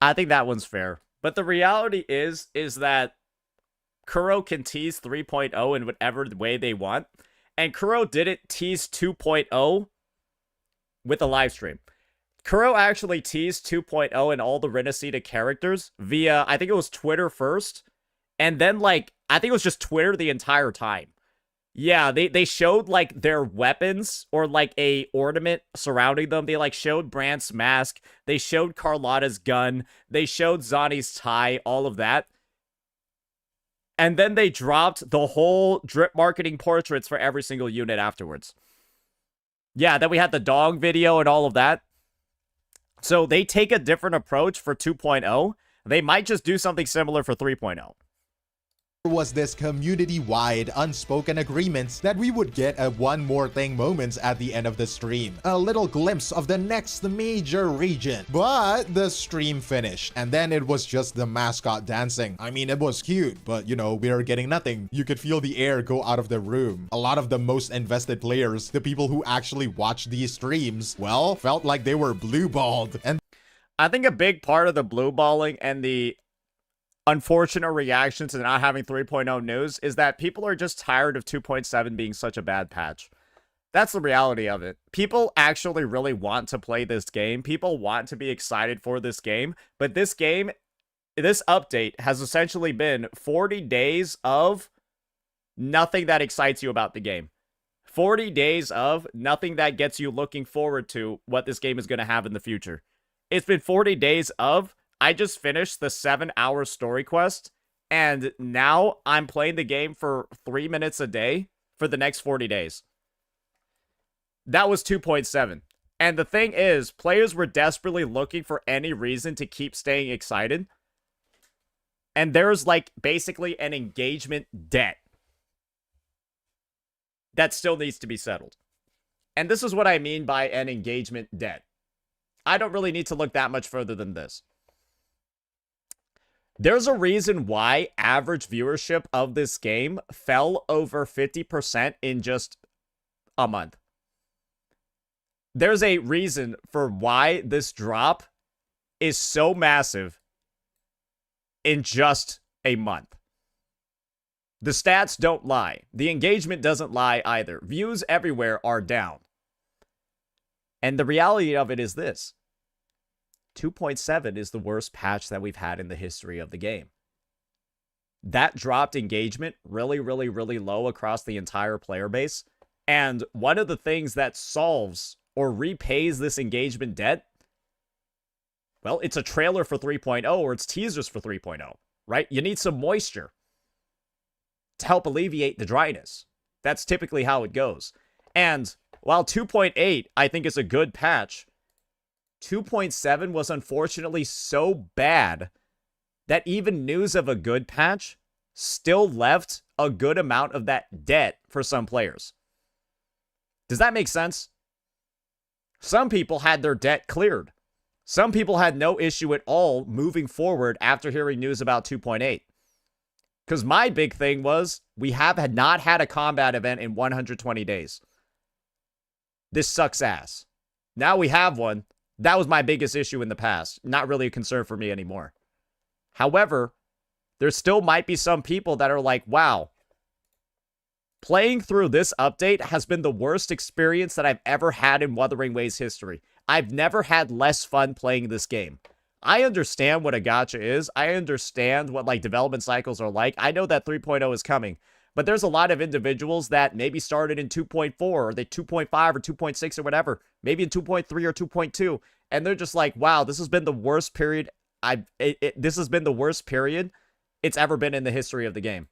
I think that one's fair. But the reality is that Kuro can tease 3.0 in whatever way they want. And Kuro didn't tease 2.0 with a live stream. Kuro actually teased 2.0 and all the Renacita characters via, I think it was Twitter first. And then, like, I think it was just Twitter the entire time. Yeah, they showed, like, their weapons or, like, a ornament surrounding them. They, like, showed Brandt's mask. They showed Carlotta's gun. They showed Zani's tie, all of that. And then they dropped the whole drip marketing portraits for every single unit afterwards. Yeah, then we had the dog video and all of that. So they take a different approach for 2.0. They might just do something similar for 3.0. Was this community-wide unspoken agreement that we would get a one more thing moment at the end of the stream. A little glimpse of the next major region. But the stream finished, and then it was just the mascot dancing. I mean, it was cute, but you know, we are getting nothing. You could feel the air go out of the room. A lot of the most invested players, the people who actually watched these streams, well, felt like they were blue-balled. And I think a big part of the blue balling and the unfortunate reaction to not having 3.0 news is that people are just tired of 2.7 being such a bad patch. That's the reality of it. People actually really want to play this game. People want to be excited for this game. But this game, this update has essentially been 40 days of nothing that excites you about the game. 40 days of nothing that gets you looking forward to what this game is going to have in the future. It's been 40 days of, I just finished the 7-hour story quest, and now I'm playing the game for 3 minutes a day for the next 40 days. That was 2.7. And the thing is, players were desperately looking for any reason to keep staying excited. And there's like basically an engagement debt that still needs to be settled. And this is what I mean by an engagement debt. I don't really need to look that much further than this. There's a reason why average viewership of this game fell over 50% in just a month. There's a reason for why this drop is so massive in just a month. The stats don't lie. The engagement doesn't lie either. Views everywhere are down. And the reality of it is this. 2.7 is the worst patch that we've had in the history of the game. That dropped engagement really, really, really low across the entire player base. And one of the things that solves or repays this engagement debt, well, it's a trailer for 3.0 or it's teasers for 3.0, right? You need some moisture to help alleviate the dryness. That's typically how it goes. And while 2.8, I think, is a good patch, 2.7 was unfortunately so bad that even news of a good patch still left a good amount of that debt for some players. Does that make sense? Some people had their debt cleared. Some people had no issue at all moving forward after hearing news about 2.8. Because my big thing was, we had not had a combat event in 120 days. This sucks ass. Now we have one. That was my biggest issue in the past. Not really a concern for me anymore. However, there still might be some people that are like, wow, playing through this update has been the worst experience that I've ever had in Wuthering Waves history. I've never had less fun playing this game. I understand what a gacha is. I understand what like development cycles are like. I know that 3.0 is coming. But there's a lot of individuals that maybe started in 2.4 or they 2.5 or 2.6 or whatever, maybe in 2.3 or 2.2, and they're just like, wow, this has been the worst period this has been the worst period it's ever been in the history of the game.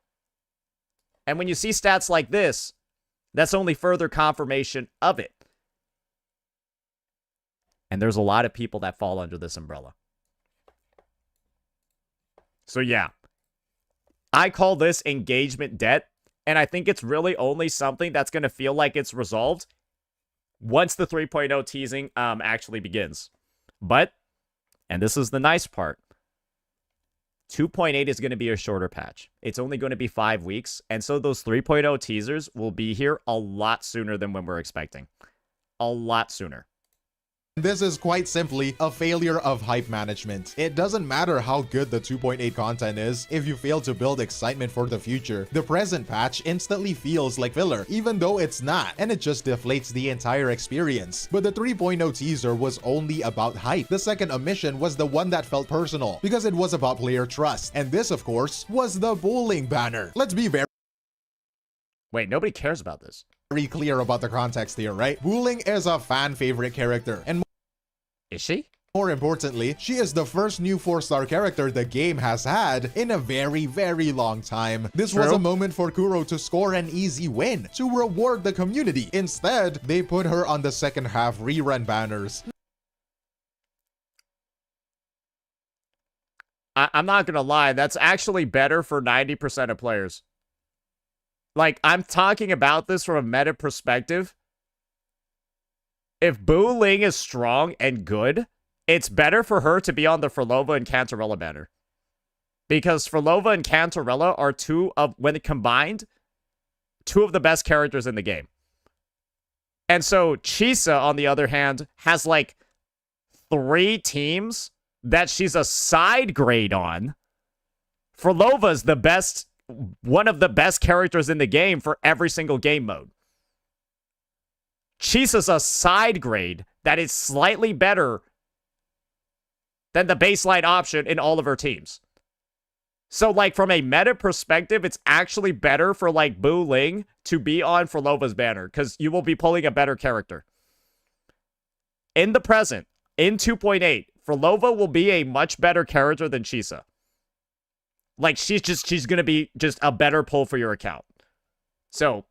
And when you see stats like this, that's only further confirmation of it. And there's a lot of people that fall under this umbrella. So yeah, I call this engagement debt. And I think it's really only something that's going to feel like it's resolved once the 3.0 teasing actually begins. But, and this is the nice part, 2.8 is going to be a shorter patch. It's only going to be 5 weeks. And so those 3.0 teasers will be here a lot sooner than when we're expecting. A lot sooner. This is quite simply a failure of hype management. It doesn't matter how good the 2.8 content is, if you fail to build excitement for the future, the present patch instantly feels like filler, even though it's not, and it just deflates the entire experience. But the 3.0 teaser was only about hype. The second omission was the one that felt personal, because it was about player trust, and this, of course, was the bullying banner. Let's be Wait, nobody cares about this. very clear about the context here, right? Bullying is a fan favorite character, and Is she? more importantly, she is the first new 4-star character the game has had in a very, very long time. This was True. a moment for Kuro to score an easy win, to reward the community. Instead, they put her on the second half rerun banners. I'm not going to lie, that's actually better for 90% of players. Like, I'm talking about this from a meta perspective. If Bu Ling is strong and good, it's better for her to be on the Frolova and Cantarella banner. Because Frolova and Cantarella are when combined, two of the best characters in the game. And so Chisa, on the other hand, has like 3 teams that she's a side grade on. Frolova's the best, one of the best characters in the game for every single game mode. Chisa's a side grade that is slightly better than the baseline option in all of her teams. So, like, from a meta perspective, it's actually better for, like, Bu Ling to be on Frolova's banner, because you will be pulling a better character. In the present, in 2.8, Frolova will be a much better character than Chisa. Like, she's going to be just a better pull for your account. So,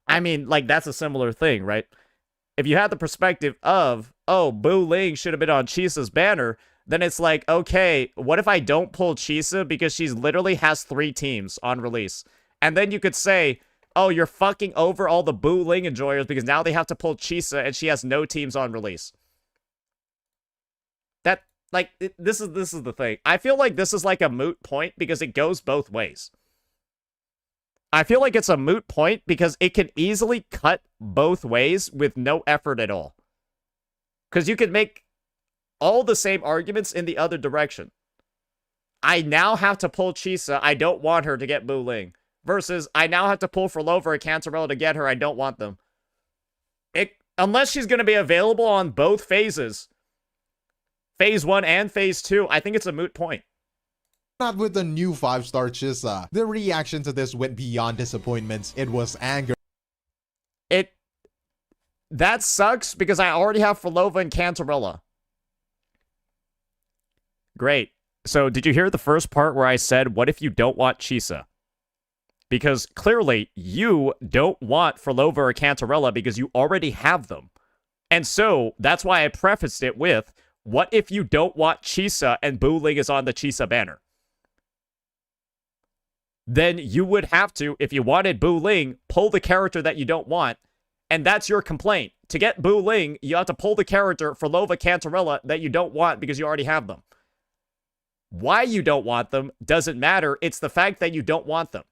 I mean, like, that's a similar thing, right? If you have the perspective of, oh, Bu Ling should have been on Chisa's banner, then it's like, okay, what if I don't pull Chisa because she literally has 3 teams on release? And then you could say, oh, you're fucking over all the Bu Ling enjoyers because now they have to pull Chisa and she has no teams on release. That, like, this is the thing. I feel like this is like a moot point because it goes both ways. I feel like it's a moot point because it can easily cut both ways with no effort at all. Because you can make all the same arguments in the other direction. I now have to pull Chisa. I don't want her to get Bu Ling. Versus, I now have to pull Frolova or Cantarella to get her. I don't want them. Unless she's going to be available on both phases, Phase 1 and Phase 2, I think it's a moot point. Not with the new 5-star Chisa. The reaction to this went beyond disappointment. It was anger. That sucks because I already have Frolova and Cantarella. Great. So did you hear the first part where I said, what if you don't want Chisa? Because clearly you don't want Frolova or Cantarella because you already have them. And so that's why I prefaced it with, what if you don't want Chisa and Bu Ling is on the Chisa banner? Then you would have to, if you wanted Bu Ling, pull the character that you don't want. And that's your complaint. To get Bu Ling, you have to pull the character Frolova, Cantarella that you don't want because you already have them. Why you don't want them doesn't matter. It's the fact that you don't want them.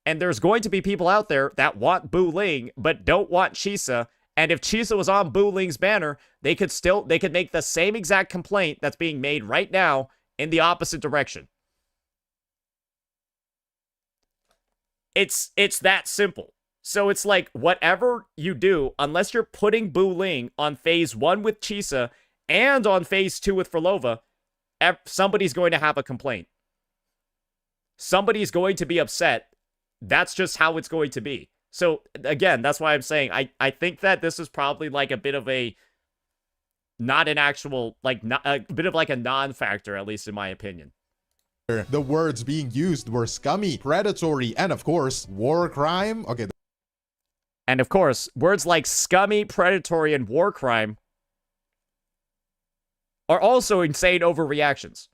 And there's going to be people out there that want Bu Ling but don't want Chisa. And if Chisa was on Bu Ling's banner, they could make the same exact complaint that's being made right now in the opposite direction. It's that simple. So it's like, whatever you do, unless you're putting Bu Ling on Phase 1 with Chisa and on Phase 2 with Frolova, somebody's going to have a complaint. Somebody's going to be upset. That's just how it's going to be. So again, that's why I'm saying I think that this is probably like a bit of a not an actual like not, a bit of like a non-factor, at least in my opinion. The words being used were scummy, predatory, and of course, war crime. Okay. And of course, words like scummy, predatory, and war crime are also insane overreactions.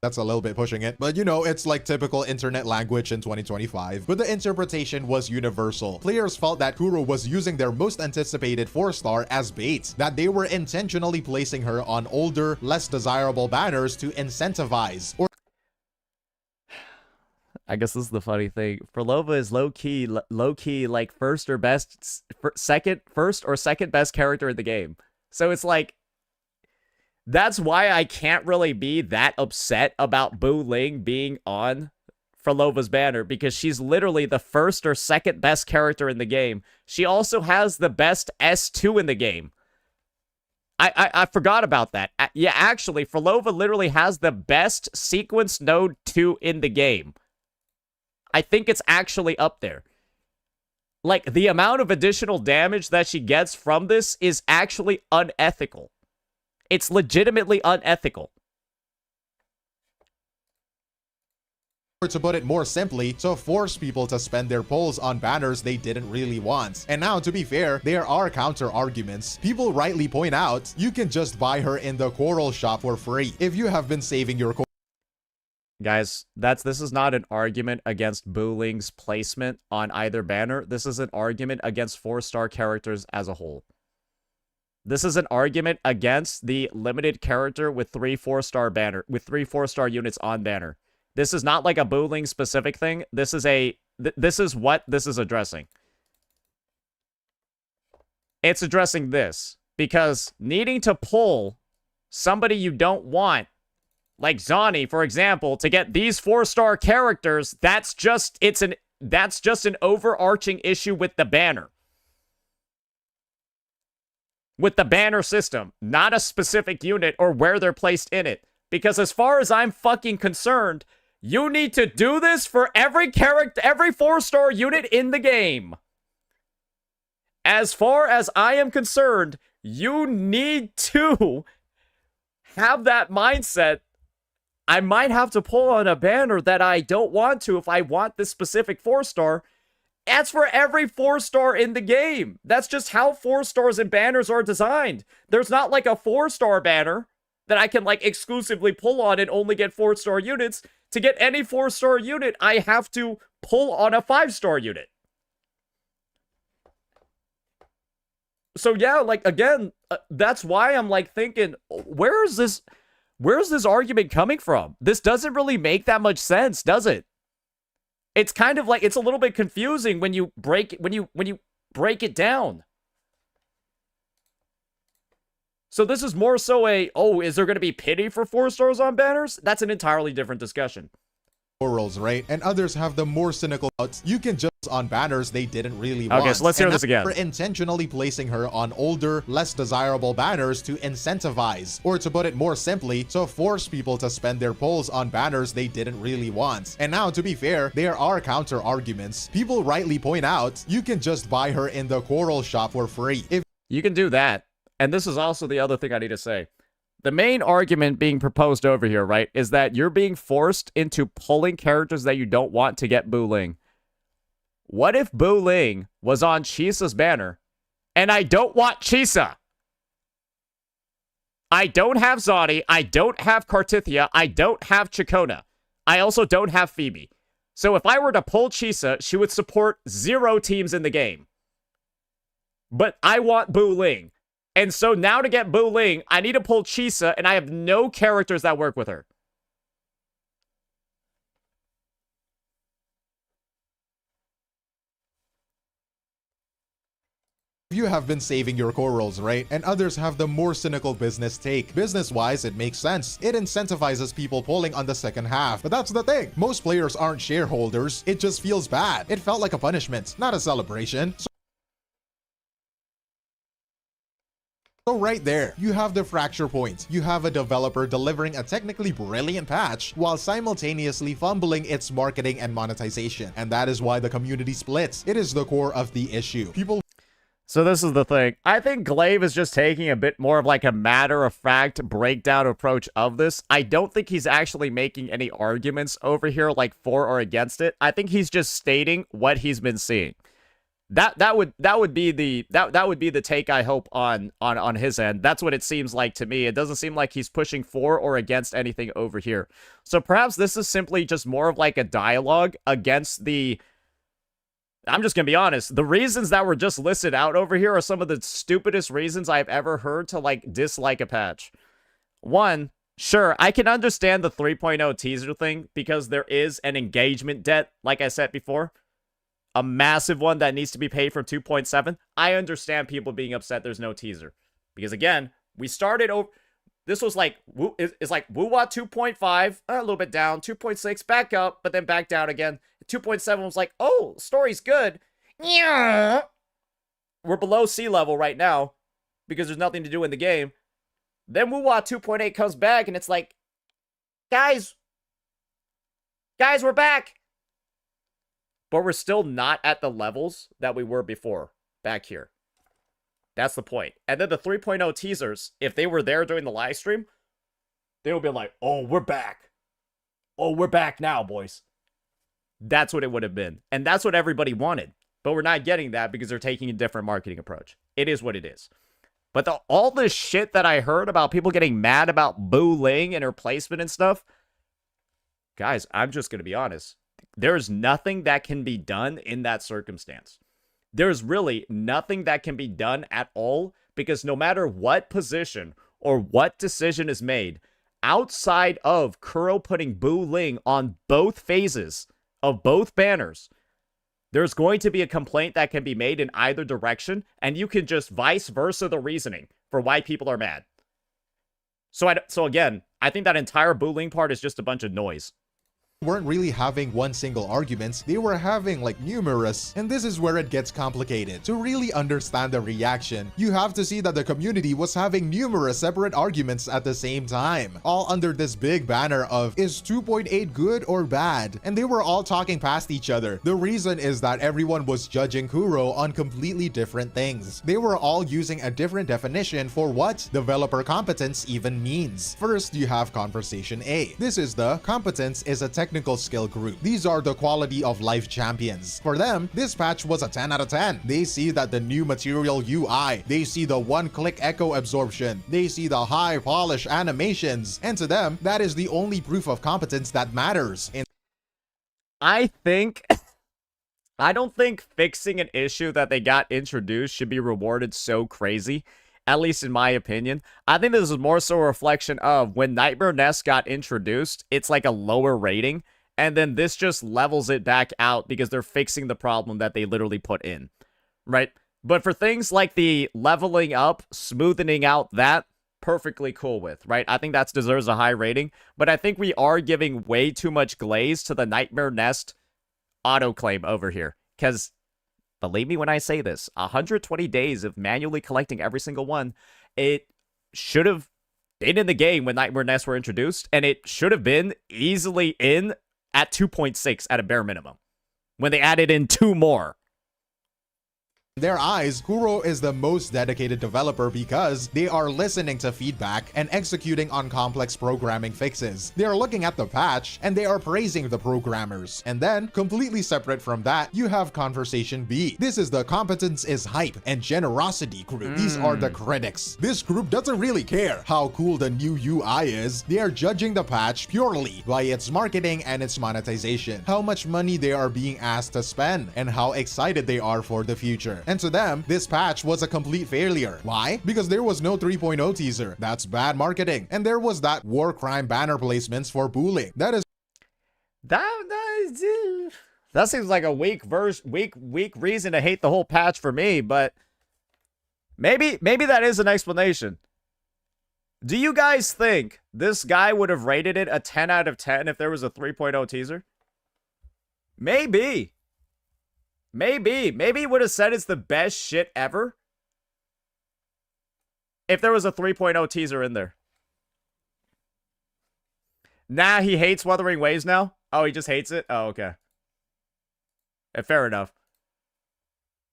That's a little bit pushing it, but you know, it's like typical internet language in 2025. But the interpretation was universal. Players felt that Kuro was using their most anticipated 4-star as bait, that they were intentionally placing her on older, less desirable banners to incentivize or I guess this is the funny thing. Frolova is low-key, like first or second best character in the game. So it's like, that's why I can't really be that upset about Bu Ling being on Frolova's banner, because she's literally the first or second best character in the game. She also has the best S2 in the game. I forgot about that. Yeah, actually, Frolova literally has the best sequence node 2 in the game. I think it's actually up there. Like, the amount of additional damage that she gets from this is actually unethical. It's legitimately unethical. Or to put it more simply, to force people to spend their polls on banners they didn't really want. And now, to be fair, there are counter arguments. People rightly point out, you can just buy her in the Coral shop for free if you have been saving your Guys, this is not an argument against Bu Ling's placement on either banner. This is an argument against 4-star characters as a whole. This is an argument against the limited character with 3 4-star units on banner. This is not like a Bu Ling specific thing. This is what this is addressing. It's addressing this because needing to pull somebody you don't want, like Zani, for example, to get these 4-star characters, that's just an overarching issue with the banner. With the banner system, not a specific unit or where they're placed in it. Because as far as I'm fucking concerned, you need to do this for every character, every 4-star unit in the game. As far as I am concerned, you need to have that mindset. I might have to pull on a banner that I don't want to if I want this specific 4-star. That's for every 4-star in the game. That's just how 4-stars and banners are designed. There's not like a 4-star banner that I can like exclusively pull on and only get 4-star units. To get any 4-star unit, I have to pull on a 5-star unit. So yeah, like again, that's why I'm like thinking, where's this argument coming from? This doesn't really make that much sense, does it? It's kind of like, it's a little bit confusing when you break it down. So this is more so is there going to be pity for 4-stars on banners? That's an entirely different discussion. Corals, right? And others have the more cynical outs. You can just on banners they didn't really want. Okay, so let's hear this again. For intentionally placing her on older, less desirable banners to incentivize, or to put it more simply, to force people to spend their polls on banners they didn't really want. And now, to be fair, there are counter arguments. People rightly point out, you can just buy her in the Coral shop for free. If you can do that. And this is also the other thing I need to say. The main argument being proposed over here, right, is that you're being forced into pulling characters that you don't want to get Bu Ling. What if Bu Ling was on Chisa's banner, and I don't want Chisa? I don't have Zani, I don't have Kartithia, I don't have Chikona. I also don't have Phoebe. So if I were to pull Chisa, she would support 0 teams in the game. But I want Bu Ling. And so now to get Bu Ling, I need to pull Chisa, and I have no characters that work with her. you have been saving your corals, right? And others have the more cynical business take. Business-wise, it makes sense. It incentivizes people pulling on the second half. But that's the thing. Most players aren't shareholders. It just feels bad. It felt like a punishment, not a celebration. So right there, you have the fracture point. You have a developer delivering a technically brilliant patch while simultaneously fumbling its marketing and monetization. And that is why the community splits. It is the core of the issue. People So this is the thing. I think Glaive is just taking a bit more of like a matter-of-fact breakdown approach of this. I don't think he's actually making any arguments over here like for or against it. I think he's just stating what he's been seeing. That would be the take I hope on his end. That's what it seems like to me. It doesn't seem like he's pushing for or against anything over here. So perhaps this is simply just more of like a dialogue against the... I'm just gonna be honest. The reasons that were just listed out over here are some of the stupidest reasons I've ever heard to like dislike a patch. One, sure, I can understand the 3.0 teaser thing because there is an engagement debt, like I said before. A massive one that needs to be paid for 2.7. I understand people being upset there's no teaser. Because again, we started over... This was like... It's like Wuwa 2.5, a little bit down, 2.6, back up, but then back down again. 2.7 was like, oh, story's good. Yeah. We're below sea level right now because there's nothing to do in the game. Then Wuwa 2.8 comes back and it's like, guys, we're back. But we're still not at the levels that we were before back here. That's the point. And then the 3.0 teasers, if they were there during the live stream, they would be like, oh, we're back. Oh, we're back now, boys. That's what it would have been. And that's what everybody wanted. But we're not getting that because they're taking a different marketing approach. It is what it is. But all this shit that I heard about people getting mad about Boo Ling and her placement and stuff, guys, I'm just going to be honest. There's nothing that can be done in that circumstance. There's really nothing that can be done at all because no matter what position or what decision is made, outside of Kuro putting Boo Ling on both phases of both banners, there's going to be a complaint that can be made in either direction, and you can just vice versa the reasoning for why people are mad. So again, I think that entire Boo Ling part is just a bunch of noise. weren't really having one single argument, they were having like numerous, and this is where it gets complicated. To really understand the reaction, you have to see that the community was having numerous separate arguments at the same time, all under this big banner of is 2.8 good or bad, and they were all talking past each other. The reason is that everyone was judging Kuro on completely different things. They were all using a different definition for what developer competence even means. First, you have Conversation A. This is the competence is a technical skill group. These are the quality of life champions. For them, this patch was a 10 out of 10. They see that the new material UI, they see the one-click echo absorption, they see the high polish animations, and to them, that is the only proof of competence that matters. I don't think fixing an issue that they got introduced should be rewarded so crazy, at least in my opinion. I think this is more so a reflection of when Nightmare Nest got introduced, it's like a lower rating, and then this just levels it back out because they're fixing the problem that they literally put in, right? But for things like the leveling up, smoothing out, that, perfectly cool with, right? I think that deserves a high rating, but I think we are giving way too much glaze to the Nightmare Nest autoclaim over here, because believe me when I say this, 120 days of manually collecting every single one, it should have been in the game when Nightmare Nests were introduced, and it should have been easily in at 2.6 at a bare minimum when they added in 2 more. In their eyes, Kuro is the most dedicated developer because they are listening to feedback and executing on complex programming fixes. They are looking at the patch and they are praising the programmers. And then, completely separate from that, you have Conversation B. This is the competence is hype and generosity group. These are the critics. This group doesn't really care how cool the new UI is. They are judging the patch purely by its marketing and its monetization, how much money they are being asked to spend, and how excited they are for the future. And to them, this patch was a complete failure. Why? Because there was no 3.0 teaser. That's bad marketing. And there was that war crime banner placements for bullying. That seems like a weak reason to hate the whole patch for me, but maybe that is an explanation. Do you guys think this guy would have rated it a 10 out of 10 if there was a 3.0 teaser? Maybe he would have said it's the best shit ever. If there was a 3.0 teaser in there. Nah, he hates Wuthering Waves now? Oh, he just hates it? Oh, okay. Fair enough.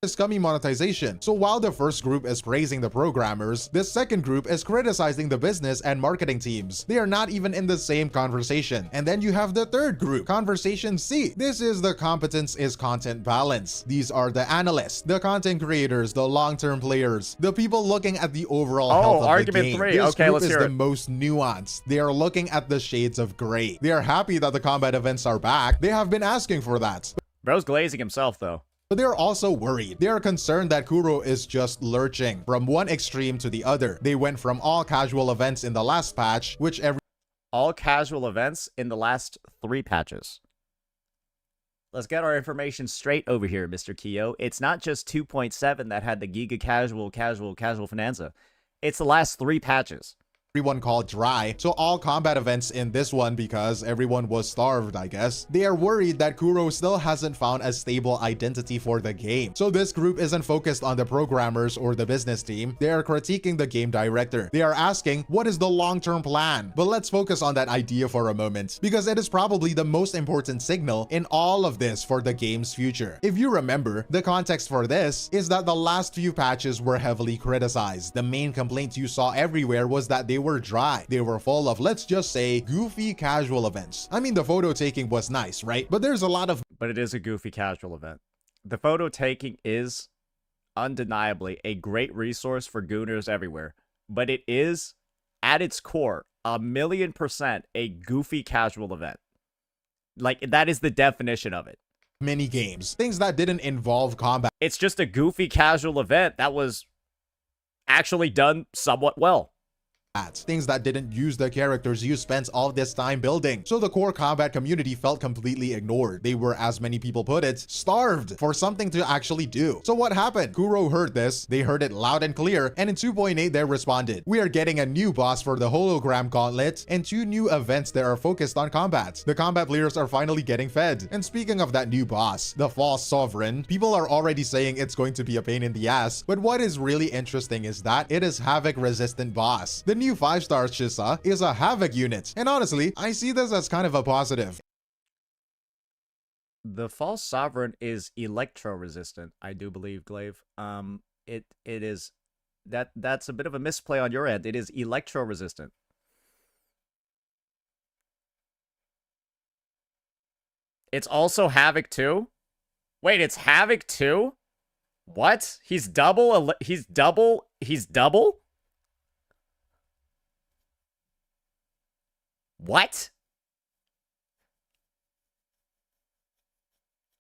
Scummy monetization. So while the first group is praising the programmers, the second group is criticizing the business and marketing teams. They are not even in the same conversation. And then you have the third group, Conversation C. This is the competence is content balance. These are the analysts, the content creators, the long-term players, the people looking at the overall health of argument the game. 3. This Okay, group let's is hear the it. most nuanced. They are looking at the shades of gray. They are happy that the combat events are back. They have been asking for that. Bro's glazing himself, though. But they're also worried. They are concerned that Kuro is just lurching from one extreme to the other. They went from all casual events in the last patch, which All casual events in the last 3 patches. Let's get our information straight over here, Mr. Kyo. It's not just 2.7 that had the Giga casual Finanza. It's the last 3 patches. everyone called dry. So all combat events in this one, because everyone was starved, I guess. They are worried that Kuro still hasn't found a stable identity for the game. So this group isn't focused on the programmers or the business team. They are critiquing the game director. They are asking, what is the long-term plan? But let's focus on that idea for a moment, because it is probably the most important signal in all of this for the game's future. If you remember, the context for this is that the last few patches were heavily criticized. The main complaint you saw everywhere was that they were dry. They were full of, let's just say, goofy casual events. I mean, the photo taking was nice, right? But there's a lot of... But it is a goofy casual event. The photo taking is undeniably a great resource for gooners everywhere. But it is, at its core, 1,000,000% a goofy casual event. Like, that is the definition of it. mini games, things that didn't involve combat. It's just a goofy casual event that was actually done somewhat well. Things that didn't use the characters you spent all this time building. So the core combat community felt completely ignored. They were, as many people put it, starved for something to actually do. So what happened? Kuro heard this, they heard it loud and clear, and in 2.8 they responded. We are getting a new boss for the hologram gauntlet and 2 new events that are focused on combat. The combat players are finally getting fed. And speaking of that new boss, the false sovereign, people are already saying it's going to be a pain in the ass, but what is really interesting is that it is Havoc resistant boss. The new 5-star Chisa is a Havoc unit, and honestly, I see this as kind of a positive. The false sovereign is electro resistant, I do believe, Glaive. It is that's a bit of a misplay on your end. It is electro resistant. It's also Havoc too? Wait, it's Havoc too? What? He's double? He's double? What?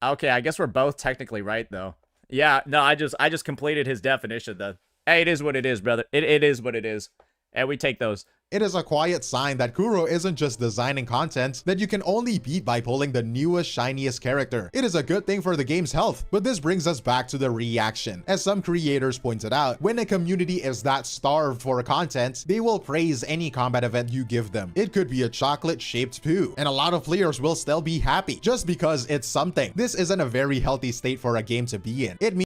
Okay, I guess we're both technically right though. Yeah, no, I just completed his definition then. Hey, it is what it is, brother. It is what it is. And we take those. It is a quiet sign that Kuro isn't just designing content that you can only beat by pulling the newest, shiniest character. It is a good thing for the game's health. But this brings us back to the reaction. As some creators pointed out, when a community is that starved for content, they will praise any combat event you give them. It could be a chocolate-shaped poo, and a lot of players will still be happy just because it's something. This isn't a very healthy state for a game to be in. It means,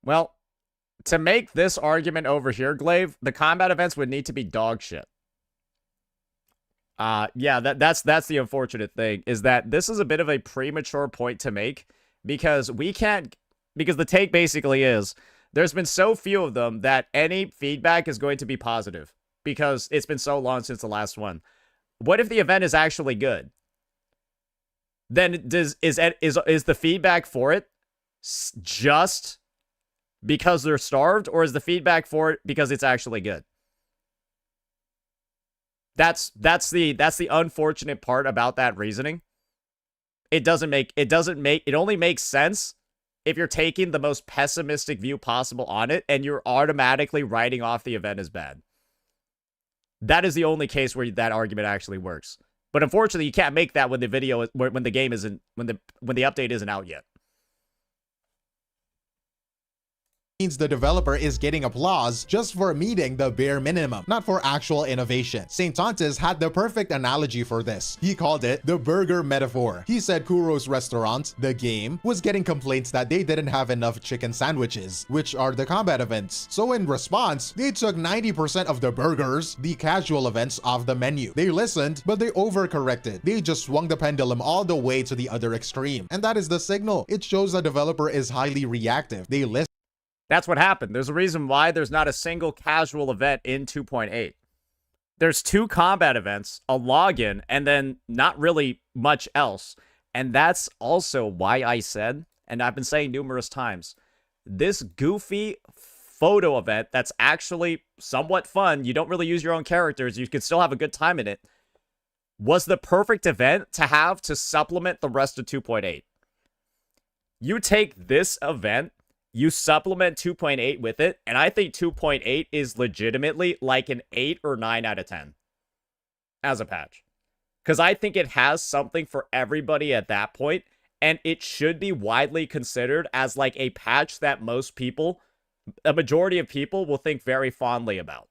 Well, to make this argument over here, Glaive, the combat events would need to be dog shit. Yeah, that's the unfortunate thing, is that this is a bit of a premature point to make, because the take basically is, there's been so few of them that any feedback is going to be positive, because it's been so long since the last one. What if the event is actually good? Then is the feedback for it just because they're starved, or is the feedback for it because it's actually good? That's the unfortunate part about that reasoning. It only makes sense if you're taking the most pessimistic view possible on it and you're automatically writing off the event as bad. That is the only case where that argument actually works. But unfortunately, you can't make that when the update isn't out yet. means the developer is getting applause just for meeting the bare minimum, not for actual innovation. St. Tontes had the perfect analogy for this. He called it the burger metaphor. He said Kuro's restaurant, the game, was getting complaints that they didn't have enough chicken sandwiches, which are the combat events. So in response, they took 90% of the burgers, the casual events, off the menu. They listened, but they overcorrected. They just swung the pendulum all the way to the other extreme. And that is the signal. It shows the developer is highly reactive. They listen. That's what happened. There's a reason why there's not a single casual event in 2.8. There's 2 combat events, a login, and then not really much else. And that's also why I said, and I've been saying numerous times, this goofy photo event that's actually somewhat fun, you don't really use your own characters, you can still have a good time in it, was the perfect event to have to supplement the rest of 2.8. You take this event, you supplement 2.8 with it, and I think 2.8 is legitimately like an 8 or 9 out of 10 as a patch. Because I think it has something for everybody at that point, and it should be widely considered as like a patch that most people, a majority of people, will think very fondly about.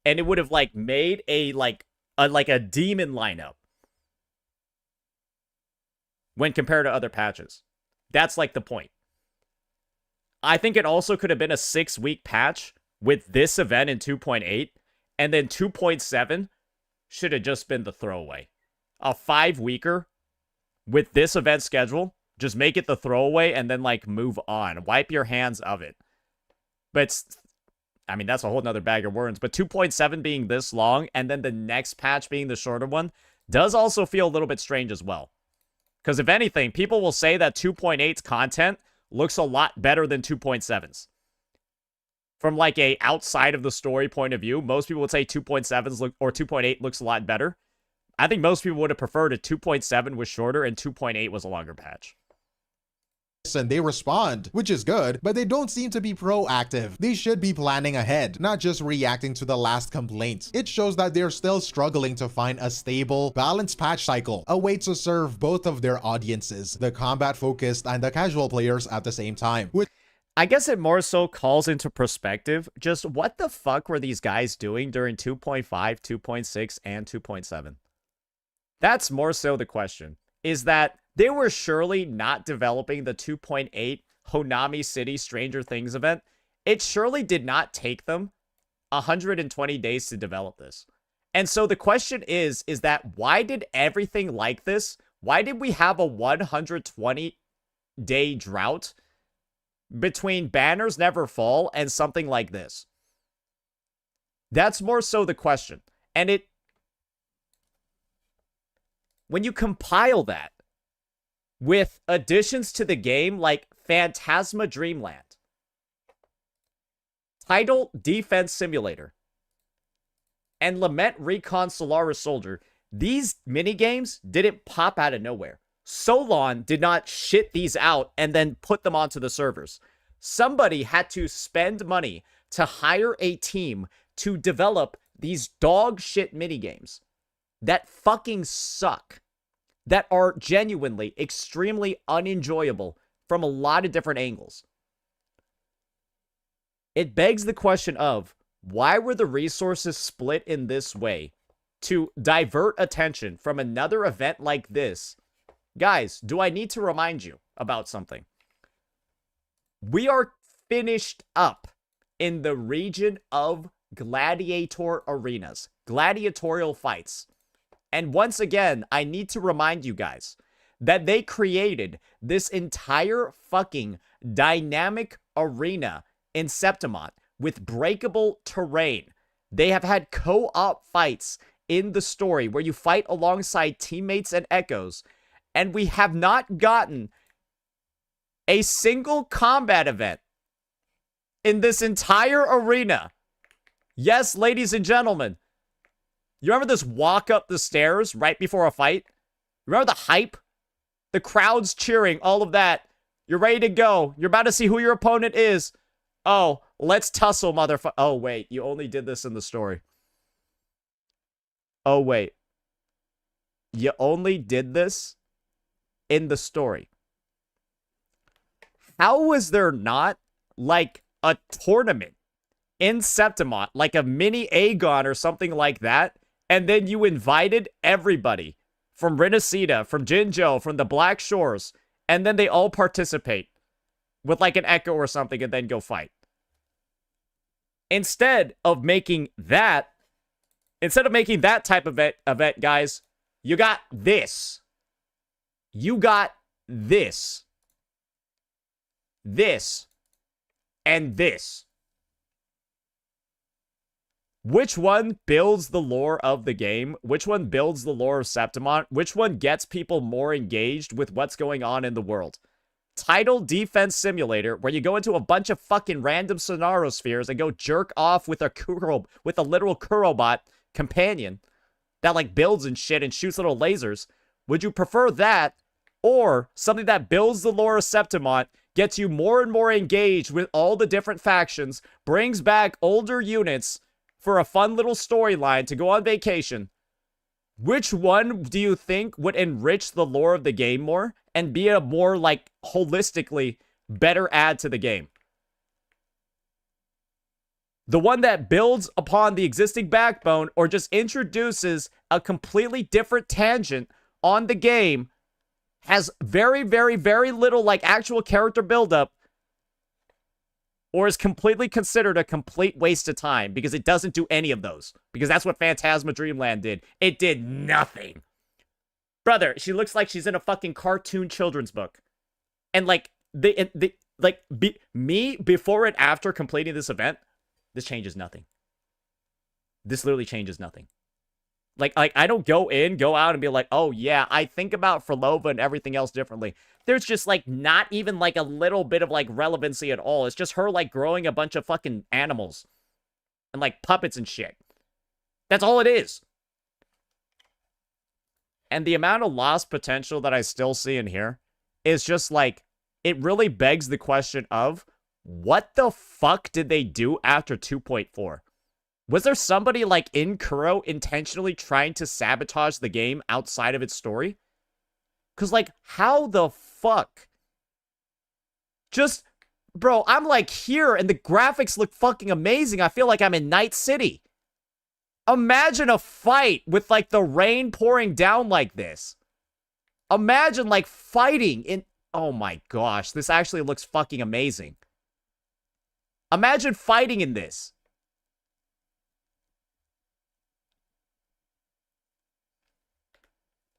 And it would have like made a demon lineup when compared to other patches. That's like the point. I think it also could have been a 6-week patch with this event in 2.8, and then 2.7 should have just been the throwaway. A 5-weeker with this event schedule, just make it the throwaway and then like move on. Wipe your hands of it. But I mean, that's a whole nother bag of worms. But 2.7 being this long and then the next patch being the shorter one does also feel a little bit strange as well. Because if anything, people will say that 2.8's content looks a lot better than 2.7's. From like a outside of the story point of view, most people would say 2.7's look or 2.8 looks a lot better. I think most people would have preferred a 2.7 was shorter and 2.8 was a longer patch. And they respond, which is good, but they don't seem to be proactive. They should be planning ahead, not just reacting to the last complaint. It shows that they're still struggling to find a stable, balanced patch cycle, a way to serve both of their audiences, the combat-focused and the casual players at the same time. I guess it more so calls into perspective just what the fuck were these guys doing during 2.5, 2.6, and 2.7? That's more so the question, is that they were surely not developing the 2.8 Honami City Stranger Things event. It surely did not take them 120 days to develop this. And so the question is that why did everything like this, why did we have a 120-day drought between Banners Never Fall and something like this? That's more so the question. And when you compile that with additions to the game like Phantasma Dreamland, Title Defense Simulator, and Lament Recon Solaris Soldier, these minigames didn't pop out of nowhere. Solon did not shit these out and then put them onto the servers. Somebody had to spend money to hire a team to develop these dog shit minigames that fucking suck, that are genuinely extremely unenjoyable from a lot of different angles. It begs the question of, why were the resources split in this way to divert attention from another event like this? Guys, do I need to remind you about something? We are finished up in the region of gladiator arenas, gladiatorial fights. And once again, I need to remind you guys that they created this entire fucking dynamic arena in Septimont with breakable terrain. They have had co-op fights in the story where you fight alongside teammates and echoes, and we have not gotten a single combat event in this entire arena. Yes, ladies and gentlemen, you remember this walk up the stairs right before a fight? Remember the hype? The crowd's cheering, all of that. You're ready to go. You're about to see who your opponent is. Oh, let's tussle, motherfucker. Oh, wait. You only did this in the story. Oh, wait. You only did this in the story. how was there not like a tournament in Septimont, like a mini Aegon or something like that, and then you invited everybody from Renacida, from Jinzhou, from the Black Shores, and then they all participate with like an Echo or something and then go fight. Instead of making that type of event, guys, you got this. You got this. This. And this. Which one builds the lore of the game? Which one builds the lore of Septimont? Which one gets people more engaged with what's going on in the world? Title Defense Simulator, where you go into a bunch of fucking random scenario spheres and go jerk off with a literal Kurobot companion that like builds and shit and shoots little lasers. Would you prefer that, or something that builds the lore of Septimont, gets you more and more engaged with all the different factions, brings back older units for a fun little storyline to go on vacation? Which one do you think would enrich the lore of the game more and be a more, like, holistically better add to the game? The one that builds upon the existing backbone or just introduces a completely different tangent on the game, has very, very, very little, like, actual character buildup, or is completely considered a complete waste of time because it doesn't do any of those. Because that's what Phantasma Dreamland did. It did nothing. Brother, she looks like she's in a fucking cartoon children's book. And like, me before and after completing this event, this changes nothing. This literally changes nothing. Like I don't go out and be like, oh yeah, I think about Frolova and everything else differently. There's just like not even like a little bit of like relevancy at all. It's just her like growing a bunch of fucking animals and like puppets and shit. That's all it is. And the amount of lost potential that I still see in here is just like, it really begs the question of, what the fuck did they do after 2.4? Was there somebody like in Kuro intentionally trying to sabotage the game outside of its story? Because like, how the fuck? Just, bro, I'm like here and the graphics look fucking amazing. I feel like I'm in Night City. Imagine a fight with like the rain pouring down like this. Imagine like fighting in, oh my gosh, this actually looks fucking amazing. Imagine fighting in this.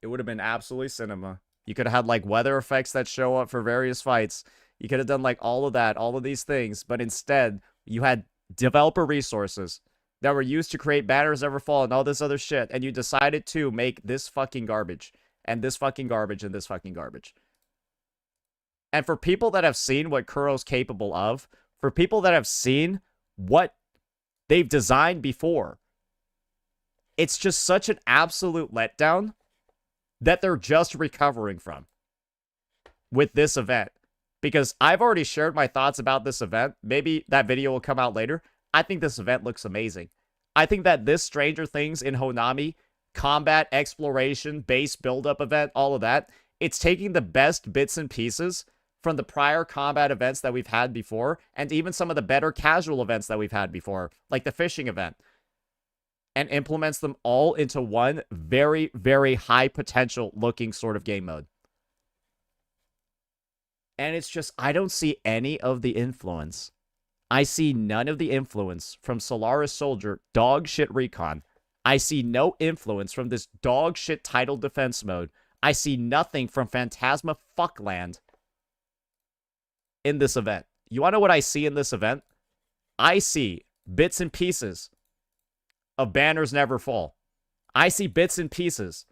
It would have been absolutely cinema. You could have had like weather effects that show up for various fights. You could have done like all of that, all of these things. But instead, you had developer resources that were used to create Banners Never Fall and all this other shit. And you decided to make this fucking garbage. And this fucking garbage and this fucking garbage. And for people that have seen what Kuro's capable of, for people that have seen what they've designed before, it's just such an absolute letdown that they're just recovering from with this event. Because I've already shared my thoughts about this event. Maybe that video will come out later. I think this event looks amazing. I think that this Stranger Things in Honami, combat, exploration, base build-up event, all of that, it's taking the best bits and pieces from the prior combat events that we've had before, and even some of the better casual events that we've had before, like the fishing event, and implements them all into one very, very high potential looking sort of game mode. And it's just, I don't see any of the influence. I see none of the influence from Solaris Soldier dog shit recon. I see no influence from this dog shit title defense mode. I see nothing from Phantasma Fuckland in this event. You want to know what I see in this event? I see bits and pieces of Banners Never Fall. I see bits and pieces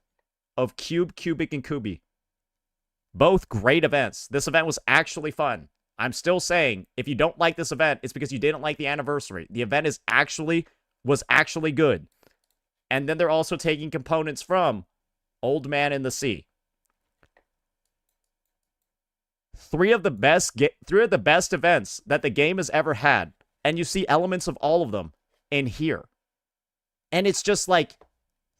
of Cube, Cubic, and Kubi. Both great events. This event was actually fun. I'm still saying, if you don't like this event, it's because you didn't like the anniversary. The event was actually good. And then they're also taking components from Old Man in the Sea. Three of the best events that the game has ever had. And you see elements of all of them in here. And it's just like,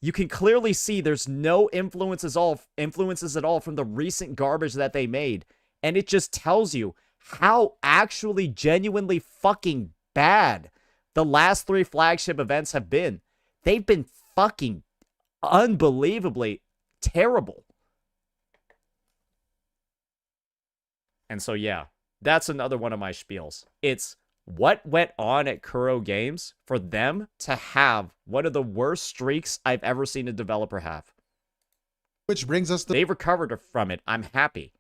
you can clearly see there's no influences at all from the recent garbage that they made. And it just tells you how actually genuinely fucking bad the last 3 flagship events have been. They've been fucking unbelievably terrible. And so, yeah, that's another one of my spiels. It's what went on at Kuro Games for them to have one of the worst streaks I've ever seen a developer have. Which brings us to... They've recovered from it. I'm happy.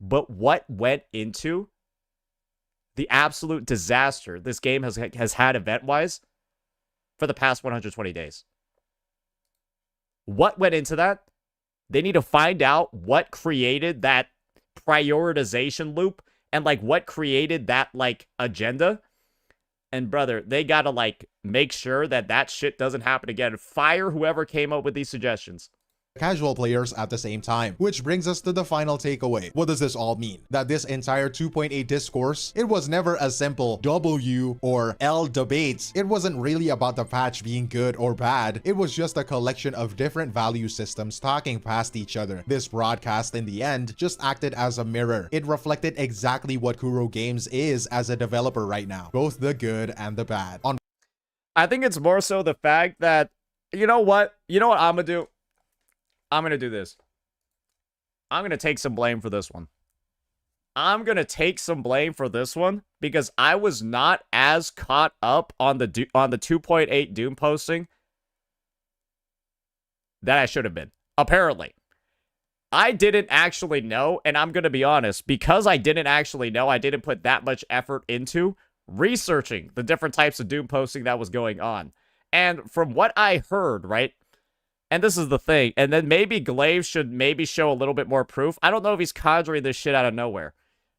But what went into the absolute disaster this game has had event-wise for the past 120 days? What went into that? They need to find out what created that prioritization loop and, like, what created that, like, agenda. And, brother, they gotta, like, make sure that that shit doesn't happen again. Fire whoever came up with these suggestions. Casual players at the same time. Which brings us to the final takeaway. What does this all mean? That this entire 2.8 discourse, it was never a simple W or L debates. It wasn't really about the patch being good or bad. It was just a collection of different value systems talking past each other. This broadcast in the end just acted as a mirror. It reflected exactly what Kuro Games is as a developer right now, both the good and the bad. I think it's more so the fact that, you know what I'm gonna do? I'm going to do this. I'm going to take some blame for this one. I'm going to take some blame for this one because I was not as caught up on the 2.8 Doom posting that I should have been. Apparently. I didn't actually know, and I'm going to be honest, because I didn't actually know, I didn't put that much effort into researching the different types of Doom posting that was going on. And from what I heard, right? And this is the thing. And then maybe Glaive should maybe show a little bit more proof. I don't know if he's conjuring this shit out of nowhere.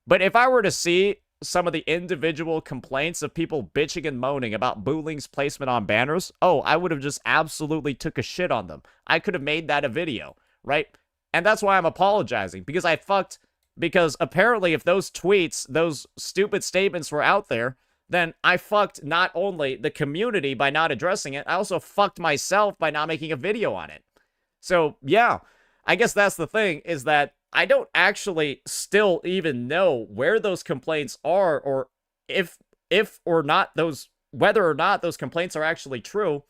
But if I were to see some of the individual complaints of people bitching and moaning about Booling's placement on banners, oh, I would have just absolutely took a shit on them. I could have made that a video, right? And that's why I'm apologizing. Because I fucked... Because apparently if those tweets, those stupid statements were out there, then I fucked not only the community by not addressing it, I also fucked myself by not making a video on it. So, yeah, I guess that's the thing, is that I don't actually still even know where those complaints are, or if or not those, whether or not those complaints are actually true.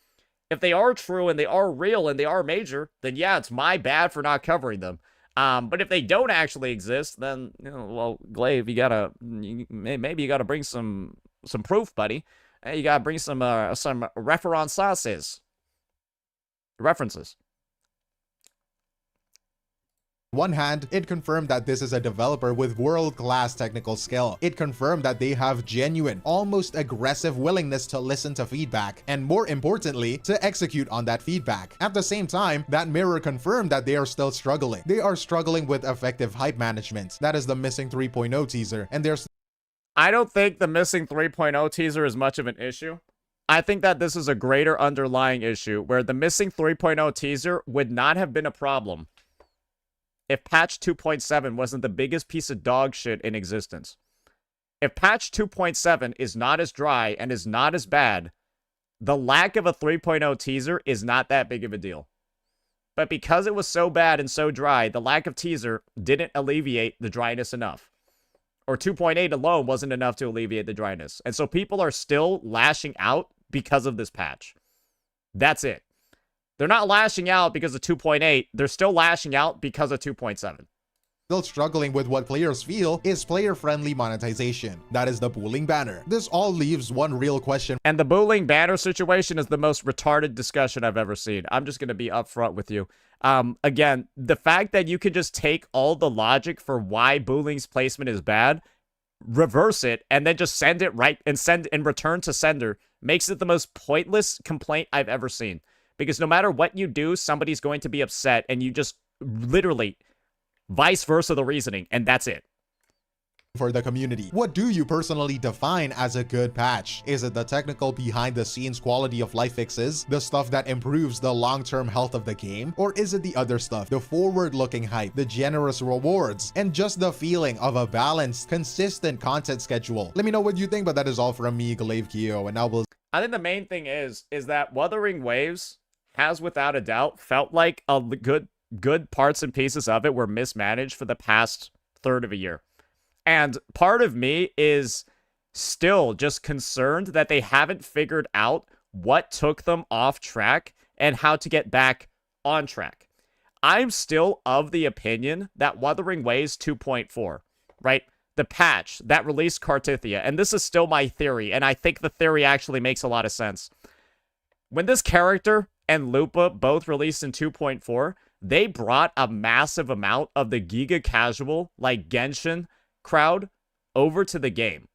If they are true and they are real and they are major, then yeah, it's my bad for not covering them. But if they don't actually exist, then, you know, well, Glaive, maybe you gotta bring some proof, buddy. You gotta bring some references. One hand, it confirmed that this is a developer with world-class technical skill. It confirmed that they have genuine, almost aggressive willingness to listen to feedback, and more importantly, to execute on that feedback. At the same time, that mirror confirmed that they are still struggling. They are struggling with effective hype management. That is the missing 3.0 teaser, and there's... I don't think the missing 3.0 teaser is much of an issue. I think that this is a greater underlying issue, where the missing 3.0 teaser would not have been a problem if patch 2.7 wasn't the biggest piece of dog shit in existence. If patch 2.7 is not as dry and is not as bad, the lack of a 3.0 teaser is not that big of a deal. But because it was so bad and so dry, the lack of teaser didn't alleviate the dryness enough. Or 2.8 alone wasn't enough to alleviate the dryness. And so people are still lashing out because of this patch. That's it. They're not lashing out because of 2.8. They're still lashing out because of 2.7. Still struggling with what players feel is player-friendly monetization. That is the Booling banner. This all leaves one real question. And the Booling banner situation is the most retarded discussion I've ever seen. I'm just going to be upfront with you. Again, the fact that you can just take all the logic for why Booling's placement is bad, reverse it, and then just send it right and send and return to sender makes it the most pointless complaint I've ever seen. Because no matter what you do, somebody's going to be upset, and you just literally vice versa the reasoning, and that's it. For the community, what do you personally define as a good patch? Is it the technical behind-the-scenes quality of life fixes, the stuff that improves the long-term health of the game, or is it the other stuff, the forward-looking hype, the generous rewards, and just the feeling of a balanced, consistent content schedule? Let me know what you think, but that is all from me, Glaive Kyo, and now we'll... I think the main thing is that Wuthering Waves has without a doubt felt like a good parts and pieces of it were mismanaged for the past third of a year. And part of me is still just concerned that they haven't figured out what took them off track and how to get back on track. I'm still of the opinion that Wuthering Waves 2.4, right? The patch that released Cartithia, and this is still my theory, and I think the theory actually makes a lot of sense. When this character and Lupa both released in 2.4, they brought a massive amount of the Giga casual, like Genshin crowd, over to the game.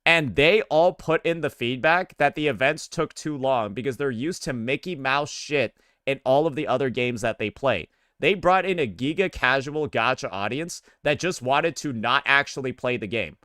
And they all put in the feedback that the events took too long because they're used to Mickey Mouse shit in all of the other games that they play. They brought in a Giga casual gacha audience that just wanted to not actually play the game.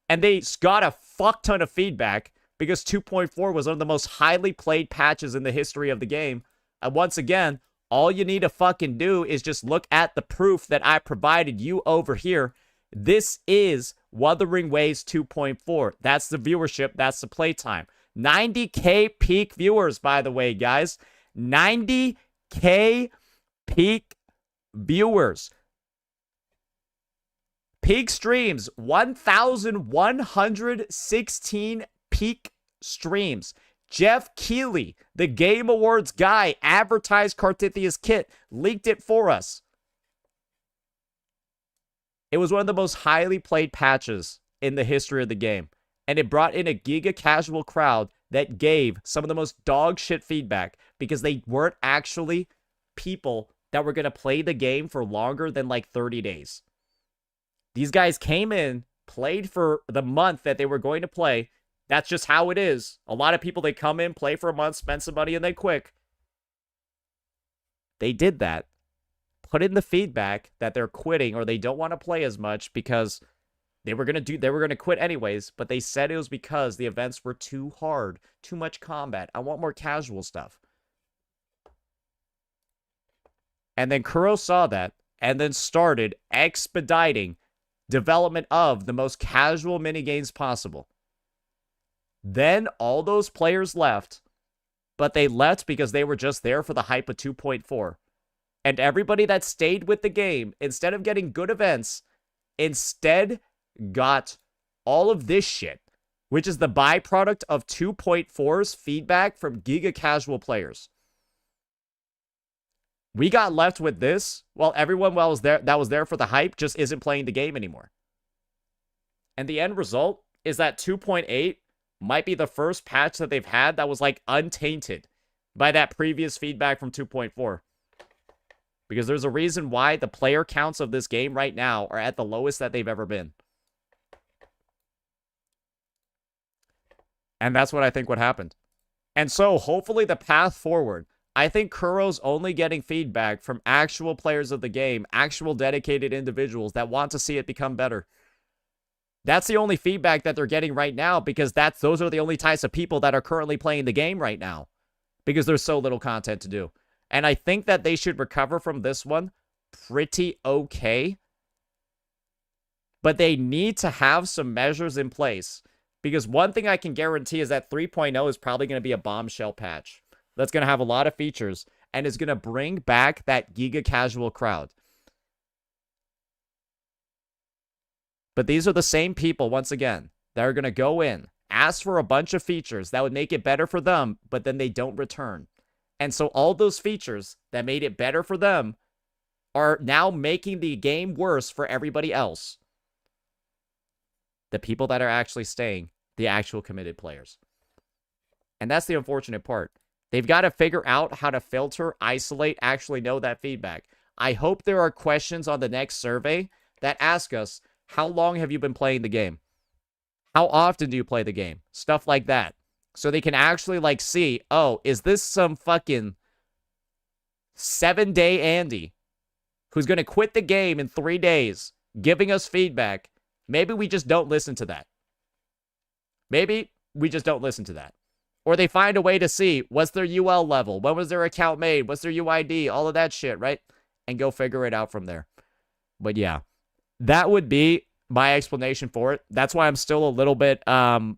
And they got a fuck ton of feedback because 2.4 was one of the most highly played patches in the history of the game. And once again, all you need to fucking do is just look at the proof that I provided you over here. This is Wuthering Waves 2.4. That's the viewership. That's the playtime. 90K peak viewers, by the way, guys. 90K peak viewers. Peak streams. 1,116 peak streams. Jeff Keighley, the Game Awards guy, advertised Cartithia's kit, leaked it for us. It was one of the most highly played patches in the history of the game. And it brought in a Giga casual crowd that gave some of the most dog shit feedback because they weren't actually people that were going to play the game for longer than like 30 days. These guys came in, played for the month that they were going to play. That's just how it is. A lot of people, they come in, play for a month, spend some money, and they quit. They did that. Put in the feedback that they're quitting or they don't want to play as much because they were going to quit anyways, but they said it was because the events were too hard, too much combat. I want more casual stuff. And then Kuro saw that and then started expediting development of the most casual minigames possible. Then all those players left, but they left because they were just there for the hype of 2.4. And everybody that stayed with the game, instead of getting good events, instead got all of this shit, which is the byproduct of 2.4's feedback from Giga casual players. We got left with this, while everyone that was there for the hype just isn't playing the game anymore. And the end result is that 2.8 might be the first patch that they've had that was like untainted by that previous feedback from 2.4. Because there's a reason why the player counts of this game right now are at the lowest that they've ever been. And that's what I think would happen. And so, hopefully the path forward, I think Kuro's only getting feedback from actual players of the game, actual dedicated individuals that want to see it become better. That's the only feedback that they're getting right now because those are the only types of people that are currently playing the game right now. Because there's so little content to do. And I think that they should recover from this one pretty okay. But they need to have some measures in place. Because one thing I can guarantee is that 3.0 is probably going to be a bombshell patch. That's going to have a lot of features. And is going to bring back that Giga casual crowd. But these are the same people, once again, that are going to go in, ask for a bunch of features that would make it better for them, but then they don't return. And so all those features that made it better for them are now making the game worse for everybody else. The people that are actually staying, the actual committed players. And that's the unfortunate part. They've got to figure out how to filter, isolate, actually know that feedback. I hope there are questions on the next survey that ask us, how long have you been playing the game? How often do you play the game? Stuff like that. So they can actually, like, see, oh, is this some fucking 7-day Andy who's going to quit the game in 3 days, giving us feedback? Maybe we just don't listen to that. Maybe we just don't listen to that. Or they find a way to see, what's their UL level? When was their account made? What's their UID? All of that shit, right? And go figure it out from there. But yeah, that would be my explanation for it. That's why I'm still a little bit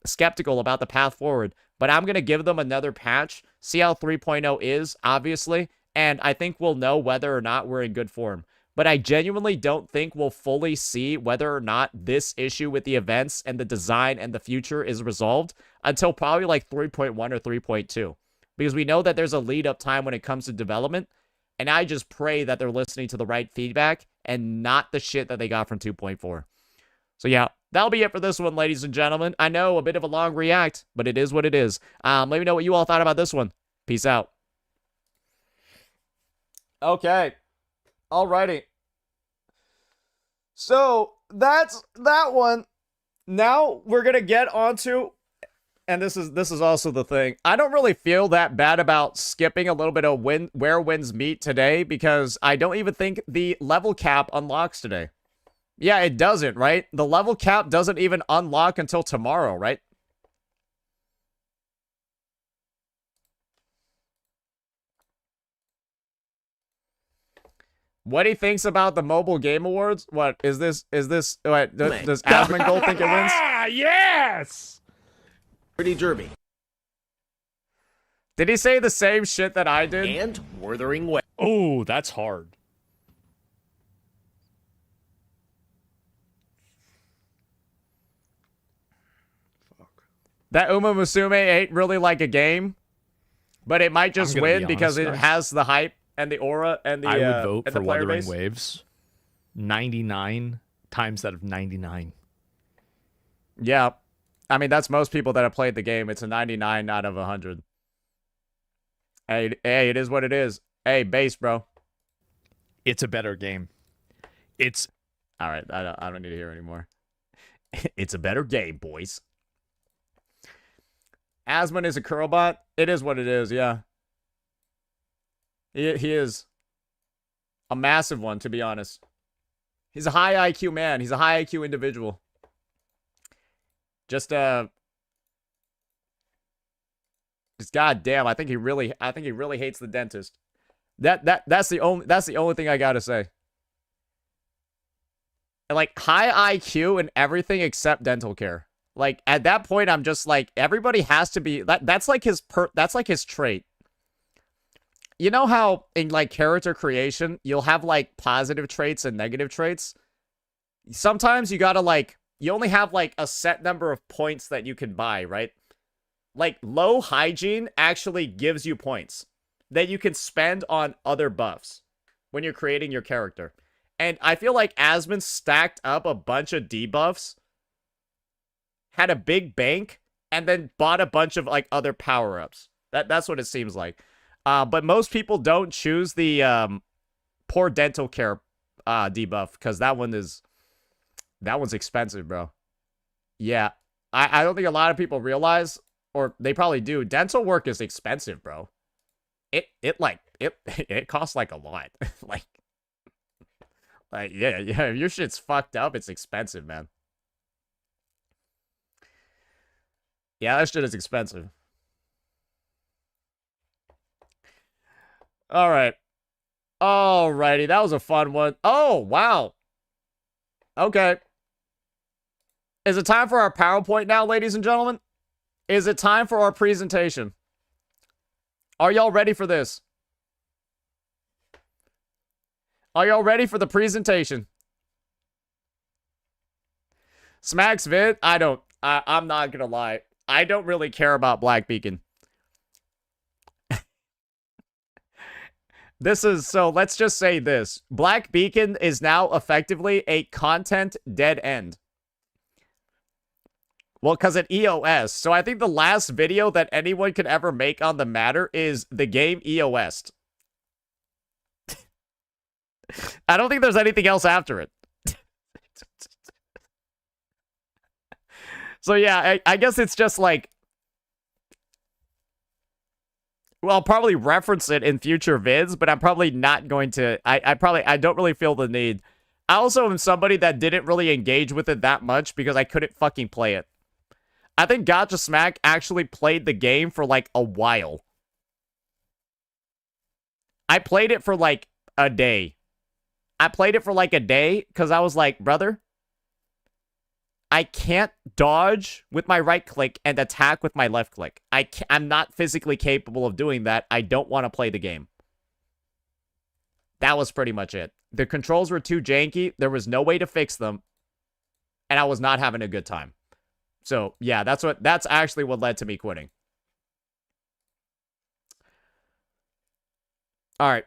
skeptical about the path forward. But I'm going to give them another patch, see how 3.0 is, obviously, and I think we'll know whether or not we're in good form. but I genuinely don't think we'll fully see whether or not this issue with the events and the design and the future is resolved until probably like 3.1 or 3.2. Because we know that there's a lead up time when it comes to development, and I just pray that they're listening to the right feedback and not the shit that they got from 2.4. So yeah, that'll be it for this one, ladies and gentlemen. I know, a bit of a long react, but it is what it is. Let me know what you all thought about this one. Peace out. Okay. Alrighty. So, that's that one. Now, we're gonna get onto, and this is also the thing. I don't really feel that bad about skipping a little bit of where wins meet today, because I don't even think the level cap unlocks today. Yeah, it doesn't, right? The level cap doesn't even unlock until tomorrow, right? What he thinks about the Mobile Game Awards? What is this? What, does Asmongold think it wins? Yes! Pretty derby. Did he say the same shit that I did? And Wuthering Waves. Oh, that's hard. That Uma Musume ain't really like a game, but it might just win because it has the hype and the aura and the I would vote and for the player Wuthering base. Waves. 99 times that of 99. Yeah. I mean, that's most people that have played the game. It's a 99 out of 100. Hey, it is what it is. Hey, base, bro. It's a better game. It's all right. I don't need to hear anymore. It's a better game, boys. Asmon is a curlbot. It is what it is. Yeah. He is a massive one, to be honest. He's a high IQ man. He's a high IQ individual. Just goddamn, I think he really hates the dentist. That's the only thing I gotta say. Like, high IQ and everything except dental care. Like, at that point, I'm just like, everybody has to be, that's like his trait. You know how in like character creation, you'll have like positive traits and negative traits? Sometimes you gotta like, you only have like a set number of points that you can buy, right? Like, low hygiene actually gives you points that you can spend on other buffs when you're creating your character. And I feel like Asmon stacked up a bunch of debuffs, had a big bank, and then bought a bunch of like other power-ups. That's what it seems like. But most people don't choose the poor dental care debuff, because that one's expensive, bro. Yeah. I don't think a lot of people realize, or they probably do, dental work is expensive, bro. It costs like a lot. like yeah, if your shit's fucked up, it's expensive, man. Yeah, that shit is expensive. All right. Alrighty, that was a fun one. Oh, wow. Okay. Is it time for our PowerPoint now, ladies and gentlemen? Is it time for our presentation? Are y'all ready for this? Are y'all ready for the presentation? Smacks vid? I'm not gonna lie. I don't really care about Black Beacon. Let's just say this. Black Beacon is now effectively a content dead end. Well, because it EOS. So I think the last video that anyone could ever make on the matter is the game EOS. I don't think there's anything else after it. So yeah, I guess it's just like, well, I'll probably reference it in future vids, but I'm probably not going to. I don't really feel the need. I also am somebody that didn't really engage with it that much because I couldn't fucking play it. I think Gacha Smack actually played the game for like a while. I played it for like a day. I played it for like a day because I was like, brother, I can't dodge with my right click and attack with my left click. I'm not physically capable of doing that. I don't want to play the game. That was pretty much it. The controls were too janky. There was no way to fix them. And I was not having a good time. So, yeah, that's actually what led to me quitting. All right.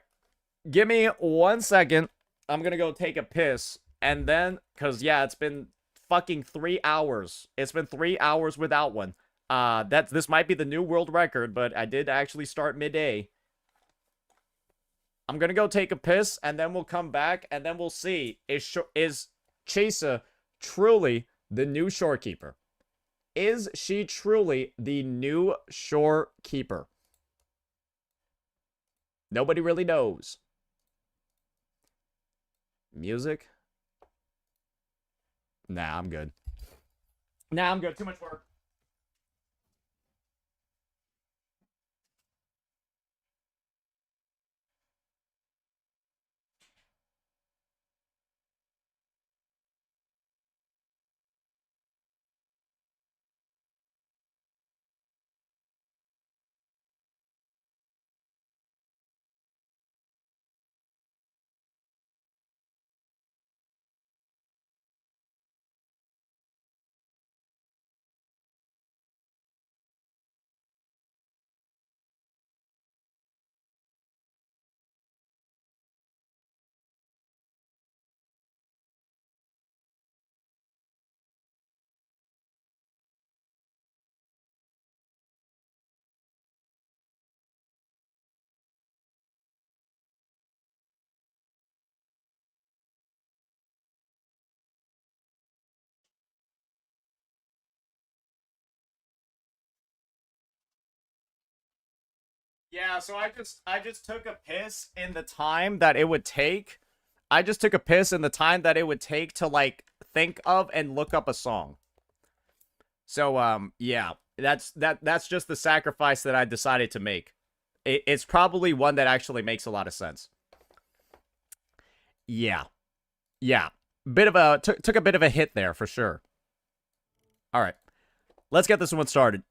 Give me 1 second. I'm going to go take a piss. And then, because, yeah, it's been fucking 3 hours. It's been 3 hours without one. This might be the new world record, but I did actually start midday. I'm going to go take a piss, and then we'll come back, and then we'll see. Is Chisa truly the new shorekeeper? Is she truly the new shorekeeper? Nobody really knows. Music? Nah, I'm good. Nah, I'm good. Too much work. Yeah, so I just took a piss in the time that it would take. I just took a piss in the time that it would take to like think of and look up a song. So yeah, that's just the sacrifice that I decided to make. It's probably one that actually makes a lot of sense. Yeah. Yeah. Took a bit of a hit there for sure. All right. Let's get this one started.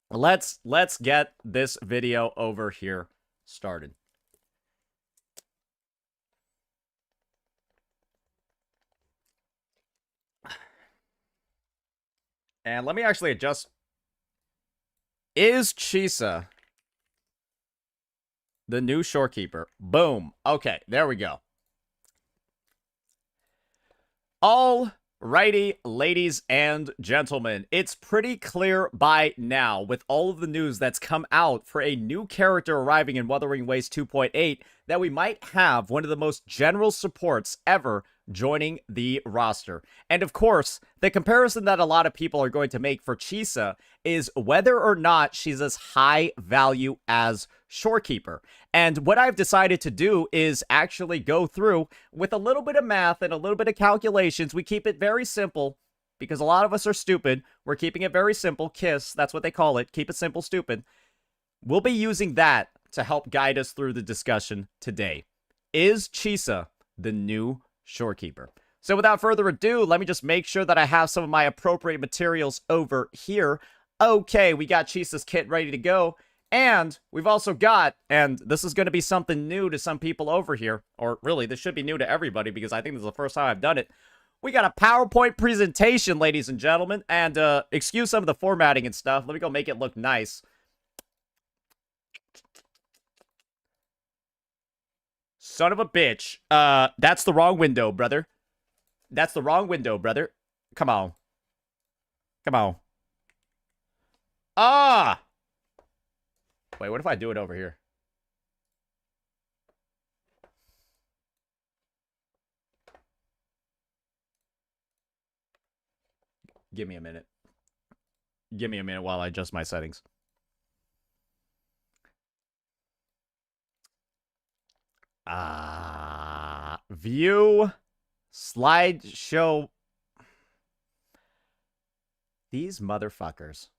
Let's get this video over here started. And let me actually adjust. Is Chisa the new shorekeeper? Boom. Okay, there we go. Alrighty, ladies and gentlemen, it's pretty clear by now, with all of the news that's come out for a new character arriving in Wuthering Waves 2.8, that we might have one of the most general supports ever joining the roster. And of course, the comparison that a lot of people are going to make for Chisa is whether or not she's as high value as Shorekeeper. And what I've decided to do is actually go through with a little bit of math and a little bit of calculations. We keep it very simple because a lot of us are stupid. We're keeping it very simple. KISS, that's what they call it. Keep it simple, stupid. We'll be using that to help guide us through the discussion today. Is Chisa the new Shorekeeper? So without further ado, let me just make sure that I have some of my appropriate materials over here. Okay, we got Chisa's kit ready to go. And we've also got, and this is going to be something new to some people over here, or really, this should be new to everybody because I think this is the first time I've done it. We got a PowerPoint presentation, ladies and gentlemen, and excuse some of the formatting and stuff. Let me go make it look nice. Son of a bitch. That's the wrong window, brother. That's the wrong window, brother. Come on. Come on. Ah! Wait, what if I do it over here? Give me a minute. Give me a minute while I adjust my settings. View. Slideshow. These motherfuckers.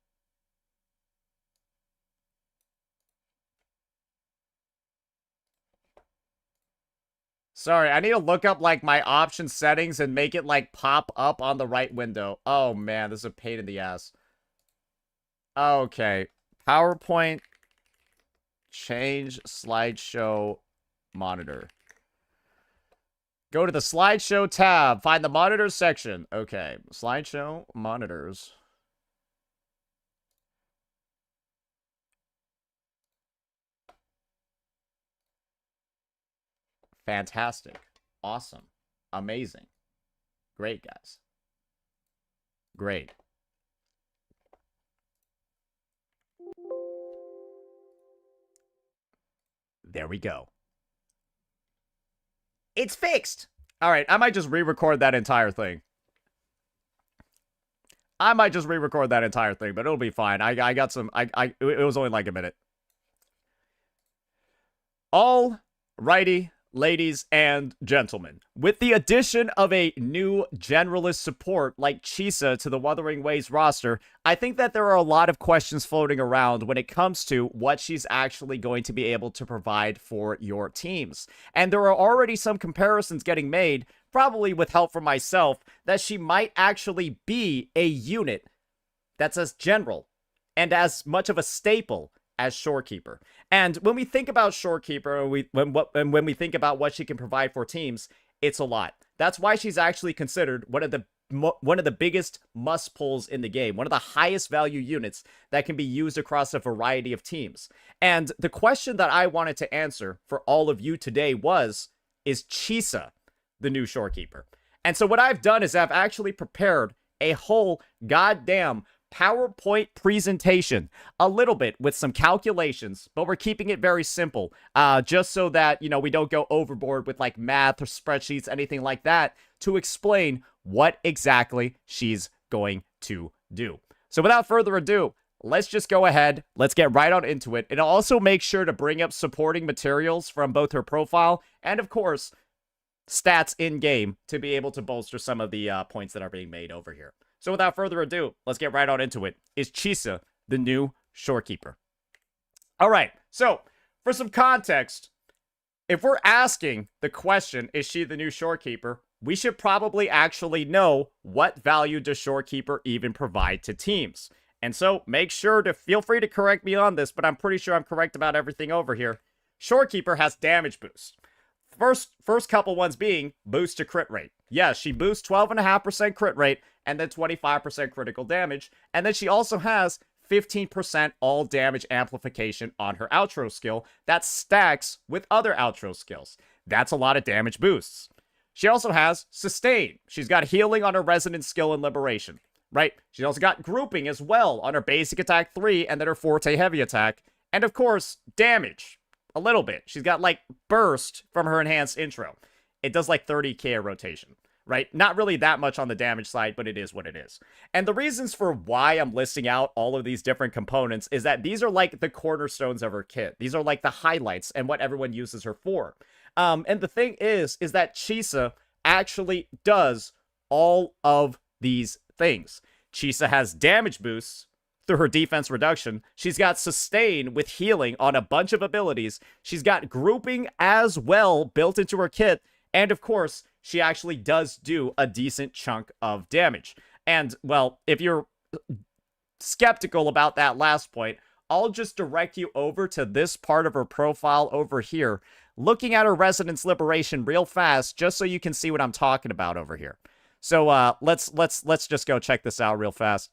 Sorry, I need to look up, like, my option settings and make it, like, pop up on the right window. Oh, man, this is a pain in the ass. Okay. PowerPoint. Change slideshow monitor. Go to the slideshow tab. Find the monitors section. Okay. Slideshow monitors. Fantastic. Awesome. Amazing. Great, guys. Great. There we go. It's fixed. All right, I might just re-record that entire thing. But it'll be fine. I got some. It was only like a minute. All righty, ladies and gentlemen. With the addition of a new generalist support like Chisa to the Wuthering Waves roster, I think that there are a lot of questions floating around when it comes to what she's actually going to be able to provide for your teams. And there are already some comparisons getting made, probably with help from myself, that she might actually be a unit that's as general and as much of a staple as Shorekeeper. And when we think about Shorekeeper, when we think about what she can provide for teams, it's a lot. That's why she's actually considered one of the biggest must pulls in the game, one of the highest value units that can be used across a variety of teams. And the question that I wanted to answer for all of you today is Chisa the new Shorekeeper? And so what I've done is I've actually prepared a whole goddamn PowerPoint presentation, a little bit with some calculations, but we're keeping it very simple, just so that, you know, we don't go overboard with like math or spreadsheets, anything like that, to explain what exactly she's going to do. So without further ado, let's just go ahead, let's get right on into it, and I'll also make sure to bring up supporting materials from both her profile and, of course, stats in-game to be able to bolster some of the points that are being made over here. So without further ado, let's get right on into it. Is Chisa the new Shorekeeper? All right, so for some context, if we're asking the question, is she the new Shorekeeper, we should probably actually know what value does Shorekeeper even provide to teams. And so make sure to feel free to correct me on this, but I'm pretty sure I'm correct about everything over here. Shorekeeper has damage boost. First couple ones being boost to crit rate. Yes, she boosts 12.5% crit rate and then 25% critical damage. And then she also has 15% all damage amplification on her outro skill that stacks with other outro skills. That's a lot of damage boosts. She also has sustain. She's got healing on her resonance skill and liberation, right? She's also got grouping as well on her basic attack 3 and then her forte heavy attack. And of course, damage. A little bit. She's got like burst from her enhanced intro. It does like 30k a rotation, right? Not really that much on the damage side, but it is what it is. And the reasons for why I'm listing out all of these different components is that these are like the cornerstones of her kit. These are like the highlights and what everyone uses her for. And the thing is that Chisa actually does all of these things. Chisa has damage boosts through her defense reduction. She's got sustain with healing on a bunch of abilities. She's got grouping as well built into her kit. And of course, she actually does do a decent chunk of damage. And, well, if you're skeptical about that last point, I'll just direct you over to this part of her profile over here, looking at her resonance liberation real fast, just so you can see what I'm talking about over here. So let's just go check this out real fast.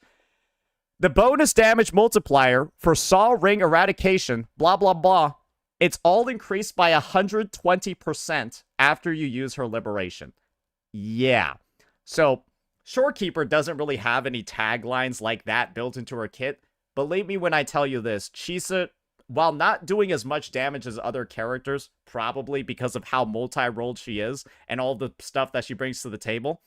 The bonus damage multiplier for Saw Ring Eradication, blah, blah, blah, it's all increased by 120% after you use her liberation. Yeah. So, Shorekeeper doesn't really have any taglines like that built into her kit. Believe me when I tell you this, Chisa, while not doing as much damage as other characters, probably because of how multi-rolled she is and all the stuff that she brings to the table,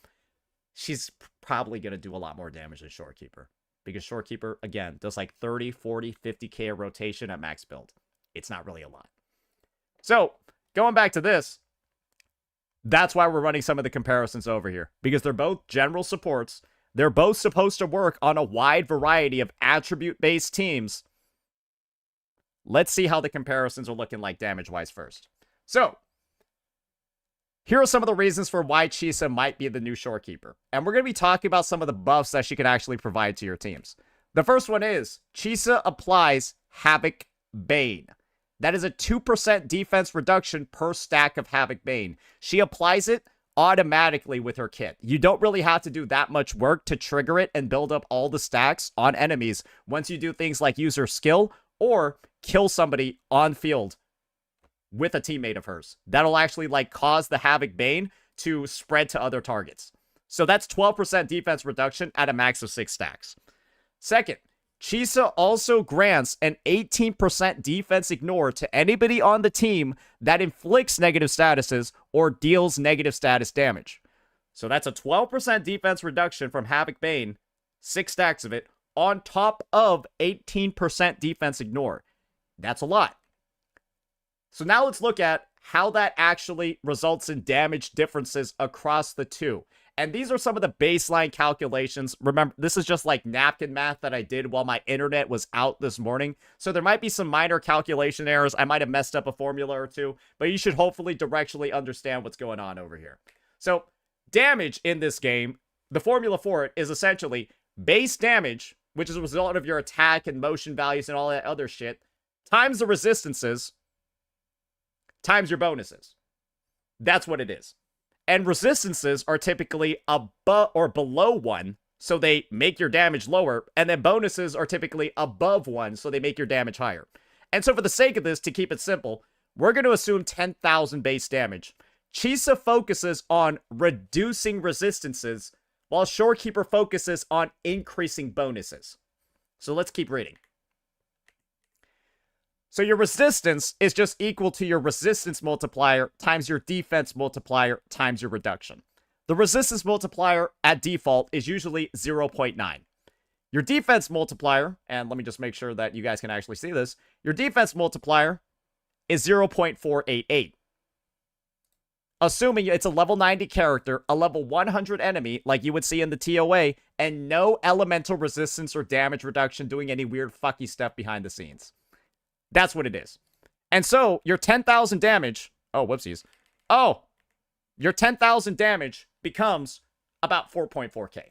she's probably going to do a lot more damage than Shorekeeper. Because Shorekeeper, again, does like 30, 40, 50k a rotation at max build. It's not really a lot. So, going back to this, that's why we're running some of the comparisons over here. Because they're both general supports. They're both supposed to work on a wide variety of attribute-based teams. Let's see how the comparisons are looking like damage-wise first. So, here are some of the reasons for why Chisa might be the new Shorekeeper. And we're going to be talking about some of the buffs that she can actually provide to your teams. The first one is, Chisa applies Havoc Bane. That is a 2% defense reduction per stack of Havoc Bane. She applies it automatically with her kit. You don't really have to do that much work to trigger it and build up all the stacks on enemies once you do things like use her skill or kill somebody on field with a teammate of hers. That'll actually like cause the Havoc Bane to spread to other targets. So that's 12% defense reduction at a max of 6 stacks. Second, Chisa also grants an 18% defense ignore to anybody on the team that inflicts negative statuses or deals negative status damage. So that's a 12% defense reduction from Havoc Bane, 6 stacks of it, on top of 18% defense ignore. That's a lot. So now let's look at how that actually results in damage differences across the two. And these are some of the baseline calculations. Remember, this is just like napkin math that I did while my internet was out this morning. So there might be some minor calculation errors. I might have messed up a formula or two, but you should hopefully directionally understand what's going on over here. So damage in this game, the formula for it is essentially base damage, which is a result of your attack and motion values and all that other shit, times the resistances, times your bonuses. That's what it is. And resistances are typically above or below 1, so they make your damage lower. And then bonuses are typically above 1, so they make your damage higher. And so for the sake of this, to keep it simple, we're going to assume 10,000 base damage. Chisa focuses on reducing resistances, while Shorekeeper focuses on increasing bonuses. So let's keep reading. So your resistance is just equal to your resistance multiplier times your defense multiplier times your reduction. The resistance multiplier at default is usually 0.9. Your defense multiplier, and let me just make sure that you guys can actually see this, your defense multiplier is 0.488. Assuming it's a level 90 character, a level 100 enemy, like you would see in the TOA, and no elemental resistance or damage reduction doing any weird fucky stuff behind the scenes. That's what it is. And so, your 10,000 damage... Oh, whoopsies. Oh! Your 10,000 damage becomes about 4.4k.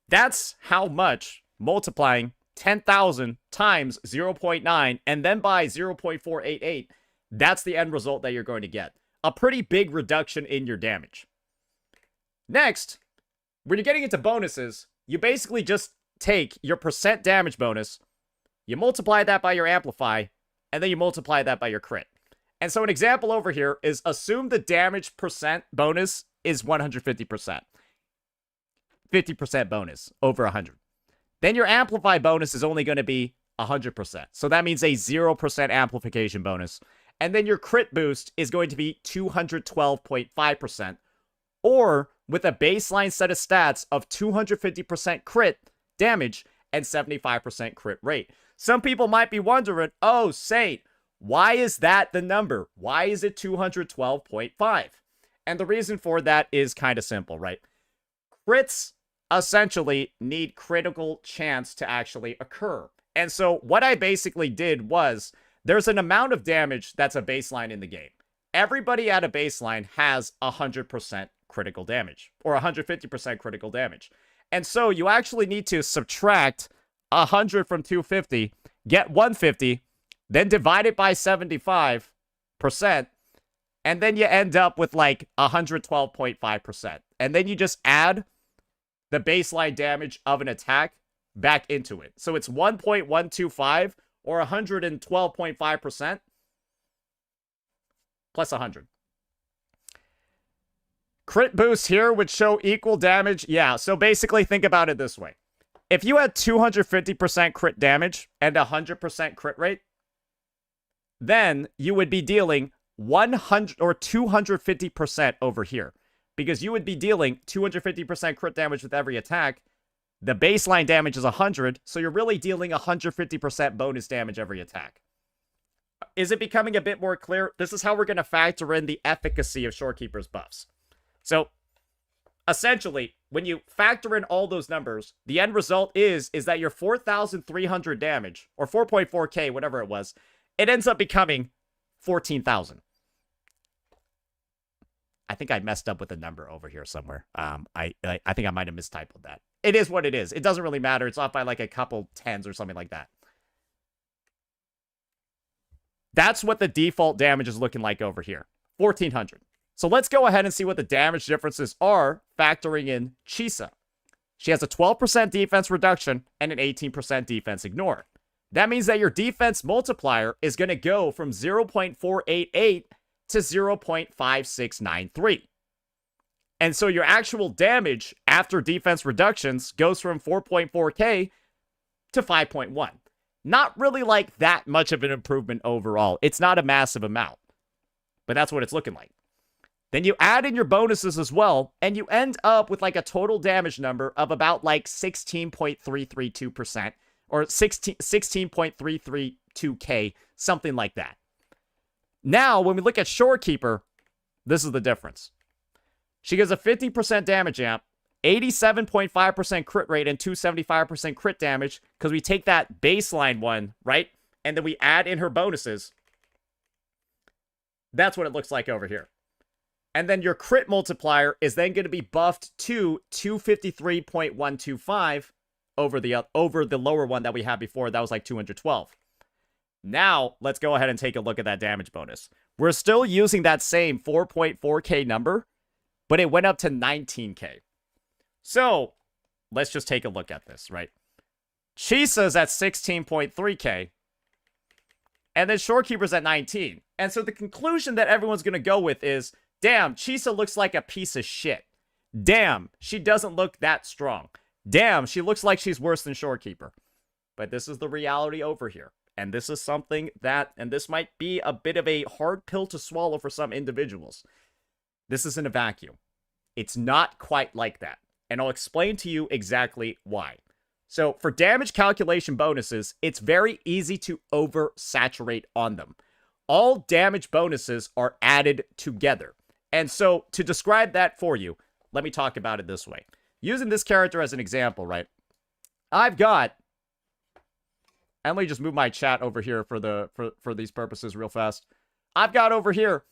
That's how much multiplying 10,000 times 0.9 and then by 0.488, that's the end result that you're going to get. A pretty big reduction in your damage. Next, when you're getting into bonuses, you basically just take your percent damage bonus, you multiply that by your amplify, and then you multiply that by your crit. And so an example over here is assume the damage percent bonus is 150%. 50% bonus over 100. Then your amplify bonus is only going to be 100%. So that means a 0% amplification bonus. And then your crit boost is going to be 212.5%. Or with a baseline set of stats of 250% crit damage and 75% crit rate. Some people might be wondering, oh, Saint, why is that the number? Why is it 212.5? And the reason for that is kind of simple, right? Crits essentially need critical chance to actually occur. And so what I basically did was, there's an amount of damage that's a baseline in the game. Everybody at a baseline has 100% critical damage, or 150% critical damage. And so you actually need to subtract 100 from 250, get 150, then divide it by 75%, and then you end up with like 112.5%. And then you just add the baseline damage of an attack back into it. So it's 1.125 or 112.5% plus 100. Crit boost here would show equal damage. Yeah, so basically think about it this way. If you had 250% crit damage and 100% crit rate, then you would be dealing 100 or 250% over here. Because you would be dealing 250% crit damage with every attack. The baseline damage is 100, so you're really dealing 150% bonus damage every attack. Is it becoming a bit more clear? This is how we're going to factor in the efficacy of Shorekeeper's buffs. So, essentially, when you factor in all those numbers, the end result is that your 4,300 damage, or 4.4k, whatever it was, it ends up becoming 14,000. I think I messed up with the number over here somewhere. I think I might have mistyped that. It is what it is. It doesn't really matter. It's off by like a couple tens or something like that. That's what the default damage is looking like over here. 1,400. So let's go ahead and see what the damage differences are, factoring in Chisa. She has a 12% defense reduction and an 18% defense ignore. That means that your defense multiplier is going to go from 0.488 to 0.5693. And so your actual damage after defense reductions goes from 4.4k to 5.1. Not really like that much of an improvement overall. It's not a massive amount, but that's what it's looking like. Then you add in your bonuses as well, and you end up with like a total damage number of about like 16.332%, or 16.332k, something like that. Now, when we look at Shorekeeper, this is the difference. She gives a 50% damage amp, 87.5% crit rate, and 275% crit damage, because we take that baseline one, right? And then we add in her bonuses. That's what it looks like over here. And then your crit multiplier is then going to be buffed to 253.125 over the lower one that we had before. That was like 212. Now, let's go ahead and take a look at that damage bonus. We're still using that same 4.4k number, but it went up to 19k. So, let's just take a look at this, right? Chisa's at 16.3k, and then Shorekeeper's at 19. And so the conclusion that everyone's going to go with is, damn, Chisa looks like a piece of shit. Damn, she doesn't look that strong. Damn, she looks like she's worse than Shorekeeper. But this is the reality over here. And this is something that, and this might be a bit of a hard pill to swallow for some individuals. This isn't a vacuum. It's not quite like that. And I'll explain to you exactly why. So for damage calculation bonuses, it's very easy to oversaturate on them. All damage bonuses are added together. And so to describe that for you, let me talk about it this way. Using this character as an example, right? I've got, and let me just move my chat over here for these purposes real fast. I've got over here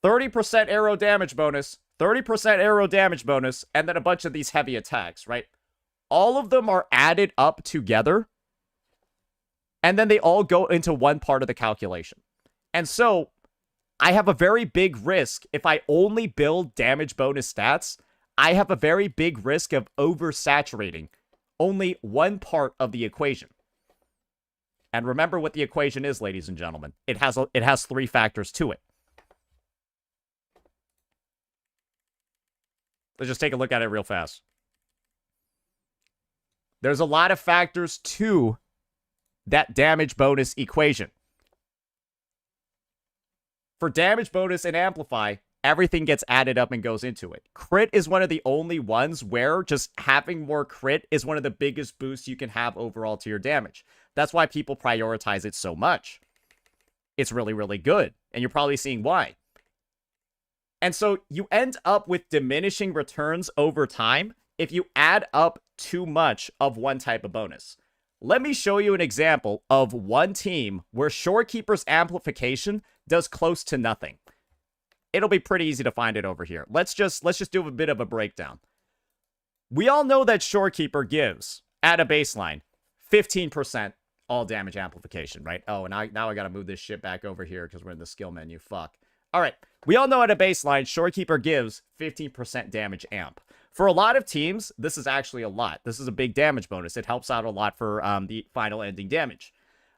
30% arrow damage bonus, 30% arrow damage bonus, and then a bunch of these heavy attacks, right? All of them are added up together, and then they all go into one part of the calculation. And so I have a very big risk if I only build damage bonus stats. I have a very big risk of oversaturating only one part of the equation. And remember what the equation is, ladies and gentlemen. It has three factors to it. Let's just take a look at it real fast. There's a lot of factors to that damage bonus equation. For damage bonus and amplify, everything gets added up and goes into it. Crit is one of the only ones where just having more crit is one of the biggest boosts you can have overall to your damage. That's why people prioritize it so much. It's really, really good. And you're probably seeing why. And so you end up with diminishing returns over time if you add up too much of one type of bonus. Let me show you an example of one team where Shorekeeper's amplification does close to nothing. It'll be pretty easy to find it over here. Let's just do a bit of a breakdown. We all know that Shorekeeper gives, at a baseline, 15% all damage amplification, right? Oh, and now I gotta move this shit back over here because we're in the skill menu. Fuck. All right. We all know at a baseline, Shorekeeper gives 15% damage amp. For a lot of teams, this is actually a lot. This is a big damage bonus. It helps out a lot for the final ending damage.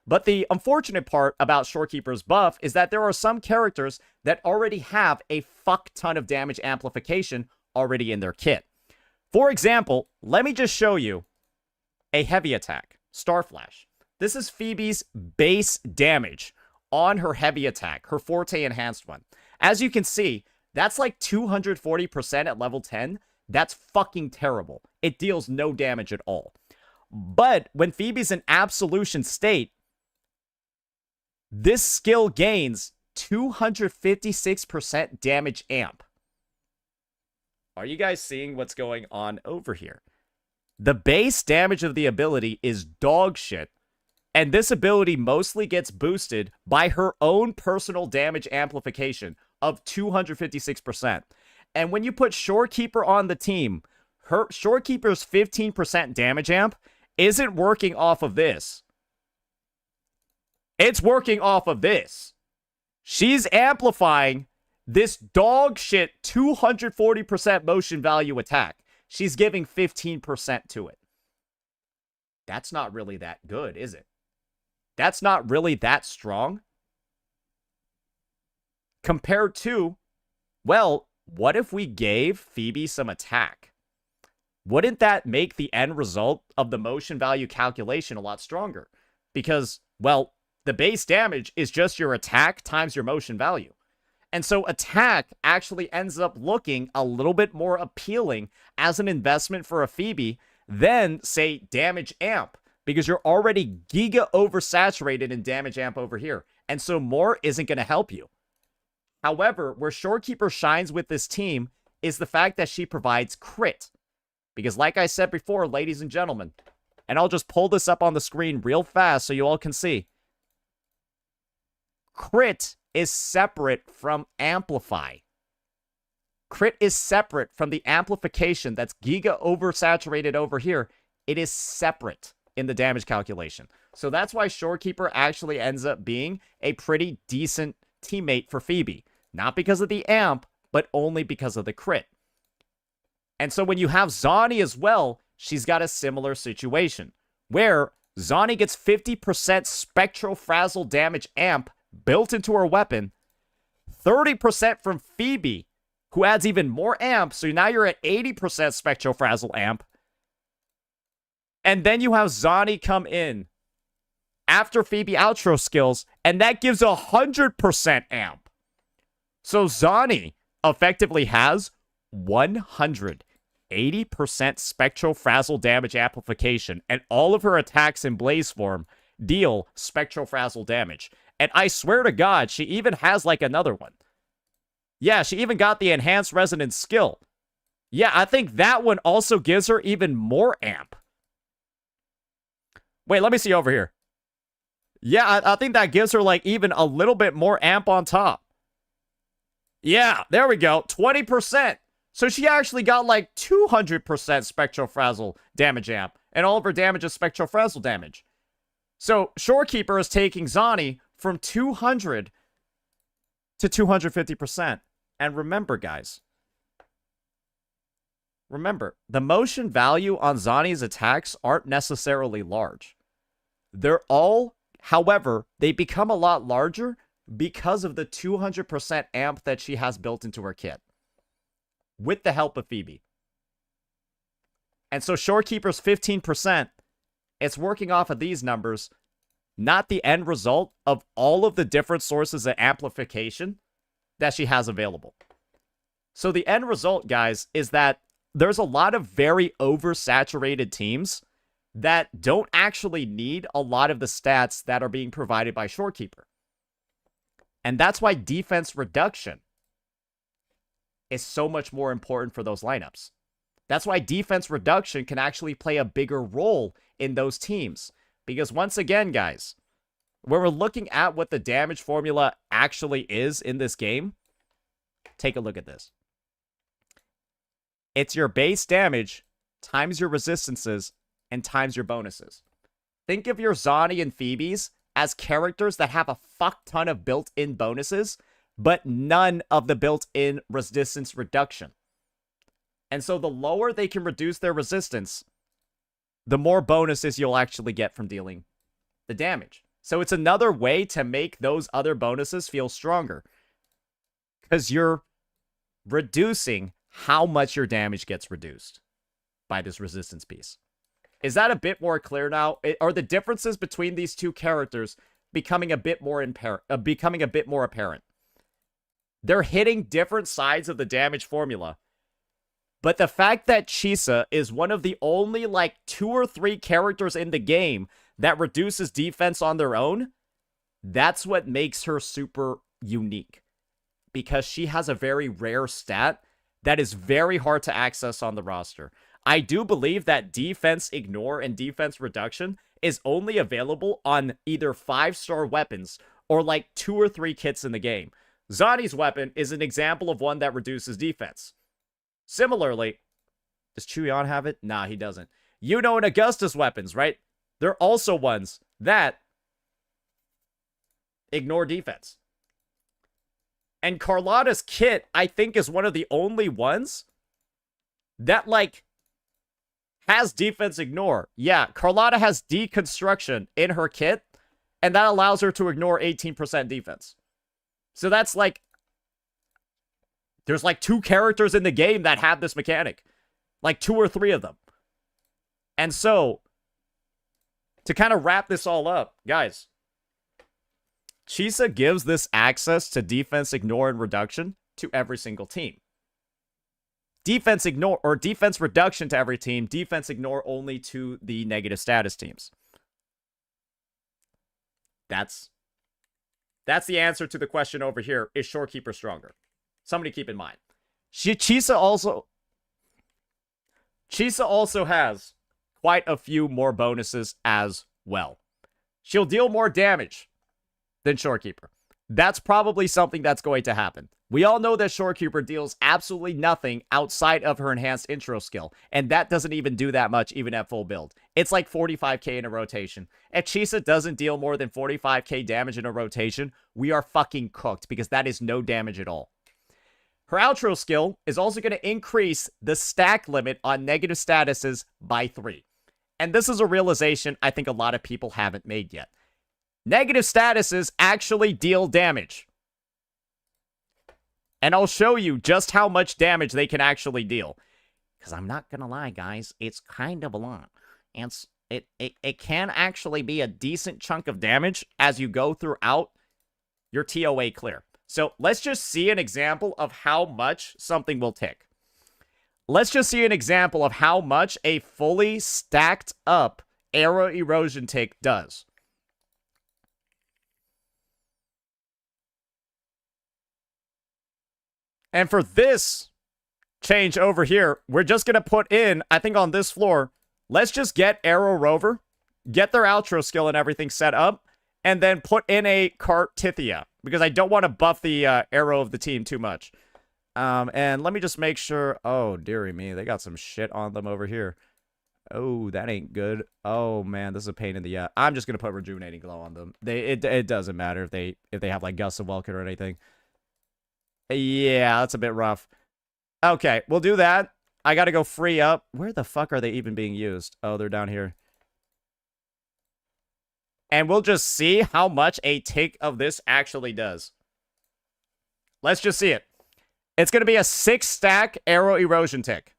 But the unfortunate part about Shorekeeper's buff is that there are some characters that already have a fuck ton of damage amplification already in their kit. For example, let me just show you a heavy attack, Starflash. This is Phoebe's base damage on her heavy attack, her Forte enhanced one. As you can see, that's like 240% at level 10. That's fucking terrible. It deals no damage at all. But when Phoebe's in absolution state, this skill gains 256% damage amp. Are you guys seeing what's going on over here? The base damage of the ability is dog shit, and this ability mostly gets boosted by her own personal damage amplification of 256%. And when you put Shorekeeper on the team, her Shorekeeper's 15% damage amp isn't working off of this. It's working off of this. She's amplifying This dog shit 240% motion value attack, she's giving 15% to it. That's not really that good, is it? That's not really that strong. Compared to, well, what if we gave Phoebe some attack? Wouldn't that make the end result of the motion value calculation a lot stronger? Because, well, the base damage is just your attack times your motion value. And so attack actually ends up looking a little bit more appealing as an investment for a Phoebe than, say, damage amp, because you're already giga oversaturated in damage amp over here. And so more isn't going to help you. However, where Shorekeeper shines with this team is the fact that she provides crit. Because like I said before, ladies and gentlemen, and I'll just pull this up on the screen real fast so you all can see. Crit is separate from amplify. Crit is separate from the amplification that's giga oversaturated over here. It is separate in the damage calculation. So that's why Shorekeeper actually ends up being a pretty decent teammate for Phoebe. Not because of the amp, but only because of the crit. And so when you have Zani as well, she's got a similar situation, where Zani gets 50% Spectral Frazzle damage amp built into her weapon, 30% from Phoebe, who adds even more amp, so now you're at 80% Spectral Frazzle amp, and then you have Zani come in after Phoebe outro skills, and that gives 100% amp. So Zani effectively has 180% Spectral Frazzle damage amplification, and all of her attacks in Blaze form deal Spectral Frazzle damage. And I swear to God, she even has like another one. Yeah, she even got the Enhanced Resonance skill. Yeah, I think that one also gives her even more amp. Wait, let me see over here. Yeah, I think that gives her like even a little bit more amp on top. Yeah, there we go. 20%. So she actually got like 200% Spectral Frazzle damage amp. And all of her damage is Spectral Frazzle damage. So Shorekeeper is taking Zani from 200 to 250%. And remember, guys. Remember, the motion value on Zani's attacks aren't necessarily large. They're all, however, they become a lot larger because of the 200% amp that she has built into her kit. With the help of Phoebe. And so Shorekeeper's 15%, it's working off of these numbers, not the end result of all of the different sources of amplification that she has available. So the end result, guys, is that there's a lot of very oversaturated teams that don't actually need a lot of the stats that are being provided by Shorekeeper. And that's why defense reduction is so much more important for those lineups. That's why defense reduction can actually play a bigger role in those teams. Because once again, guys, when we're looking at what the damage formula actually is in this game, take a look at this. It's your base damage times your resistances and times your bonuses. Think of your Zani and Phoebes as characters that have a fuck ton of built-in bonuses, but none of the built-in resistance reduction. And so the lower they can reduce their resistance, the more bonuses you'll actually get from dealing the damage. So it's another way to make those other bonuses feel stronger. Because you're reducing how much your damage gets reduced by this resistance piece. Is that a bit more clear now? Are the differences between these two characters becoming a bit more apparent? They're hitting different sides of the damage formula. But the fact that Chisa is one of the only like 2 or 3 characters in the game that reduces defense on their own, that's what makes her super unique. Because she has a very rare stat that is very hard to access on the roster. I do believe that defense ignore and defense reduction is only available on either 5-star weapons or like 2 or 3 kits in the game. Zani's weapon is an example of one that reduces defense. Similarly, does Chuyon have it? Nah, he doesn't. You know, and Augusta's weapons, right? They're also ones that ignore defense. And Carlotta's kit, I think, is one of the only ones that, like, has defense ignore. Yeah, Carlotta has deconstruction in her kit, and that allows her to ignore 18% defense. So that's like, there's like 2 characters in the game that have this mechanic. Like 2 or 3 of them. And so, to kind of wrap this all up, guys, Chisa gives this access to defense ignore and reduction to every single team. Defense ignore or defense reduction to every team, defense ignore only to the negative status teams. That's the answer to the question over here. Is Shorekeeper stronger? Somebody keep in mind. Chisa also has quite a few more bonuses as well. She'll deal more damage than Shorekeeper. That's probably something that's going to happen. We all know that Shorekeeper deals absolutely nothing outside of her enhanced intro skill, and that doesn't even do that much even at full build. It's like 45k in a rotation. If Chisa doesn't deal more than 45k damage in a rotation, we are fucking cooked, because that is no damage at all. Her outro skill is also going to increase the stack limit on negative statuses by 3. And this is a realization I think a lot of people haven't made yet. Negative statuses actually deal damage. And I'll show you just how much damage they can actually deal. Because I'm not going to lie, guys, it's kind of a lot. And it can actually be a decent chunk of damage as you go throughout your TOA clear. So let's just see an example of how much something will tick. Let's just see an example of how much a fully stacked up arrow erosion tick does. And for this change over here, we're just going to put in, I think on this floor, let's just get Arrow Rover, get their outro skill and everything set up, and then put in a Cartithia, because I don't want to buff the arrow of the team too much. And let me just make sure, oh, dearie me, they got some shit on them over here. Oh, that ain't good. Oh, man, this is a pain in the I'm just going to put Rejuvenating Glow on them. It doesn't matter if they have, like, Gust of Welkin or anything. Yeah, that's a bit rough. Okay, we'll do that. I gotta go free up. Where the fuck are they even being used? Oh, they're down here. And we'll just see how much a tick of this actually does. Let's just see it. It's gonna be a 6-stack arrow erosion tick.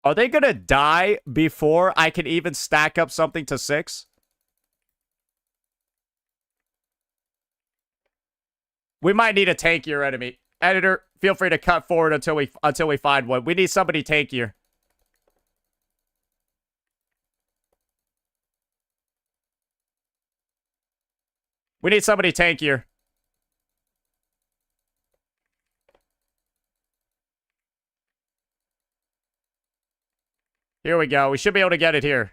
Are they gonna die before I can even stack up something to 6? We might need a tankier enemy. Editor, feel free to cut forward until we find one. We need somebody tankier. We need somebody tankier. Here we go. We should be able to get it here.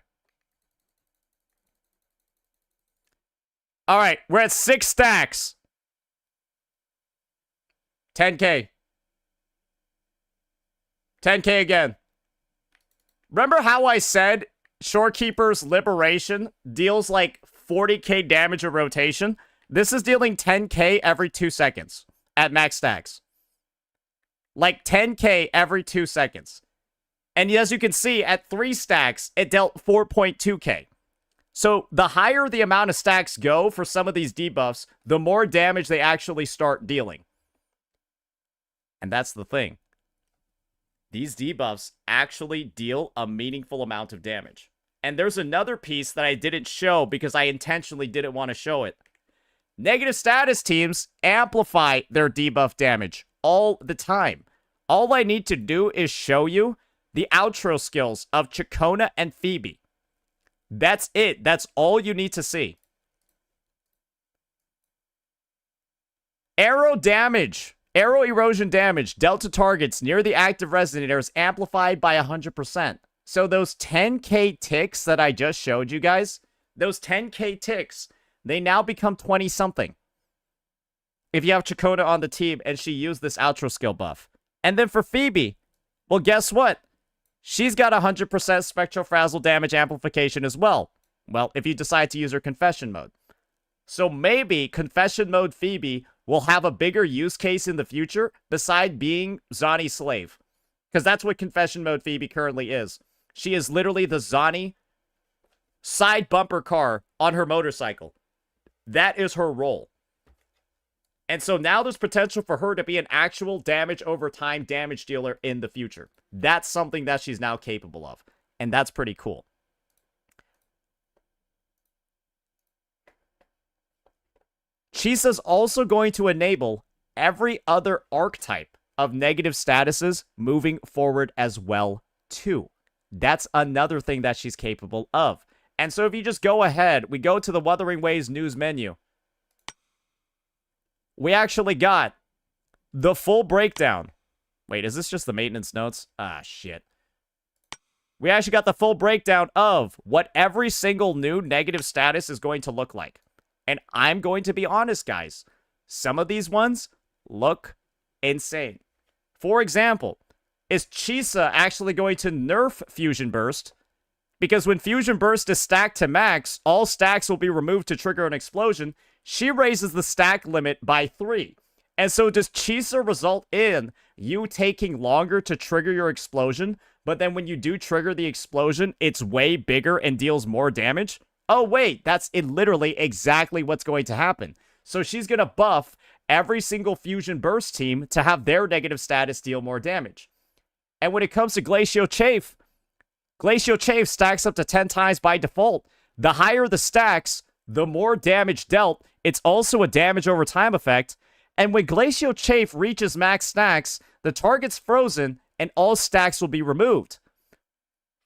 All right, we're at 6 stacks. 10k. 10k again. Remember how I said Shorekeeper's Liberation deals like 40k damage a rotation? This is dealing 10k every 2 seconds at max stacks. Like 10k every 2 seconds. And as you can see, at 3 stacks, it dealt 4.2k. So the higher the amount of stacks go for some of these debuffs, the more damage they actually start dealing. And that's the thing. These debuffs actually deal a meaningful amount of damage. And there's another piece that I didn't show because I intentionally didn't want to show it. Negative status teams amplify their debuff damage all the time. All I need to do is show you the outro skills of Chacona and Phoebe. That's it. That's all you need to see. Arrow damage Arrow erosion damage dealt to targets near the active resonator is amplified by 100%. So those 10k ticks that I just showed you guys, those 10k ticks, they now become 20-something. If you have Chakota on the team and she used this outro skill buff. And then for Phoebe, well, guess what? She's got 100% spectral frazzle damage amplification as well. Well, if you decide to use her confession mode. So maybe confession mode Phoebe will have a bigger use case in the future beside being Zani's slave. Because that's what confession mode Phoebe currently is. She is literally the Zani side bumper car on her motorcycle. That is her role. And so now there's potential for her to be an actual damage over time damage dealer in the future. That's something that she's now capable of. And that's pretty cool. Chisa's also going to enable every other archetype of negative statuses moving forward as well, too. That's another thing that she's capable of. And so if you just go ahead, we go to the Wuthering Waves news menu. We actually got the full breakdown. Wait, is this just the maintenance notes? Ah, shit. We actually got the full breakdown of what every single new negative status is going to look like. And I'm going to be honest, guys. Some of these ones look insane. For example, is Chisa actually going to nerf Fusion Burst? Because when Fusion Burst is stacked to max, all stacks will be removed to trigger an explosion. She raises the stack limit by 3. And so does Chisa result in you taking longer to trigger your explosion, but then when you do trigger the explosion, it's way bigger and deals more damage? Oh, wait, that's literally exactly what's going to happen. So she's going to buff every single Fusion Burst team to have their negative status deal more damage. And when it comes to Glacial Chafe stacks up to 10 times by default. The higher the stacks, the more damage dealt. It's also a damage over time effect. And when Glacial Chafe reaches max stacks, the target's frozen and all stacks will be removed.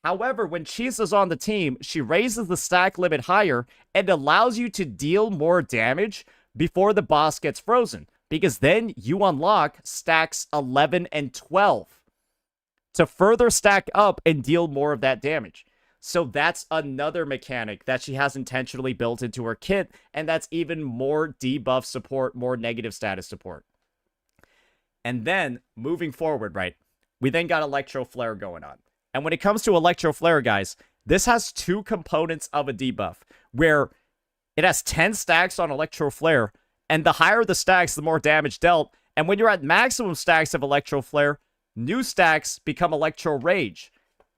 However, when Chisa's on the team, she raises the stack limit higher and allows you to deal more damage before the boss gets frozen. Because then you unlock stacks 11 and 12 to further stack up and deal more of that damage. So that's another mechanic that she has intentionally built into her kit, and that's even more debuff support, more negative status support. And then, moving forward, right, we then got Electro Flare going on. And when it comes to Electro Flare, guys, this has two components of a debuff, where it has 10 stacks on Electro Flare, and the higher the stacks, the more damage dealt. And when you're at maximum stacks of Electro Flare, new stacks become Electro Rage.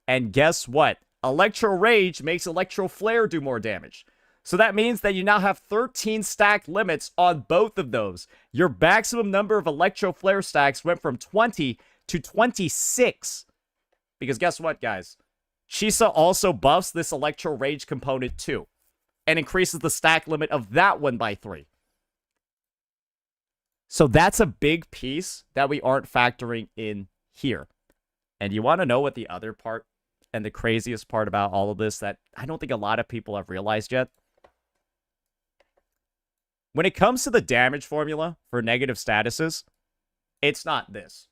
And guess what? Electro Rage makes Electro Flare do more damage. So that means that you now have 13 stack limits on both of those. Your maximum number of Electro Flare stacks went from 20 to 26. Because guess what, guys? Chisa also buffs this Electro Rage component too, and increases the stack limit of that one by 3. So that's a big piece that we aren't factoring in here. And you want to know what the other part and the craziest part about all of this that I don't think a lot of people have realized yet? When it comes to the damage formula for negative statuses, it's not this.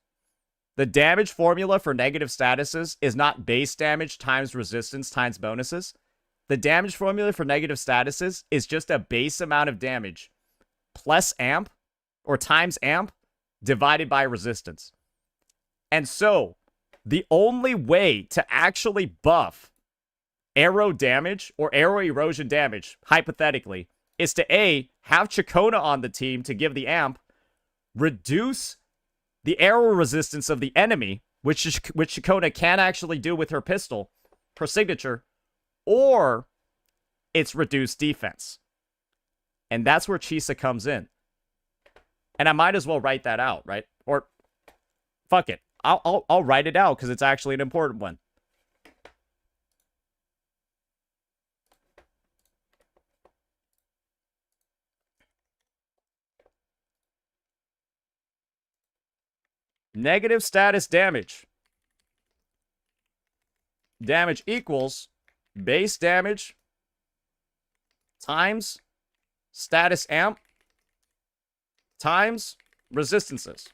The damage formula for negative statuses is not base damage times resistance times bonuses. The damage formula for negative statuses is just a base amount of damage plus amp or times amp divided by resistance. And so, the only way to actually buff arrow damage or arrow erosion damage, hypothetically, is to A, have Chakona on the team to give the amp, reduce the arrow resistance of the enemy, which Chakona can actually do with her pistol, per signature, or it's reduced defense. And that's where Chisa comes in. And I might as well write that out, right? Or, fuck it. I'll write it out because it's actually an important one. Negative status damage. Damage equals base damage times status amp times resistances.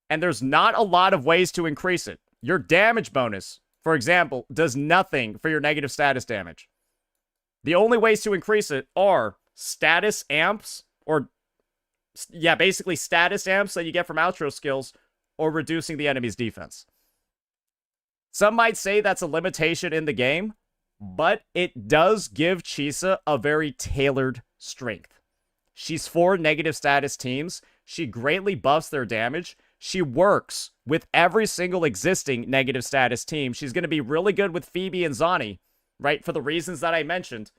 And there's not a lot of ways to increase it. Your damage bonus, for example, does nothing for your negative status damage. The only ways to increase it are status amps, or yeah, basically status amps that you get from outro skills, or reducing the enemy's defense. Some might say that's a limitation in the game, but it does give Chisa a very tailored strength. She's for negative status teams. She greatly buffs their damage. She works with every single existing negative status team. She's going to be really good with Phoebe and Zani, right? For the reasons that I mentioned.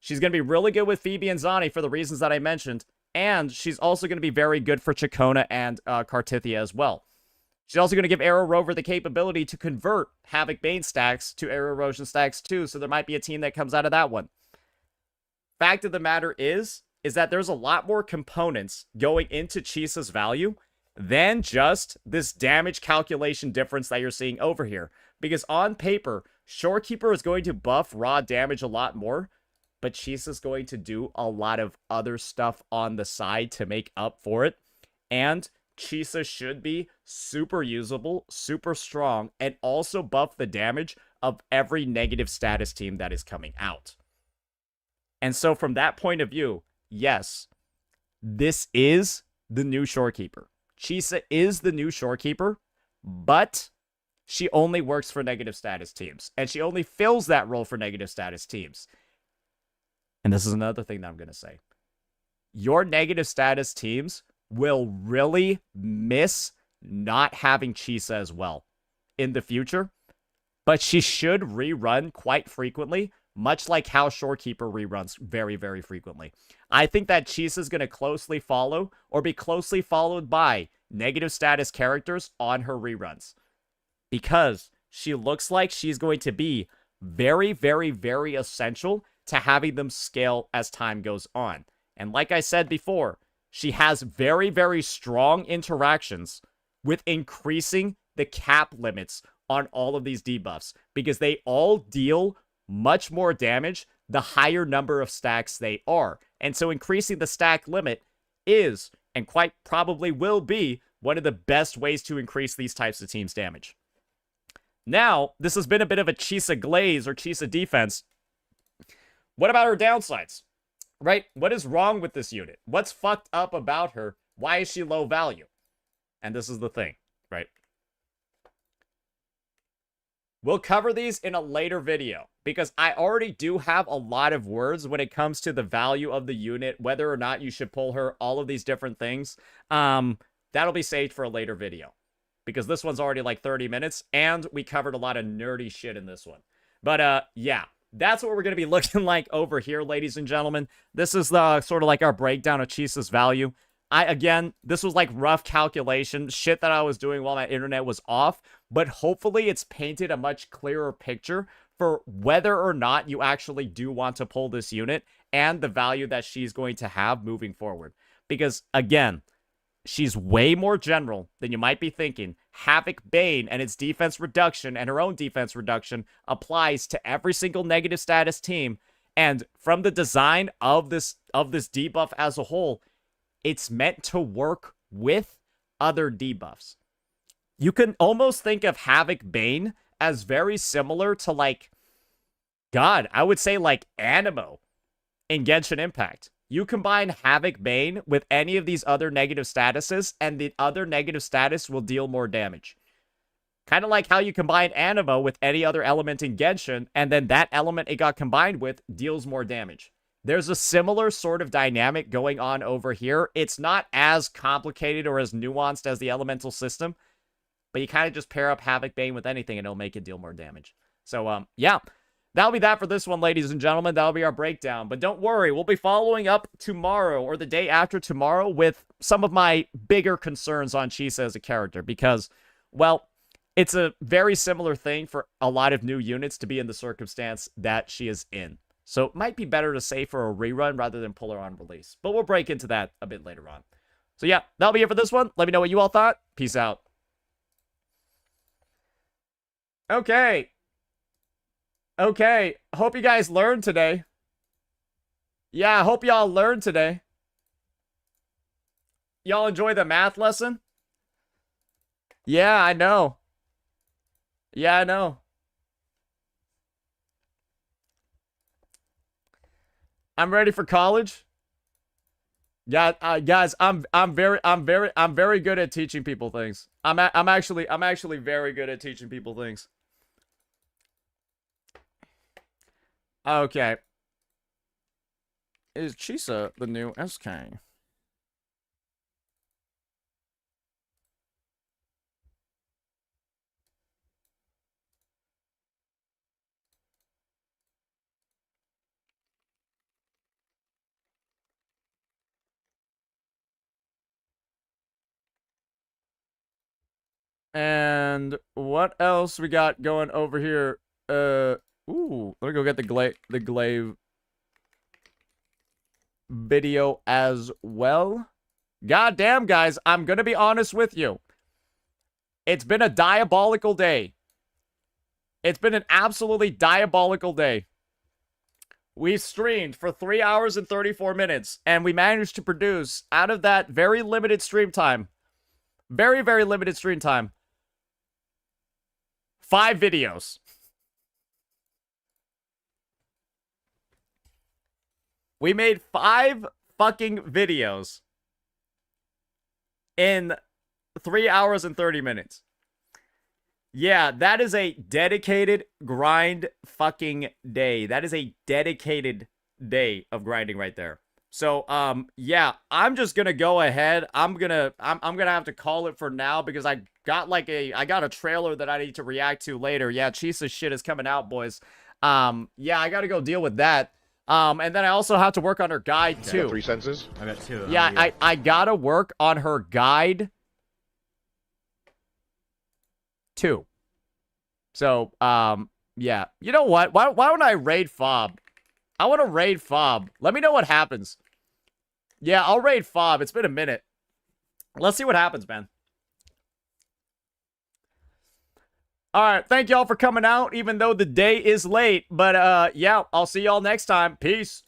She's going to be really good with Phoebe and Zani for the reasons that I mentioned. And she's also going to be very good for Chakona and Kartithia as well. She's also going to give Arrow Rover the capability to convert Havoc Bane stacks to Arrow Erosion stacks too, so there might be a team that comes out of that one. Fact of the matter is that there's a lot more components going into Chisa's value than just this damage calculation difference that you're seeing over here. Because on paper, Shorekeeper is going to buff raw damage a lot more, but Chisa's going to do a lot of other stuff on the side to make up for it. And Chisa should be super usable, super strong, and also buff the damage of every negative status team that is coming out. And so from that point of view, yes, this is the new Shorekeeper. Chisa is the new Shorekeeper, but she only works for negative status teams. And she only fills that role for negative status teams. And this is another thing that I'm going to say. Your negative status teams will really miss not having Chisa as well in the future. But she should rerun quite frequently, much like how Shorekeeper reruns very, very frequently. I think that Chisa is going to closely follow or be closely followed by negative status characters on her reruns. Because she looks like she's going to be very, very, very essential to having them scale as time goes on. And like I said before, she has very, very strong interactions with increasing the cap limits on all of these debuffs, because they all deal much more damage the higher number of stacks they are. And so increasing the stack limit is, and quite probably will be, one of the best ways to increase these types of teams' damage. Now, this has been a bit of a Chisa glaze or Chisa defense. What about her downsides? Right? What is wrong with this unit? What's fucked up about her? Why is she low value? And this is the thing, right? We'll cover these in a later video, because I already do have a lot of words when it comes to the value of the unit, whether or not you should pull her, all of these different things. That'll be saved for a later video, because this one's already like 30 minutes, and we covered a lot of nerdy shit in this one. But yeah, that's what we're going to be looking like over here, ladies and gentlemen. This is the sort of like our breakdown of Chisa's value. Again, this was like rough calculation, shit that I was doing while my internet was off, but hopefully it's painted a much clearer picture for whether or not you actually do want to pull this unit and the value that she's going to have moving forward. Because, again, she's way more general than you might be thinking. Havoc Bane and its defense reduction and her own defense reduction applies to every single negative status team. And from the design of this debuff as a whole, it's meant to work with other debuffs. You can almost think of Havoc Bane as very similar to, like, God, I would say like Anemo in Genshin Impact. You combine Havoc Bane with any of these other negative statuses, and the other negative status will deal more damage. Kind of like how you combine Anemo with any other element in Genshin, and then that element it got combined with deals more damage. There's a similar sort of dynamic going on over here. It's not as complicated or as nuanced as the elemental system, but you kind of just pair up Havoc Bane with anything and it'll make it deal more damage. So, yeah. That'll be that for this one, ladies and gentlemen. That'll be our breakdown. But don't worry, we'll be following up tomorrow or the day after tomorrow with some of my bigger concerns on Chisa as a character. Because, well, it's a very similar thing for a lot of new units to be in the circumstance that she is in. So it might be better to save for a rerun rather than pull her on release. But we'll break into that a bit later on. So yeah, that'll be it for this one. Let me know what you all thought. Peace out. Okay. Hope you guys learned today. Yeah, I hope y'all learned today. Y'all enjoy the math lesson? Yeah, I know. Yeah, I know. I'm ready for college. Yeah, guys, I'm very good at teaching people things. I'm actually very good at teaching people things. Okay. Is Chisa the new SK? And what else we got going over here? Ooh, let me go get the glaive video as well. God damn, guys, I'm gonna be honest with you. It's been a diabolical day. It's been an absolutely diabolical day. We streamed for 3 hours and 34 minutes, and we managed to produce, out of that very limited stream time, very, very limited stream time, 5 videos. We made 5 fucking videos in 3 hours and 30 minutes. Yeah, that is a dedicated grind fucking day. That is a dedicated day of grinding right there. So, yeah, I'm just gonna go ahead. I'm gonna have to call it for now because I got a trailer that I need to react to later. Yeah, Chisa's shit is coming out, boys. Yeah, I gotta go deal with that. And then I also have to work on her guide too. 3 senses? I got 2. Yeah, I gotta work on her guide 2. So, yeah. You know what? Why don't I raid Fob? I want to raid Fob. Let me know what happens. Yeah, I'll raid Fob. It's been a minute. Let's see what happens, man. Alright, thank y'all for coming out, even though the day is late. But, yeah, I'll see y'all next time. Peace.